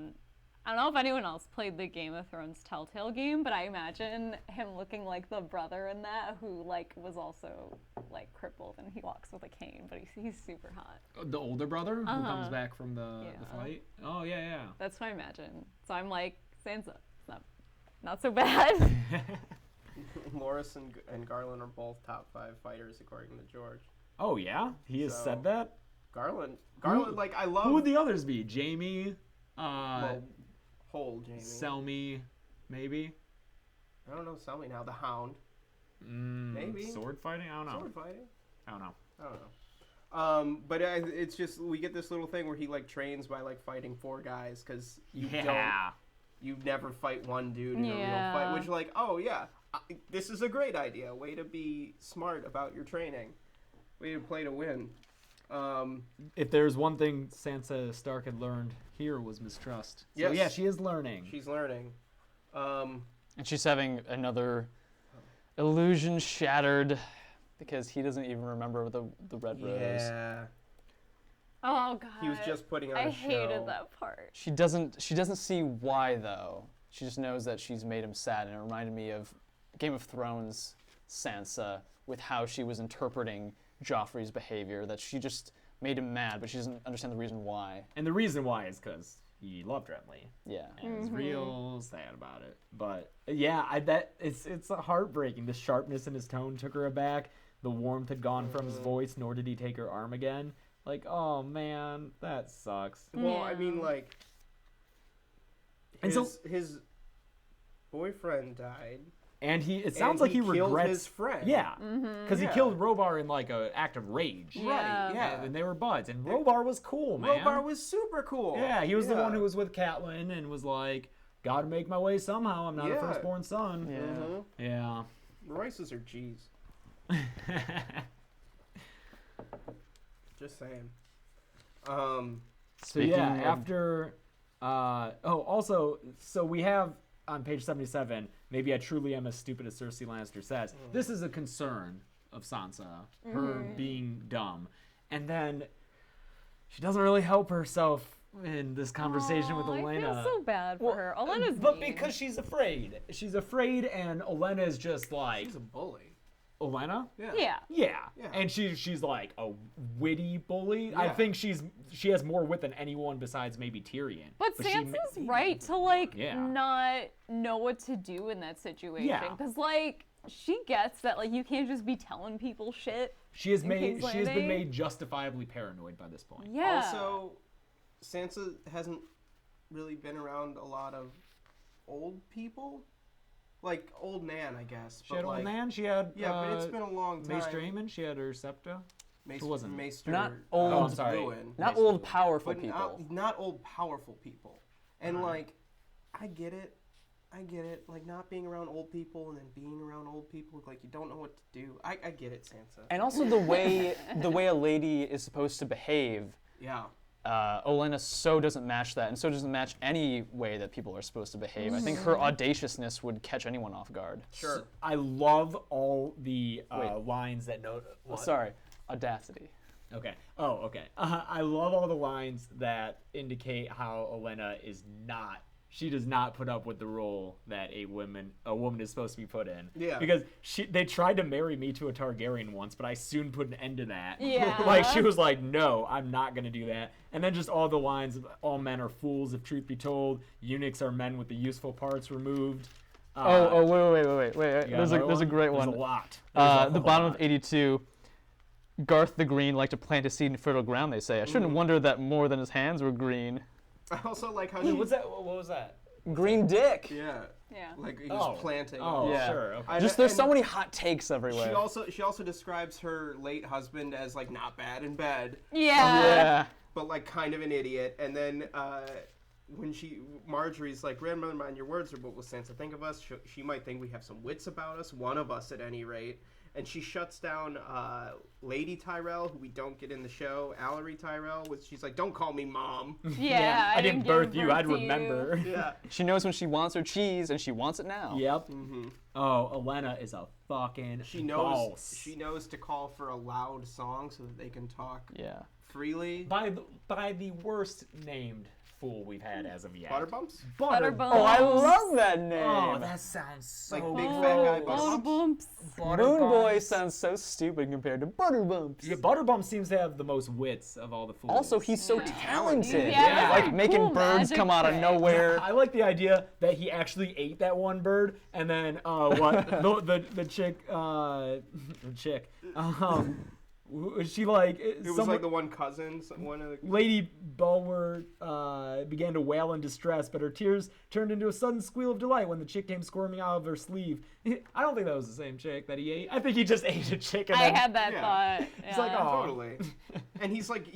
don't know if anyone else played the Game of Thrones Telltale game, but I imagine him looking like the brother in that who like was also like crippled and he walks with a cane, but he's super hot. The older brother who comes back from the Yeah. fight. Oh yeah, That's what I imagine. So I'm like, Sansa, it's not so bad. Loras and Garland are both top 5 fighters according to George. Oh yeah, he has So- said that. Garland, like I love. Who would the others be? Jamie, well, whole Jamie. Selmy, maybe. I don't know. Selmy now. The Hound. Maybe. Sword fighting. I don't know. Sword fighting. I don't know. I don't know. But it's just we get this little thing where he like trains by like fighting 4 guys because you never fight one dude in a real fight. Yeah. Which like this is a great idea. Way to be smart about your training. Way to play to win. If there's one thing Sansa Stark had learned here was mistrust. So Yes. yeah, she is learning. She's learning. And she's having another illusion shattered because he doesn't even remember the red rose. Yeah. Oh god. He was just putting on I a show. hated that part. She doesn't see why though. She just knows that she's made him sad, and it reminded me of Game of Thrones Sansa with how she was interpreting Joffrey's behavior, that she just made him mad, but she doesn't understand the reason why. And the reason why is because he loved Renly. Yeah. And he's real sad about it. But yeah, I bet it's heartbreaking. The sharpness in his tone took her aback. The warmth had gone from his voice, nor did he take her arm again. Like, oh man, that sucks. Well, I mean, like, And his boyfriend died. And it sounds like he killed regrets his friend. Yeah, because he Yeah. killed Robar in like an act of rage. Right, yeah. And they were buds. And Robar was cool, man. Robar was super cool. Yeah, he was the one who was with Catelyn and was like, gotta make my way somehow. I'm not a Yeah. firstborn son. Yeah. Mhm. Yeah. Royces are G's. Just saying. So Speaking yeah, of- after also, so we have on page 77, maybe I truly am as stupid as Cersei Lannister says. This is a concern of Sansa, her being dumb. And then she doesn't really help herself in this conversation with Olenna. I feel so bad for her. Olenna's But mean. because she's afraid. She's afraid, and Olenna is just like... She's a bully. Olenna? Yeah. Yeah. And she's like a witty bully. I Yeah. think she has more wit than anyone besides maybe Tyrion. But Sansa's right to like Yeah. not know what to do in that situation. Yeah. Because like she gets that like you can't just be telling people shit. She has in been King's Landing. made justifiably paranoid by this point. Yeah. Also, Sansa hasn't really been around a lot of old people. Like old Nan, I guess. She had like, old Nan. She had but it's been a long time. Mace Draymond. She had her Septa. Mace, Who wasn't? Maester, Not old- Oh, I'm sorry. Ruin, Not Basically. old, powerful but people. not old powerful people. And Right. like, I get it. Like not being around old people and then being around old people, like you don't know what to do. I get it, Sansa. And also the way a lady is supposed to behave. Yeah. Olenna so doesn't match that, and so doesn't match any way that people are supposed to behave. I think her audaciousness would catch anyone off guard. Sure. I love all the Wait. lines that note. Sorry, audacity. Okay. Oh, okay. I love all the lines that indicate how Olenna is not. She does not put up with the role that a woman is supposed to be put in. Yeah. Because they tried to marry me to a Targaryen once, but I soon put an end to that. Yeah. Like she was like, "No, I'm not gonna do that." And then just all the lines of all men are fools if truth be told. Eunuchs are men with the useful parts removed. Wait. You got There's another a great There's one. a lot. There's a The whole bottom lot. of 82. Garth the Green liked to plant a seed in fertile ground, they say. I shouldn't wonder that more than his hands were green. I also like how Wait, she. what's that? What was that? Green dick! Yeah. Yeah. Like he was planting. Oh, Yeah. sure. Okay. Just there's so And many hot takes everywhere. She also describes her late husband as like not bad in bed, Yeah. Yeah. but like kind of an idiot. And then when Marjorie's like, "Grandmother, mind your words," or what will Sansa think of us? She might think we have some wits about us, one of us at any rate. And she shuts down Lady Tyrell, who we don't get in the show, Allery Tyrell, which she's like, "Don't call me mom." Yeah. I didn't give birth you. I'd to remember. Yeah. She knows when she wants her cheese, and she wants it now. Yep. Oh, Olenna is a fucking She knows boss. she knows to call for a loud song so that they can talk Yeah. freely. by the worst named fool we've had as of yet. Butterbumps? Butterbumps. Oh, I love that name. Oh, that sounds so Like big fat guy gross. Butterbumps? Butterbumps. Moon Boy sounds so stupid compared to Butterbumps. Yeah, Butterbump seems to have the most wits of all the fools. Also, he's so talented. Yeah, Like that's making cool birds magic come out of trick. nowhere. I like the idea that he actually ate that one bird, and then the chick, she like It was like the one cousin, one of the... Lady Bulwer began to wail in distress, but her tears turned into a sudden squeal of delight when the chick came squirming out of her sleeve. I don't think that was the same chick that he ate. I think he just ate a chick. And I then, had that Yeah. thought. It's like, yeah. oh. Totally. And he's like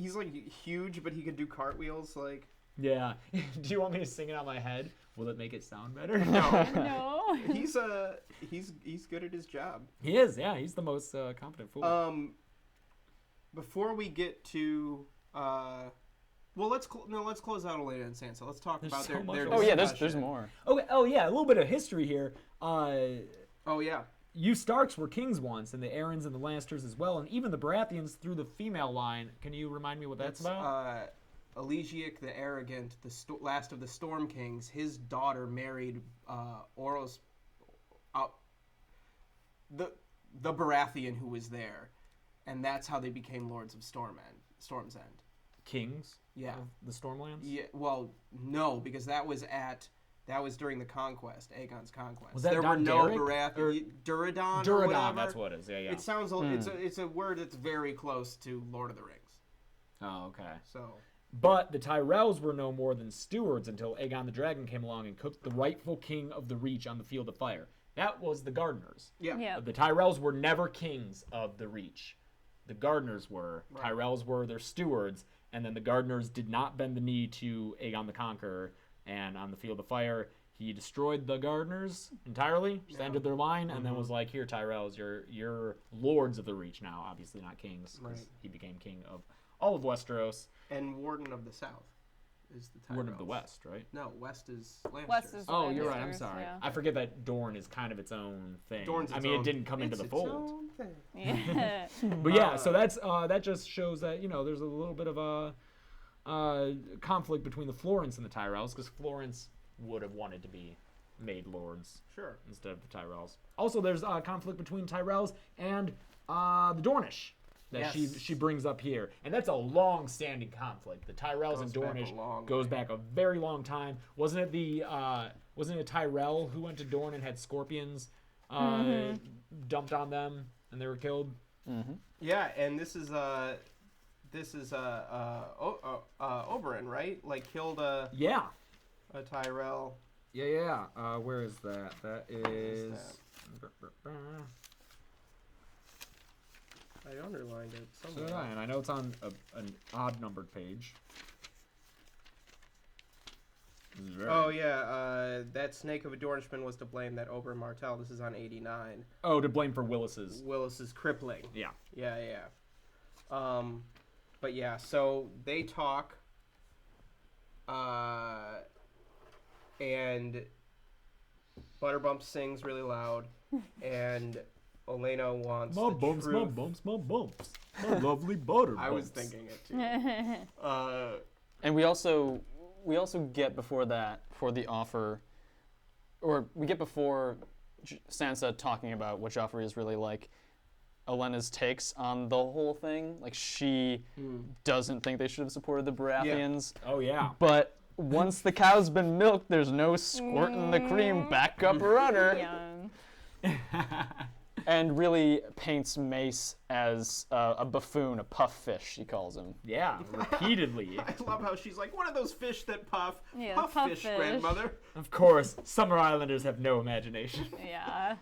huge, but he can do cartwheels, like... Yeah. Do you want me to sing it on my head? Will it make it sound better? No. He's good at his job. He is. Yeah, he's the most competent fool. Before we get to let's close out Olenna and Sansa. Let's talk There's about so their much Oh yeah, discussion. there's more. Okay. Oh yeah, a little bit of history here. Oh yeah. You Starks were kings once, and the Aarons and the Lannisters as well, and even the Baratheons through the female line. Can you remind me what that's about? Elegiac the Arrogant, the last of the Storm Kings, his daughter married Oros, the Baratheon who was there, and that's how they became lords of Storm's End. Kings. Yeah. Of the Stormlands. Yeah. Well, no, because that was during the conquest, Aegon's conquest. Was that there were no Dondarric? Baratheon, Duradon, or Duradon. whatever. That's what it is. Yeah, yeah. It sounds it's a word that's very close to Lord of the Rings. Oh, okay. So. But the Tyrells were no more than stewards until Aegon the Dragon came along and cooked the rightful king of the Reach on the field of fire. That was the Gardeners. Yeah. Yeah. The Tyrells were never kings of the Reach. The Gardeners were. Right. Tyrells were their stewards, and then the Gardeners did not bend the knee to Aegon the Conqueror. And on the field of fire, he destroyed the Gardeners entirely, just ended their line, and then was like, "Here, Tyrells, you're lords of the Reach now. Obviously not kings, because Right. he became king of all of Westeros." And Warden of the South. is the Tyrells. Warden of the West, right? No, West is Lannisters. West is Oh, you're right. I'm Lannisters, sorry. yeah. I forget that Dorne is kind of its own thing. Dorne's I its mean, own- it didn't come into it's the its fold. own thing. Yeah. But yeah, so that just shows that there's a little bit of a conflict between the Florents and the Tyrells, because Florents would have wanted to be made lords Sure. instead of the Tyrells. Also, there's a conflict between Tyrells and the Dornish that Yes. she brings up here, and that's a long-standing conflict. The Tyrells and Goes back a Dornish long goes way. back a very long time. Wasn't it Tyrell who went to Dorne and had scorpions dumped on them and they were killed? Yeah, and this is Oberyn, right? Like killed a Yeah. Tyrell. Yeah. Where is that? That is. I underlined it So somewhere. did I, and I know it's on an odd numbered page. This is very- Oh yeah, that snake of a Dornishman was to blame that Oberyn Martell. This is on 89. Oh, to blame for Willis's. Willis's crippling. Yeah. Yeah. But yeah, so they talk, and Butterbump sings really loud, and Olenna wants My the bumps, truth. my bumps, my bumps. My lovely butter I was bumps. thinking it too. And we also get before the offer, or we get before Sansa talking about what Joffrey is really like, Olenna's takes on the whole thing. Like, she doesn't think they should have supported the Baratheons. Oh, yeah. But once the cow's been milked, there's no squirting the cream back up runner. Yeah. And really paints Mace as a buffoon, a puff fish, she calls him. Yeah, repeatedly. I love how she's like, one of those fish that puff. Yeah, puff puff fish, fish. grandmother. Of course, Summer Islanders have no imagination. Yeah.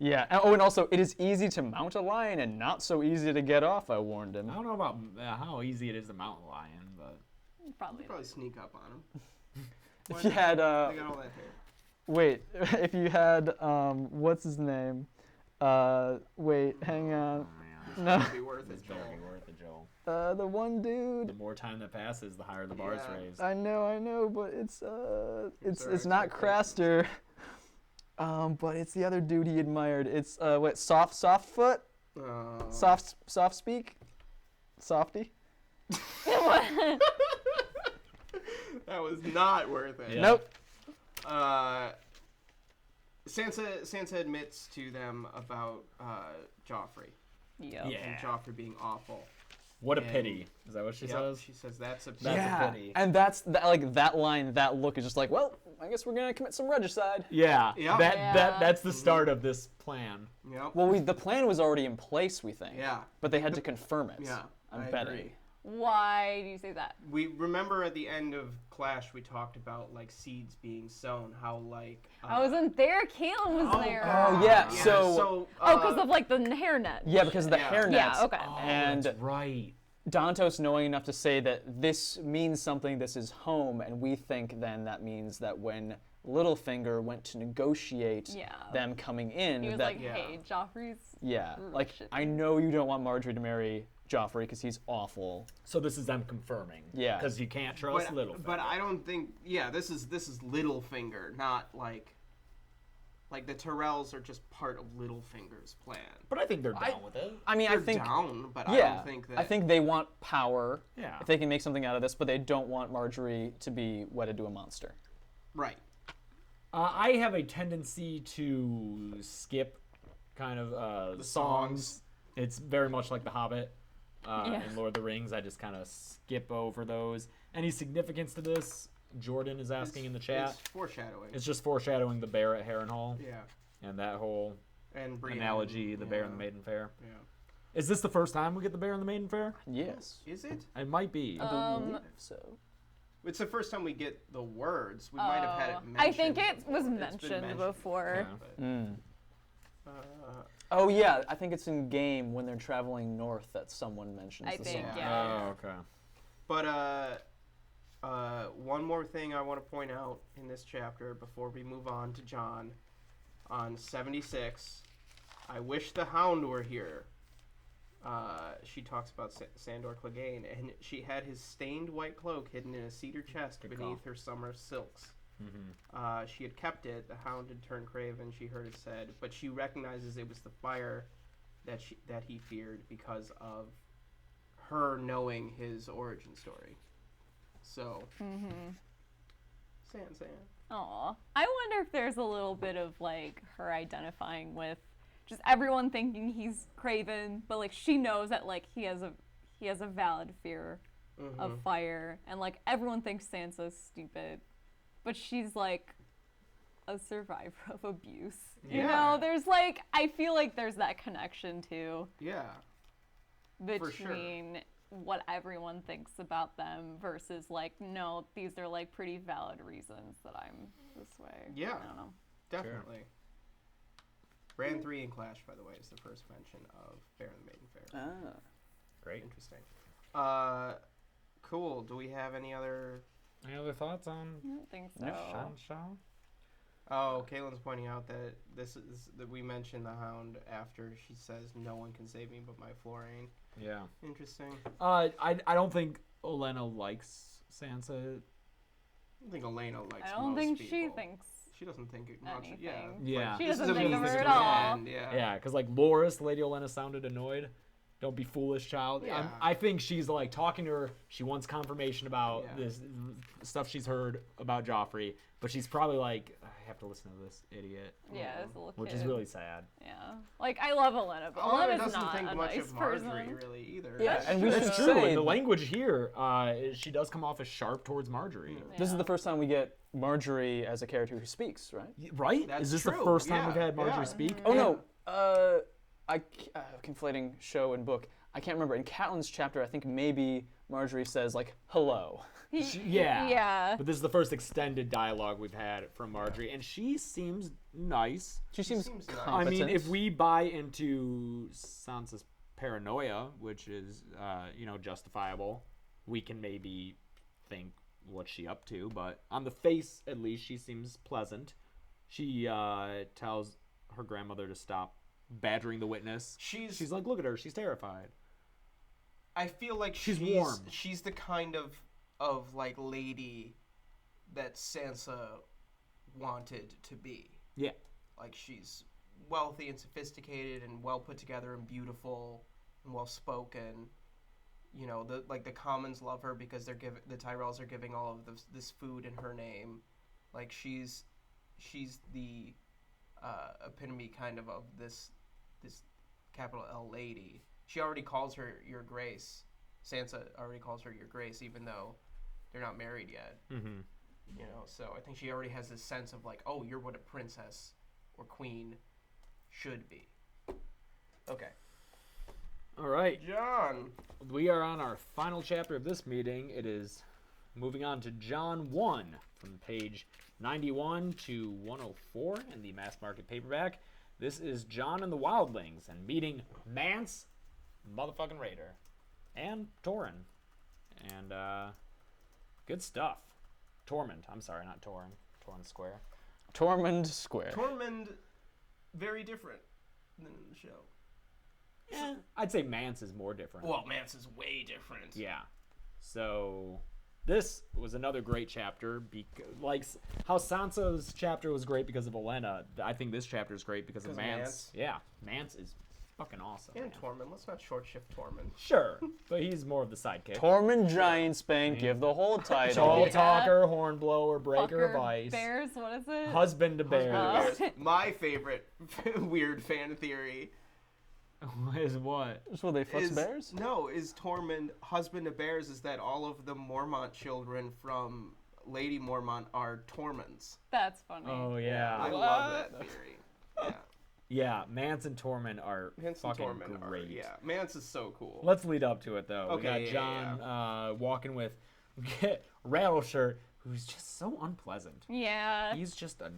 Yeah. Oh, and also, it is easy to mount a lion and not so easy to get off, I warned him. I don't know about how easy it is to mount a lion, but... Probably. Probably sneak up on him. If you had, They got all that hair. wait, if you had, what's his name? Wait, hang on. Oh, man. No, It'd be worth It's it, better Joel. be worth it, Joel. the one The dude. more time that passes, the higher the bar's Yeah. raised. I know, but it's our not Craster. expectations. But it's the other dude he admired. It's soft foot, soft speak, softy. That was not worth it. Yeah. Nope. Sansa admits to them about Joffrey Yep. Yeah. and Joffrey being awful. What a And- pity. Is that what she Yep, says? She says that's a That's a pity. And that's that line, that look is just like, well, I guess we're gonna commit some regicide. Yeah. Yep. That's the start of this plan. Yep. Well, the plan was already in place, we think. Yeah. But they had to confirm it. Yeah, I'm I betting. agree. Why do you say that? We remember at the end of Clash we talked about like seeds being sown. How like I wasn't there. Catelyn was there. Oh, yeah. So- Because of like the hairnet. Yeah, because of the Yeah. hairnets. Yeah, okay. Oh, And that's right. Dantos knowing enough to say that this means something, this is home, and we think then that means that when Littlefinger went to negotiate Yeah. them coming in, He was that like, Yeah. hey, Joffrey's. yeah, "Ooh, like shit." I know you don't want Marjorie to marry Joffrey because he's awful. So this is them confirming. Yeah. Because you can't trust Littlefinger. But I don't think. Yeah, this is Littlefinger, not like the Tyrells are just part of Littlefinger's plan. But I think they're down with it. I mean, They're I think down, but yeah, I don't think that. I think they want power. Yeah. If they can make something out of this, but they don't want Marjorie to be wedded to a monster. right. I have a tendency to skip kind of The songs. songs. It's very much like The Hobbit Yeah. and Lord of the Rings. I just kind of skip over those. Any significance to this? Jordan is asking in the chat. It's foreshadowing. It's just foreshadowing the bear at Harrenhal yeah. and that whole And Brienne, analogy, the bear and the yeah. Maiden Fair. Yeah. Is this the first time we get the bear and the Maiden Fair? Yes. Is it? It might be. I believe so. It's the first time we get the words. We might have had it mentioned. I think it was before. It's been mentioned before. Yeah. Mm. Uh, Oh yeah, I think it's in game when they're traveling north that someone mentions I the think, song. yeah. Oh, okay. But one more thing I want to point out in this chapter before we move on to John, on 76, I wish the Hound were here. she talks about Sandor Clegane, and she had his stained white cloak hidden in a cedar chest beneath her summer silks. Mm-hmm. She had kept it. The hound had turned craven, she heard it said, but she recognizes it was the fire that he feared because of her knowing his origin story. So, San. Aw. I wonder if there's a little bit of, like, her identifying with just everyone thinking he's craven, but, like, she knows that, like, he has a valid fear of fire, and, like, everyone thinks Sansa's stupid, but she's, like, a survivor of abuse. You know, there's, like, I feel like there's that connection, too. Yeah. Between what everyone thinks about them versus, like, no, these are, like, pretty valid reasons that I'm this way. Yeah. I don't know. Definitely. Brand 3 in Clash, by the way, is the first mention of Fair and the Maiden Fair. Ah. Great. Interesting. Cool. Do we have any other thoughts on I don't think so. Sansa? Oh, Caitlin's pointing out that that we mentioned the Hound after she says no one can save me but my Florane. Yeah. Interesting. I don't think Olenna likes Sansa. I don't think Olenna likes I don't most think people. she thinks She doesn't think it much. anything. Yeah. She This doesn't is a think of means her to at an all. end, Yeah. Yeah, because like Loris, Lady Olenna sounded annoyed. Don't be foolish, child. Yeah. I think she's like talking to her. She wants confirmation about Yeah. this stuff she's heard about Joffrey, but she's probably like, I have to listen to this idiot, Yeah, as a little which kid. is really sad. Yeah. Like, I love Olenna, but Olenna Olenna's doesn't not think a much nice of Marjorie person. really either. Yeah, and we should It's true. say In the language here, she does come off as sharp towards Marjorie. this is Yeah. the first time we get Marjorie as a character who speaks, right? Right? That's is this true, the first time yeah, we've had Marjorie yeah. speak? Oh no, conflating show and book. I can't remember. In Catelyn's chapter, I think maybe Marjorie says like hello. Yeah. Yeah. But this is the first extended dialogue we've had from Marjorie, and she seems nice. She seems seems nice. I mean, competent. if we buy into Sansa's paranoia, which is, justifiable, we can maybe think what's she up to. But on the face, at least, she seems pleasant. She tells her grandmother to stop badgering the witness. She's like, look at her. She's terrified. I feel like She's warm. She's the kind of like lady that Sansa wanted to be. Yeah. Like she's wealthy and sophisticated and well put together and beautiful and well spoken. You know, the commons love her because the Tyrells are giving all of this food in her name. Like she's the epitome kind of this capital L lady. She already calls her Your Grace. Sansa already calls her Your Grace, even though they're not married yet. Mm-hmm. You know, so I think she already has this sense of like, oh, you're what a princess or queen should be. Okay. All right. John. We are on our final chapter of this meeting. It is moving on to John 1 from page 91 to 104 in the mass market paperback. This is John and the Wildlings and meeting Mance motherfucking Rayder and Torrhen. And good stuff. Tormund. I'm sorry, not Torrhen. Torrhen Square. Tormund Square. Tormund, very different than in the show. I'd say Mance is more different. Well, Mance is way different. Yeah. So this was another great chapter. Like how Sansa's chapter was great because of Olenna, I think this chapter is great because of Mance. Yeah, Mance is fucking awesome. And man. Tormund. Let's not short shift Tormund. Sure, but he's more of the sidekick. Tormund Giantsbane, give the whole title. Tall Yeah. talker, hornblower, breaker of Fucker, ice, Bears, what is it? husband to bears. My favorite weird fan theory Is what? So they fuss is bears? is Tormund husband of bears? Is that all of the Mormont children from Lady Mormont are Tormunds? That's funny. Oh I yeah, love that theory. Yeah, yeah. Mance and Tormund are Mance and fucking Tormund great. yeah, Mance is so cool. Let's lead up to it though. Okay, We got yeah, John walking with Rattleshirt, who's just so unpleasant. Yeah. He's just a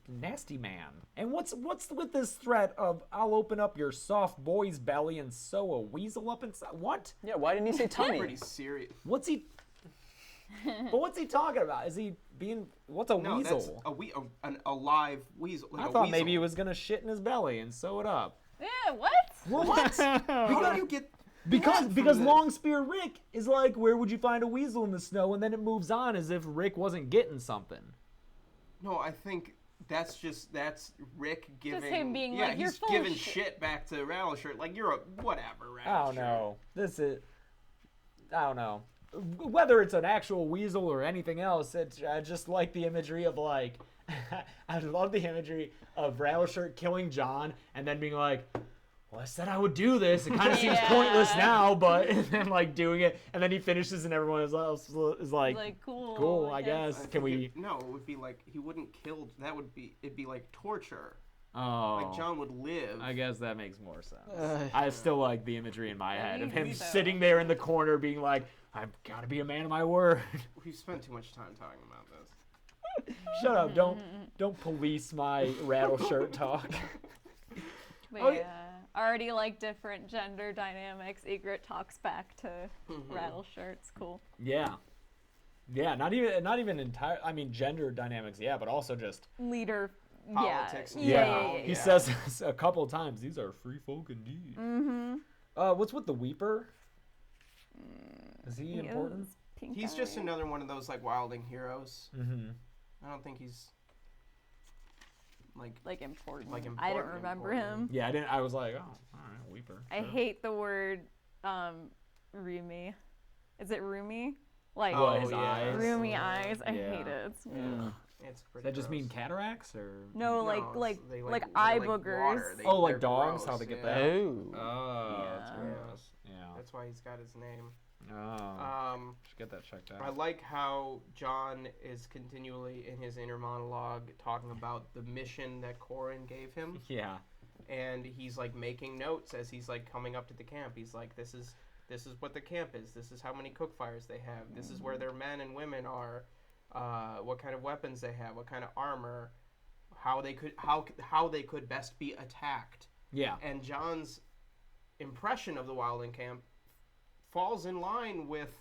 nasty man. And what's with this threat of I'll open up your soft boy's belly and sew a weasel up inside? What? Yeah, why didn't he say tummy? Pretty serious. What's he? But what's he talking about? Is he being? What's a No, weasel? that's an alive weasel. Like I a thought weasel. maybe he was gonna shit in his belly and sew it up. Yeah, what? What? How do you get? Because Long Spear Rick is like, where would you find a weasel in the snow? And then it moves on as if Rick wasn't getting something. No, I think that's Rick giving. Just him being yeah, like, you're he's full giving of shit back to Rattleshirt. Like, you're a whatever, Rattleshirt. I don't know. I don't know. Whether it's an actual weasel or anything else, I just like the imagery of like, I love the imagery of Rattleshirt killing Jon and then being like, well, I said I would do this. It kind of seems pointless now, but and then like doing it, and then he finishes and everyone else is like cool, I guess. Can we? No, it would be like he wouldn't kill. It'd be like torture. Oh, Like Jon would live. I guess that makes more sense. I still like the imagery in my head of him so. sitting there in the corner being like, I've got to be a man of my word. We've spent too much time talking about this. Shut up! Don't police my Rattleshirt talk. But Oh, yeah, already like different gender dynamics. Egret talks back to Rattleshirt. It's cool. Yeah, not even entire. I mean, gender dynamics. Yeah, but also just Leader. Politics. Yeah. He says this a couple times. These are free folk indeed. What's with the Weeper? Is he important? He's just another one of those like Wildling heroes. Mm-hmm. I don't think he's like important. Like I don't important, remember important. him. Yeah, I didn't. I was like, oh, all right, Weeper. I hate the word roomy. Is it roomy? Like his eyes. roomy eyes. I Yeah. hate it. It's Does pretty that just gross. mean cataracts or? No, No, like they eye like boogers. water. Oh, like they're dogs? gross, How they get yeah. that? Oh. Oh, that's Yeah. gross. Yeah. That's why he's got his name. Oh. Should get that checked I out. like how Jon is continually in his inner monologue talking about the mission that Corran gave him, Yeah. and he's like making notes as he's like coming up to the camp. He's like, this is what the camp is. This is how many cook fires they have. This is where their men and women are. What kind of weapons they have. What kind of armor. How they could best be attacked. Yeah. And Jon's impression of the Wildling camp falls in line with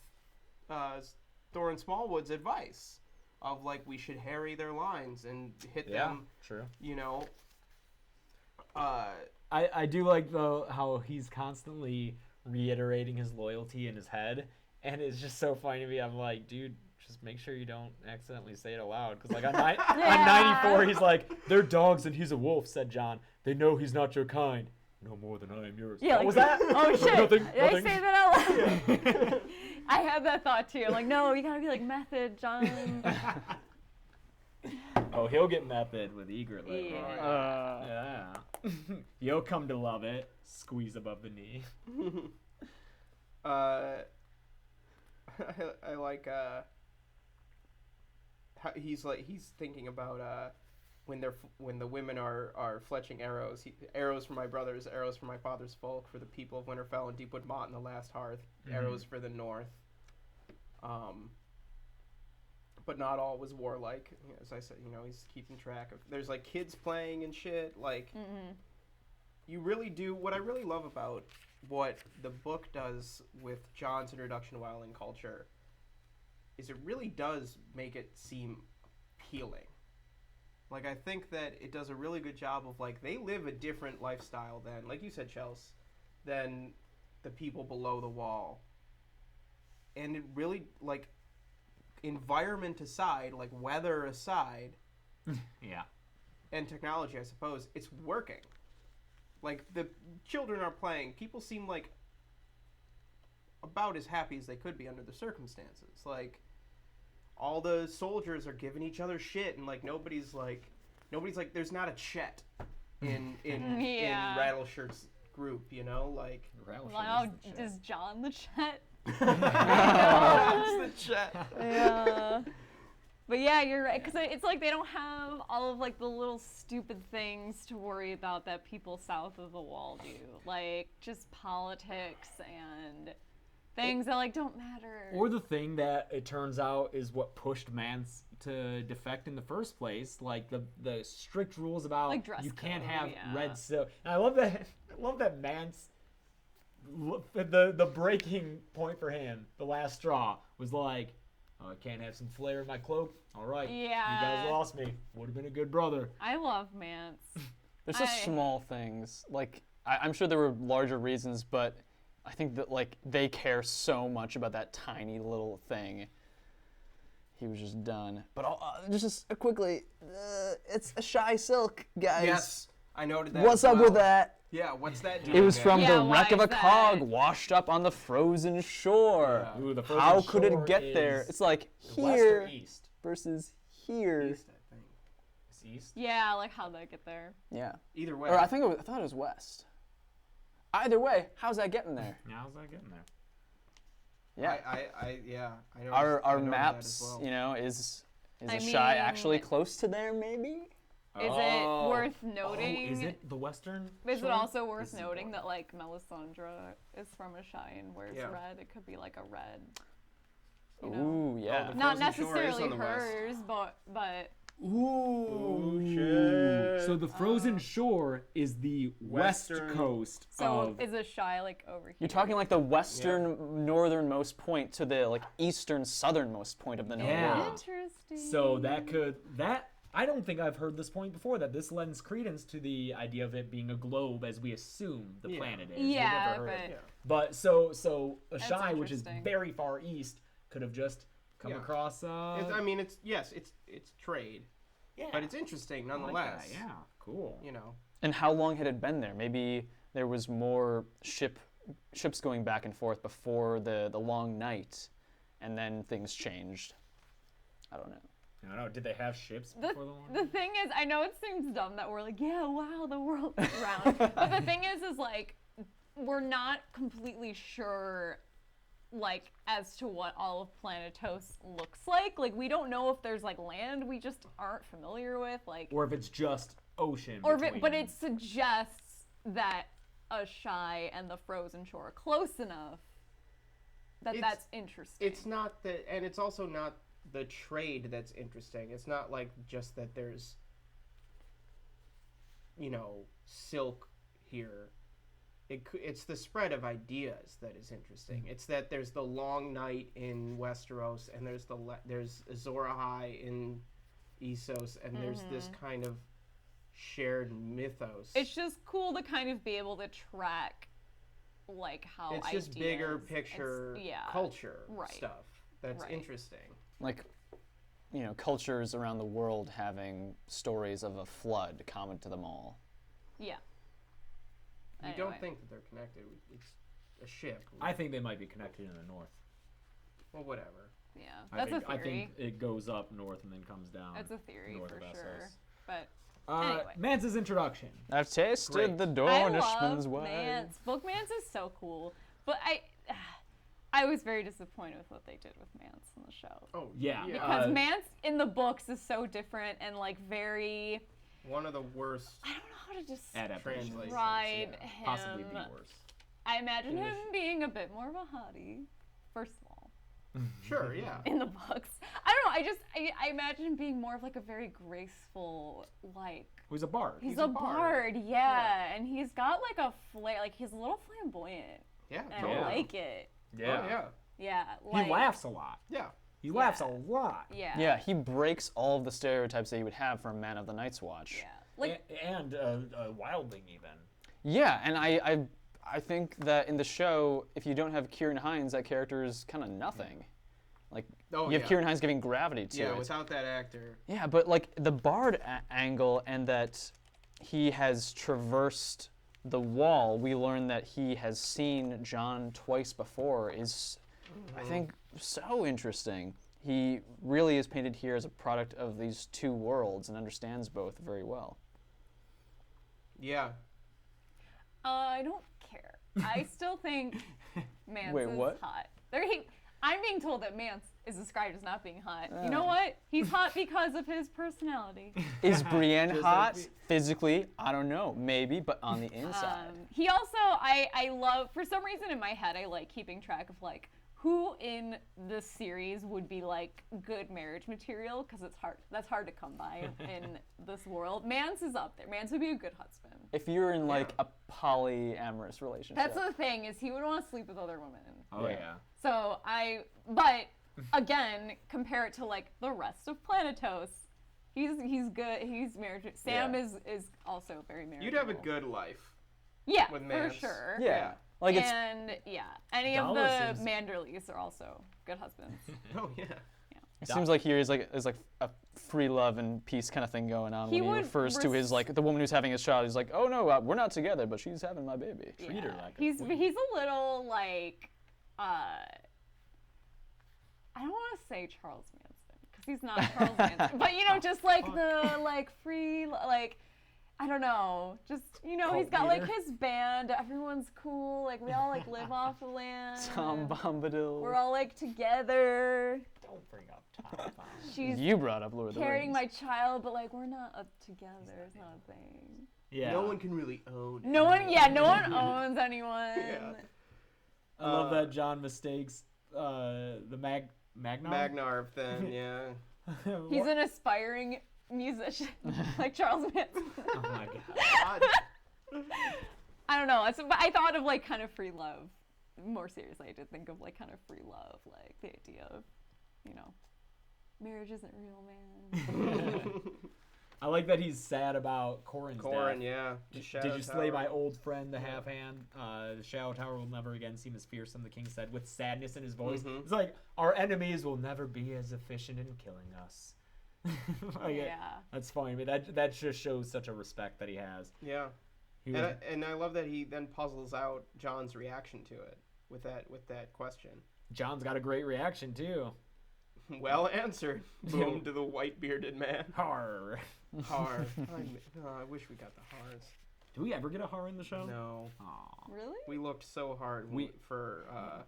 Thorin Smallwood's advice of like we should harry their lines and hit them. True. You know. I do like though how he's constantly reiterating his loyalty in his head, and it's just so funny to me. I'm like, dude, just make sure you don't accidentally say it aloud, because like on 94, he's like, they're dogs and he's a wolf. Said Jon. They know he's not your kind. No more than I am yours. Yeah, What like, was that? Oh shit! Nothing. Did I say that out loud? I had that thought too. I'm like, no, you gotta be like method, Jon. Oh, he'll get method with Egret later. Yeah. Yeah. You'll come to love it. Squeeze above the knee. I like how he's thinking about when the women are fletching arrows. Arrows for my brothers, arrows for my father's folk, for the people of Winterfell and Deepwood Motte and the Last Hearth, arrows for the North. But not all was warlike. As I said, he's keeping track of. There's like kids playing and shit. Like, you really do. What I really love about what the book does with Jon's introduction to Wildling culture is it really does make it seem appealing. Like, I think that it does a really good job of, like, they live a different lifestyle than, like you said, Chels, than the people below the wall. And it really, like, environment aside, like, weather aside, Yeah. and technology, I suppose, it's working. Like, the children are playing. People seem, like, about as happy as they could be under the circumstances. Like, all the soldiers are giving each other shit, and like nobody's like there's not a Chet in Rattleshirt's group, like. Wow, is Jon the Chet? It's the Chet. Yeah. But yeah, you're right, because it's like they don't have all of like the little stupid things to worry about that people south of the wall do, like just politics and things that like don't matter. Or the thing that it turns out is what pushed Mance to defect in the first place, like the strict rules about Like dress you can't code, have yeah. red silk. And I love that Mance. The breaking point for him, the last straw, was like, oh, I can't have some flair in my cloak. All right, Yeah. you guys lost me. Would have been a good brother. I love Mance. There's just small things. Like, I'm sure there were larger reasons, but I think that like they care so much about that tiny little thing. He was just done. But just quickly, it's a shy silk, guys. Yes, I noted that. What's as up well. with that? Yeah, what's that doing? It was from Yeah, the why wreck of is a cog that? washed up on the frozen shore. Yeah. Ooh, the frozen How could shore it get there? is It's like west here or east? versus here. East, I think. It's east. Yeah, like how'd that get there? Yeah. Either way. Or I thought it was west. Either way, how's that getting there? How's that getting there? Yeah. I noticed, Our I noticed that maps, as well. you know, is I a shy mean- actually close to there maybe? Is it worth noting? Oh, is it the western? Is it shore? also worth This is noting one. that like Melisandre is from a shy and wears Yeah. red? It could be like a red. You know? Ooh, yeah. the Not Frozen Shore is necessarily on the west. hers, but Ooh, shit. So the frozen shore is the Western- west coast so of. is a shy like over here? You're talking like the western northernmost point to the like eastern southernmost point of the known Yeah. world. Interesting. So that I don't think I've heard this point before, that this lends credence to the idea of it being a globe as we assume the Yeah. planet is. We've Yeah, never heard but it. Yeah. But so a That's shy, which is interesting. very far east, could have just come Yeah. across. I mean, it's trade, Yeah. but it's interesting I like nonetheless. that, yeah, cool. You know. And how long had it been there? Maybe there was more ships going back and forth before the long night, and then things changed. I don't know. I don't know. Did they have ships The, before the war? the thing is, I know it seems dumb that we're like, yeah, wow, the world is round. But the thing is like, we're not completely sure, like, as to what all of Planetos looks like. Like, we don't know if there's, like, land we just aren't familiar with. Like, Or if it's just ocean. or if it, between. but it suggests that a shy and the frozen shore are close enough that It's- that's interesting. It's not that, and it's also not the trade that's interesting. It's not like just that there's, you know, silk here. It's the spread of ideas that is interesting. It's that there's the long night in Westeros, and there's Azor Ahai in Essos, and there's this kind of shared mythos. It's just cool to kind of be able to track, like, how It's just bigger ideas- picture yeah, culture right, stuff. That's right. interesting. Like, you know, cultures around the world having stories of a flood common to them all. Yeah. You Anyway. don't think that they're connected. It's a ship. I think they might be connected in the north. Well, whatever. Yeah, I that's think, a theory. I think it goes up north and then comes down. It's a theory north for of sure. Essos. But Anyway. Mance's introduction. I've tasted Great. the I Dornishman's love way. Mance. Book Mance is so cool. But I was very disappointed with what they did with Mance in the show. Oh, Yeah. Because Mance in the books is so different and like very, One of the worst. I don't know how to just Adaptations. describe yeah. him. Possibly the worst. I imagine In the him being a bit more of a hottie, first of all, Sure, yeah. in the books. I don't know. I imagine him being more of like a very graceful, like, Who's a bard? he's a a bard. bard, yeah, and he's got like a flair, like he's a little flamboyant, Yeah, and totally. I like it. Yeah. Oh, yeah. Yeah, like, He laughs a lot. Yeah. He laughs a Yeah. lot. Yeah. Yeah, he breaks all of the stereotypes that you would have for a man of the Night's Watch. Yeah. Like, And Wildling even. Yeah, and I think that in the show, if you don't have Kieran Hines, that character is kind of nothing. Like, Oh, you have yeah. Kieran Hines giving gravity to Yeah, it. without that actor. Yeah, but like the Bard angle and that he has traversed the wall, we learn that he has seen Jon twice before is, I think, so interesting. He really is painted here as a product of these two worlds and understands both very well. Yeah. I don't care. I still think Mance Wait, is what? hot. I'm being told that Mance is described as not being hot. You know what? He's hot because of his personality. Is Brienne Just hot? like me. Physically, I don't know, maybe, but on the inside. He also, I love, for some reason in my head, I like keeping track of like who in the series would be like good marriage material, because that's hard to come by in this world. Mance is up there. Mance would be a good husband. If you're in like a polyamorous relationship. That's the thing, is he would want to sleep with other women. Oh Yeah. yeah. So but again, compare it to like the rest of Planetos. He's good. He's married. Sam Yeah. is also very married. You'd have a good life. Yeah, with for Mance. sure. Yeah. Like it's And any of Davos the is- Manderleys are also good husbands. Oh yeah. It seems like here is like a free love and peace kind of thing going on He when he would refers to his like the woman who's having his child. He's like, oh no, we're not together, but she's having my baby. Treat her like a he's queen. he's a little like I don't want to say Charles Manson because he's not Charles Manson, but you know, just like the like free like. I don't know, just, you know, he's Cult got like leader. his band, everyone's cool, like we all like live off the land. Tom Bombadil. We're all like together. Don't bring up Tom. She's You brought up Lord of the carrying Rings. my child, but like we're not up together. It's not a thing. Yeah. No one can really own. No one, yeah, no one owns anyone. Yeah. I love that John mistakes the Magnar. Magnarv then, yeah. He's an aspiring musician, like Charles Manson. Oh my god. God. I don't know. But I thought of like kind of free love. More seriously, I did think of like kind of free love, like the idea of, you know, marriage isn't real, man. I like that he's sad about Corrin's Corin, death. yeah. Did you slay my old friend, the half hand? The Shadow Tower will never again seem as fearsome, the king said, with sadness in his voice. Mhm. It's like, our enemies will never be as efficient in killing us. Like, Yeah. That's funny. I mean, that just shows such a respect that he has. Yeah. He was, And I love that he then puzzles out John's reaction to it with that question. John's got a great reaction, too. Well answered. Boom to the white bearded man. Har. Har. I wish we got the Hars. Do we ever get a har in the show? No. Aw. Really? We looked so hard We- for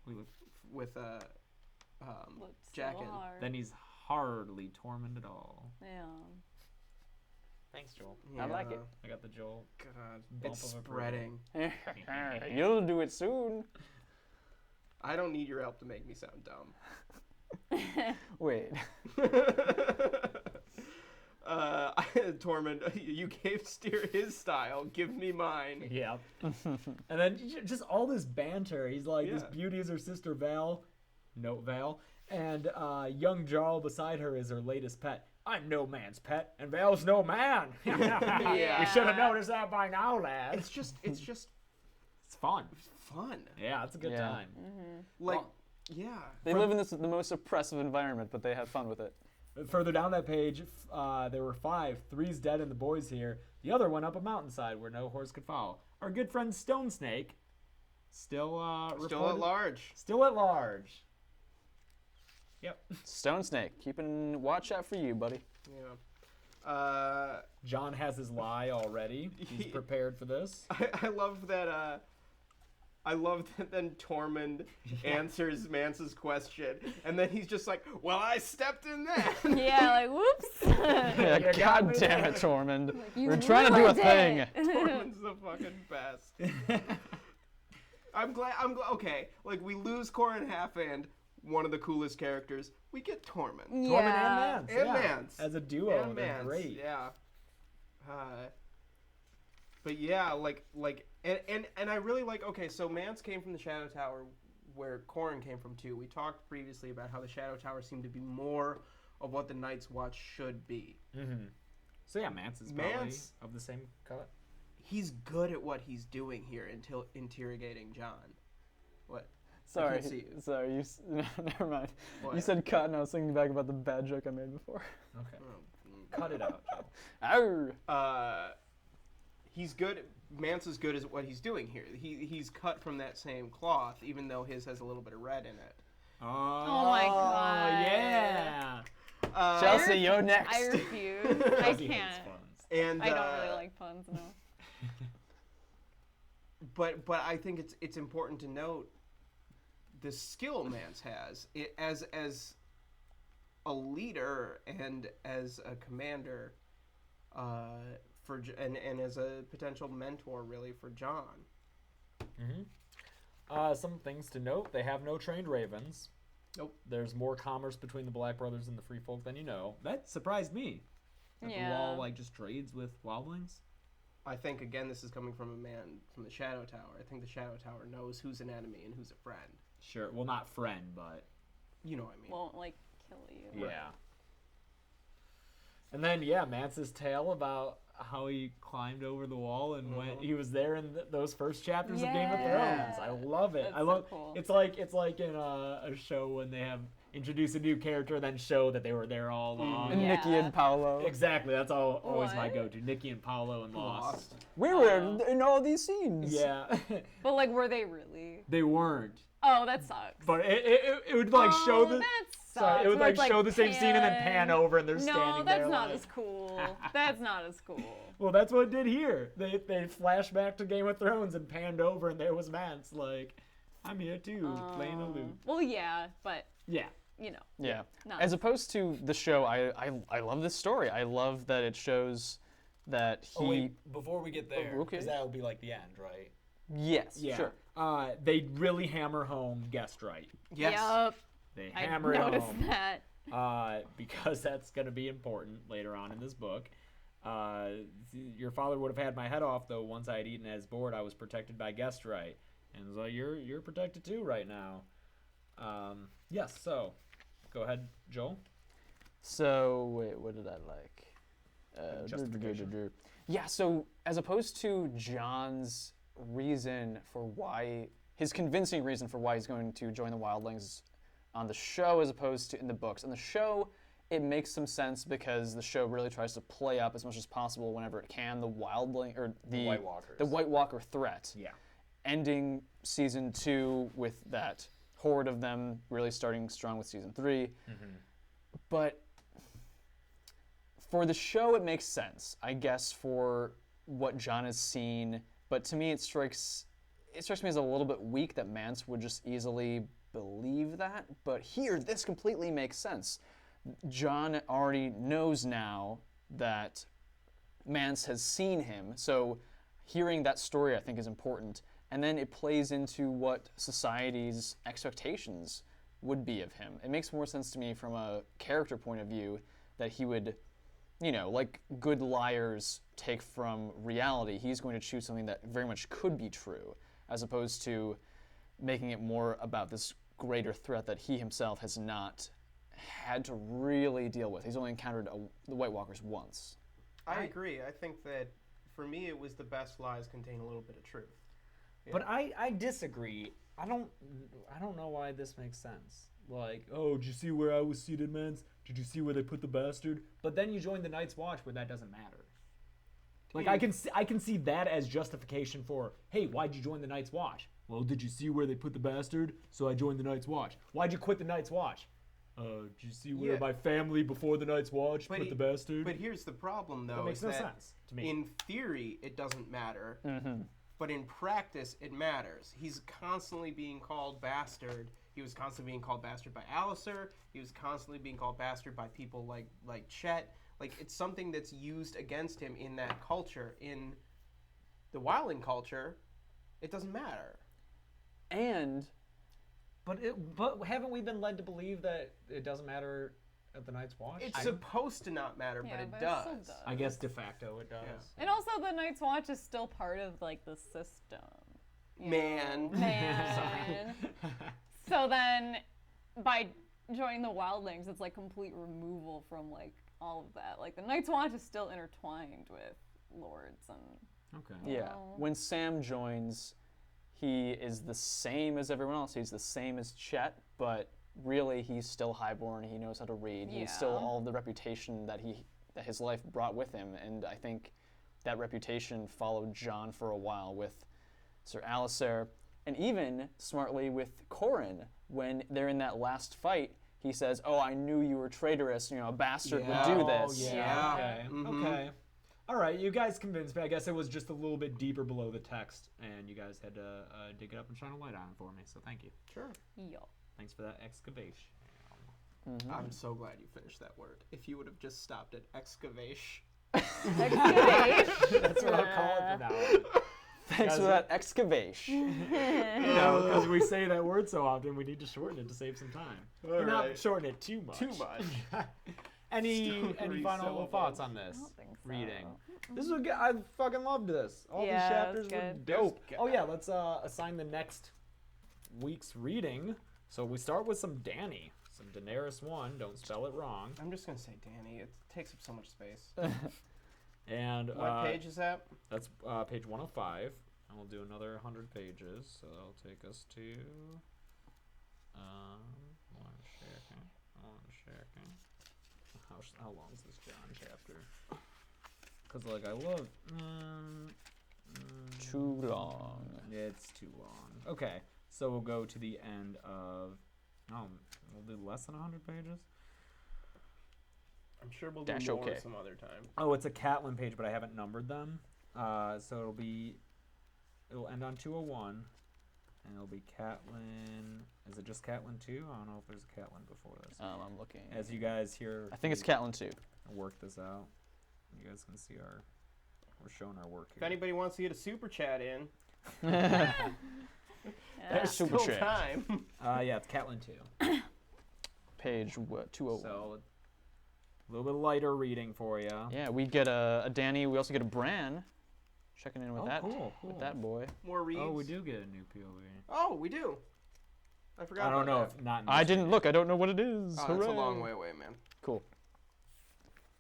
We would- with Looked Jack so in. hard. Then he's hardly tormented at all. Yeah. Thanks, Joel. Yeah. I like it. I got the Joel. God, Bump it's of approval. spreading. You'll do it soon. I don't need your help to make me sound dumb. Wait. Tormund, you gave Steer his style. Give me mine. Yeah. And then just all this banter. He's like, this Yeah. beauty is her sister Val. Note Val. And young Jarl beside her is her latest pet. I'm no man's pet, and Val's no man. Yeah. You should have noticed that by now, lads. It's just It's fun. fun. Yeah, it's a good Yeah. time. Like, Well, yeah. They live in the most oppressive environment, but they have fun with it. Further down that page, there were 5. 3's dead and the boy's here. The other one up a mountainside where no horse could follow. Our good friend Stone Snake, still Still at reported- large. Still at large. Yep. Stone Snake, keeping watch out for you, buddy. Yeah. John has his lie already. He's prepared for this. I love that. I love that then Tormund answers Mance's question, and then he's just like, "Well, I stepped in that." Yeah, like whoops. Yeah, You got God me damn there. it, Tormund. You We're trying to do a ruined thing. it. Tormund's the fucking best. I'm glad. Okay. Like we lose Corin Halfhand, one of the coolest characters. We get Tormund. Tormund Yeah. and Mance. And yeah. Mance. As a duo, And they're Mance, great. Yeah. But yeah, and I really like. Okay, so Mance came from the Shadow Tower, where Corin came from too. We talked previously about how the Shadow Tower seemed to be more of what the Night's Watch should be. Mm-hmm. So yeah, Mance is probably Mance- of the same color. He's good at what he's doing here until interrogating John. What? Sorry, see you. sorry. Never mind. You What? said cut, and I was thinking back about the bad joke I made before. Okay. Oh, Cut it out, Joe. Arr. He's good. Mance is good at what he's doing here. He's cut from that same cloth, even though his has a little bit of red in it. Oh, my God. Yeah. Chelsea, you're next. I refuse. I Chelsea hates can't. puns. And I don't really like puns, no. But I think it's important to note the skill Mance has as a leader and as a commander, and as a potential mentor really for John. Mm-hmm. Some things to note: they have no trained ravens. Nope. There's more commerce between the Black Brothers and the Free Folk than you know. That surprised me. That the wall Yeah. just trades with wildlings. I think again this is coming from a man from the Shadow Tower. I think the Shadow Tower knows who's an enemy and who's a friend. Sure. Well, not friend, but You know what I mean? Won't like kill you. yeah. And then Mance's tale about how he climbed over the wall and went. He was there in those first chapters of Game of Yeah. Thrones. I love it. That's I love. so cool. It's like in a show when they have introduce a new character, then show that they were there all along. And Yeah. Nikki and Paolo. Exactly. That's always my What? go-to. Nikki and Paolo and Lost. We were in all these scenes. Yeah, But like, were they really? they weren't. Oh, that sucks. But it would like show the. That sucks. Sorry, it would Where like it's, show the same scene and then pan over and they're No, standing that's there. not like, as cool. That's not as cool. Well, that's what it did here. They flashed back to Game of Thrones and panned over, and there was Mance. Like, I'm here too, playing aloof. Well, yeah, but Yeah. you know. Yeah. Not As opposed to the show, I love this story. I love that it shows that he. Oh wait, before we get there, okay. because that will be like the end, right? Yes. Yeah. Sure. They really hammer home guest right. Yes. Yup. They I hammer it noticed home. that. Because that's going to be important later on in this book. Your father would have had my head off, though. Once I had eaten at his board, I was protected by guest right. And it's like, you're protected too right now. Yes, so go ahead, Joel. So wait, what did I like? Justification. Yeah. So as opposed to Jon's reason for why, his convincing reason for why he's going to join the Wildlings on the show, as opposed to in the books. In the show, it makes some sense because the show really tries to play up as much as possible whenever it can the Wildling or the White Walkers. the White Walker threat. Yeah. Ending season 2 with that horde of them, really starting strong with season 3. But for the show, it makes sense, I guess, for what Jon has seen. But to me, it strikes me as a little bit weak that Mance would just easily believe that. But here, this completely makes sense. Jon already knows now that Mance has seen him, so hearing that story, I think, is important. And then it plays into what society's expectations would be of him. It makes more sense to me from a character point of view that he would, like good liars take from reality, he's going to choose something that very much could be true, as opposed to making it more about this greater threat that he himself has not had to really deal with. He's only encountered the White Walkers once. I agree. I think that for me, it was the best lies contain a little bit of truth. Yeah. But I disagree. I don't know why this makes sense. Like, oh, did you see where I was seated, Mance? Did you see where they put the bastard? But then you join the Night's Watch where that doesn't matter. Like, I can see that as justification for, hey, why'd you join the Night's Watch? Well, did you see where they put the bastard? So I joined the Night's Watch. Why'd you quit the Night's Watch? Did you see where my family before the Night's Watch put the bastard? But here's the problem, though. That makes is no that sense to me. In theory, it doesn't matter. But in practice, it matters. He's constantly being called bastard. He was constantly being called bastard by Alistair. He was constantly being called bastard by people like Chet. Like, it's something that's used against him in that culture. In the Wildling culture, it doesn't matter. But haven't we been led to believe that it doesn't matter at the Night's Watch? It's supposed to not matter, Yeah, but it but it does. still does. I guess de facto it does. Yeah. And also, the Night's Watch is still part of like the system. you Man. know? Man. So then, by joining the Wildlings, it's like complete removal from like all of that. Like the Night's Watch is still intertwined with lords and. Okay. Yeah. Oh. When Sam joins, he is the same as everyone else. He's the same as Chet, but really he's still highborn. He knows how to read. He's still Yeah. all of the reputation that his life brought with him. And I think that reputation followed Jon for a while with Sir Alistair, and even smartly with Corran. When they're in that last fight, he says, "Oh, I knew you were traitorous. A bastard would do this." Oh, Yeah. Okay. Mhm. Okay. All right, you guys convinced me. I guess it was just a little bit deeper below the text, and you guys had to dig it up and shine a light on it for me. So thank you. Sure. Yo. Thanks for that excavation. I'm so glad you finished that word. If you would have just stopped at excavation. Excavation. That's what I'll call it from now on. Thanks for that excavation. Because we say that word so often, we need to shorten it to save some time. But not right. shorten it too much. Too much. Any Three final syllables. thoughts on this I don't think so. reading? This was good. I fucking loved this. All these Yeah, chapters it were was good. dope. It was Oh good. yeah, let's assign the next week's reading. So we start with some Dany, some Daenerys 1. Don't spell it wrong. I'm just going to say Danny. It takes up so much space. And What page is that? That's page 105. And we'll do another 100 pages. So that'll take us to one second. How long is this John chapter? Because like I love Too long. it's too long. Okay, so we'll go to the end of we'll do less than 100 pages. I'm sure we'll Dash do more okay. some other time. Oh, it's a Catelyn page, but I haven't numbered them. So it'll end on 201, and it'll be Catelyn. Is it just Catelyn 2? I don't know if there's a Catelyn before this. I'm looking. As you guys hear, I think it's Catelyn too. work this out. You guys can see we're showing our work If here. anybody wants to get a super chat in, Yeah. there's Super still chat. time. Yeah, it's Catelyn 2. Page 201. So a little bit lighter reading for you. Yeah, we get a Danny. We also get a Bran. Checking in with Cool. with that boy. More reads. Oh, we do get a new POV. Oh, we do. I forgot. I don't know about if not. In I this didn't reading. look. I don't know what it is. that. Oh, that's a Hooray. long way away, man. Cool.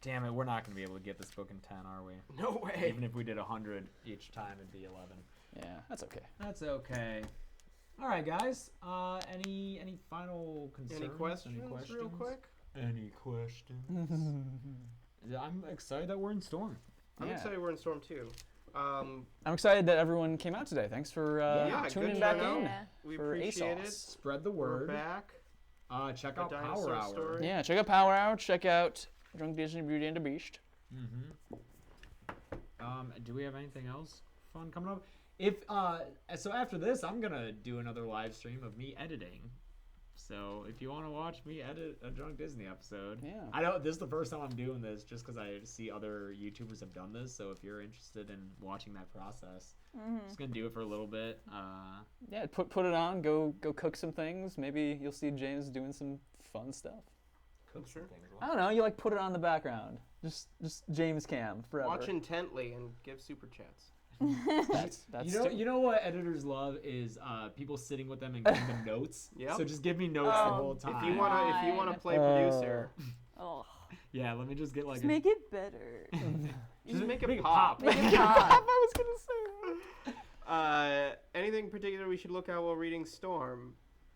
Damn it, we're not gonna be able to get this book in 10, are we? No way. Even if we did 100 each time, it'd be 11. Yeah, that's okay. That's okay. All right, guys. Any final concerns? Any questions, real quick? Any questions? Yeah, I'm excited that we're in Storm. I'm Yeah. excited we're in Storm 2. I'm excited that everyone came out today. Thanks for Yeah, tuning good back turnout. in. Yeah. We For appreciate it. ASOS. Spread the We're word. back. Check A out dinosaur Power Hour. story. Yeah, check out Power Hour. Check out Drunk Disney Beauty and the Beast. Mm-hmm. Do we have anything else fun coming up? So after this, I'm gonna do another live stream of me editing. So if you want to watch me edit a Drunk Disney episode, Yeah. I know this is the first time I'm doing this, just because I see other YouTubers have done this. So if you're interested in watching that process, I'm just gonna do it for a little bit. Yeah, put it on. Go cook some things. Maybe you'll see James doing some fun stuff. Cook Sure. some things. I don't know. You like put it on in the background. Just James Cam forever. Watch intently and give super chats. That's You know what editors love is people sitting with them and giving them notes. Yep. So just give me notes the whole time. If you wanna play producer, Oh, Yeah, let me just get like just make it better. just make make it it pop. Make it pop. I was gonna say. Anything particular we should look at while reading Storm?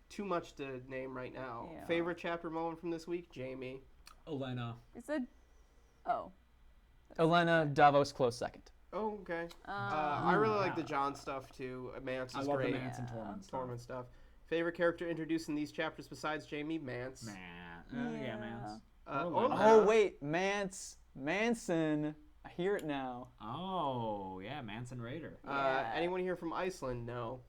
Too much to name right now. Yeah. Favorite chapter moment from this week? Jamie. Olenna. It said, oh. Olenna, Davos, close second. Oh, okay. I really like the Jon stuff too. Mance I is love great. the Mance and Tormund stuff. Tormund stuff. Favorite character introduced in these chapters besides Jamie? Mance. Man. Yeah, Yeah. man. Olenna. Oh wait, Manson. I hear it now. Oh, yeah, Mance Rayder. Yeah. Anyone here from Iceland? No.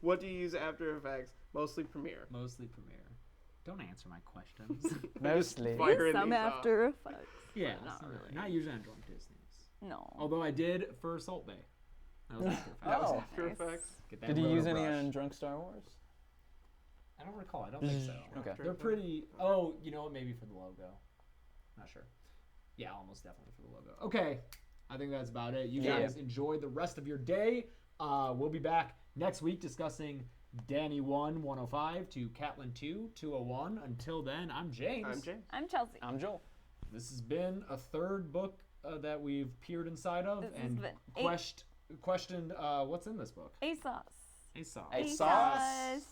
What do you use After Effects? Mostly Premiere. Mostly Premiere. Don't answer my questions. Mostly. Fire in Some these, After Effects. yeah, Not sorry. really. Not usually on Drunk Disney's. No. Although I did for Salt Bay. That was After Effects. That was Oh. After Nice. Effects. Get that Did you roto use any brush. on Drunk Star Wars? I don't recall. I don't think so. Okay. After They're Effects. pretty. Oh, you know what? Maybe for the logo. Not sure. Yeah, almost definitely for the logo. Okay, I think that's about it. You Yeah. guys enjoy the rest of your day. We'll be back next week discussing Danny 1, 105 to Catelyn 2, 201. Until then, I'm James. I'm James. I'm Chelsea. I'm Joel. This has been a third book that we've peered inside of This has and been questioned what's in this book. ASOS. A song. Hey, sauce. ASOS.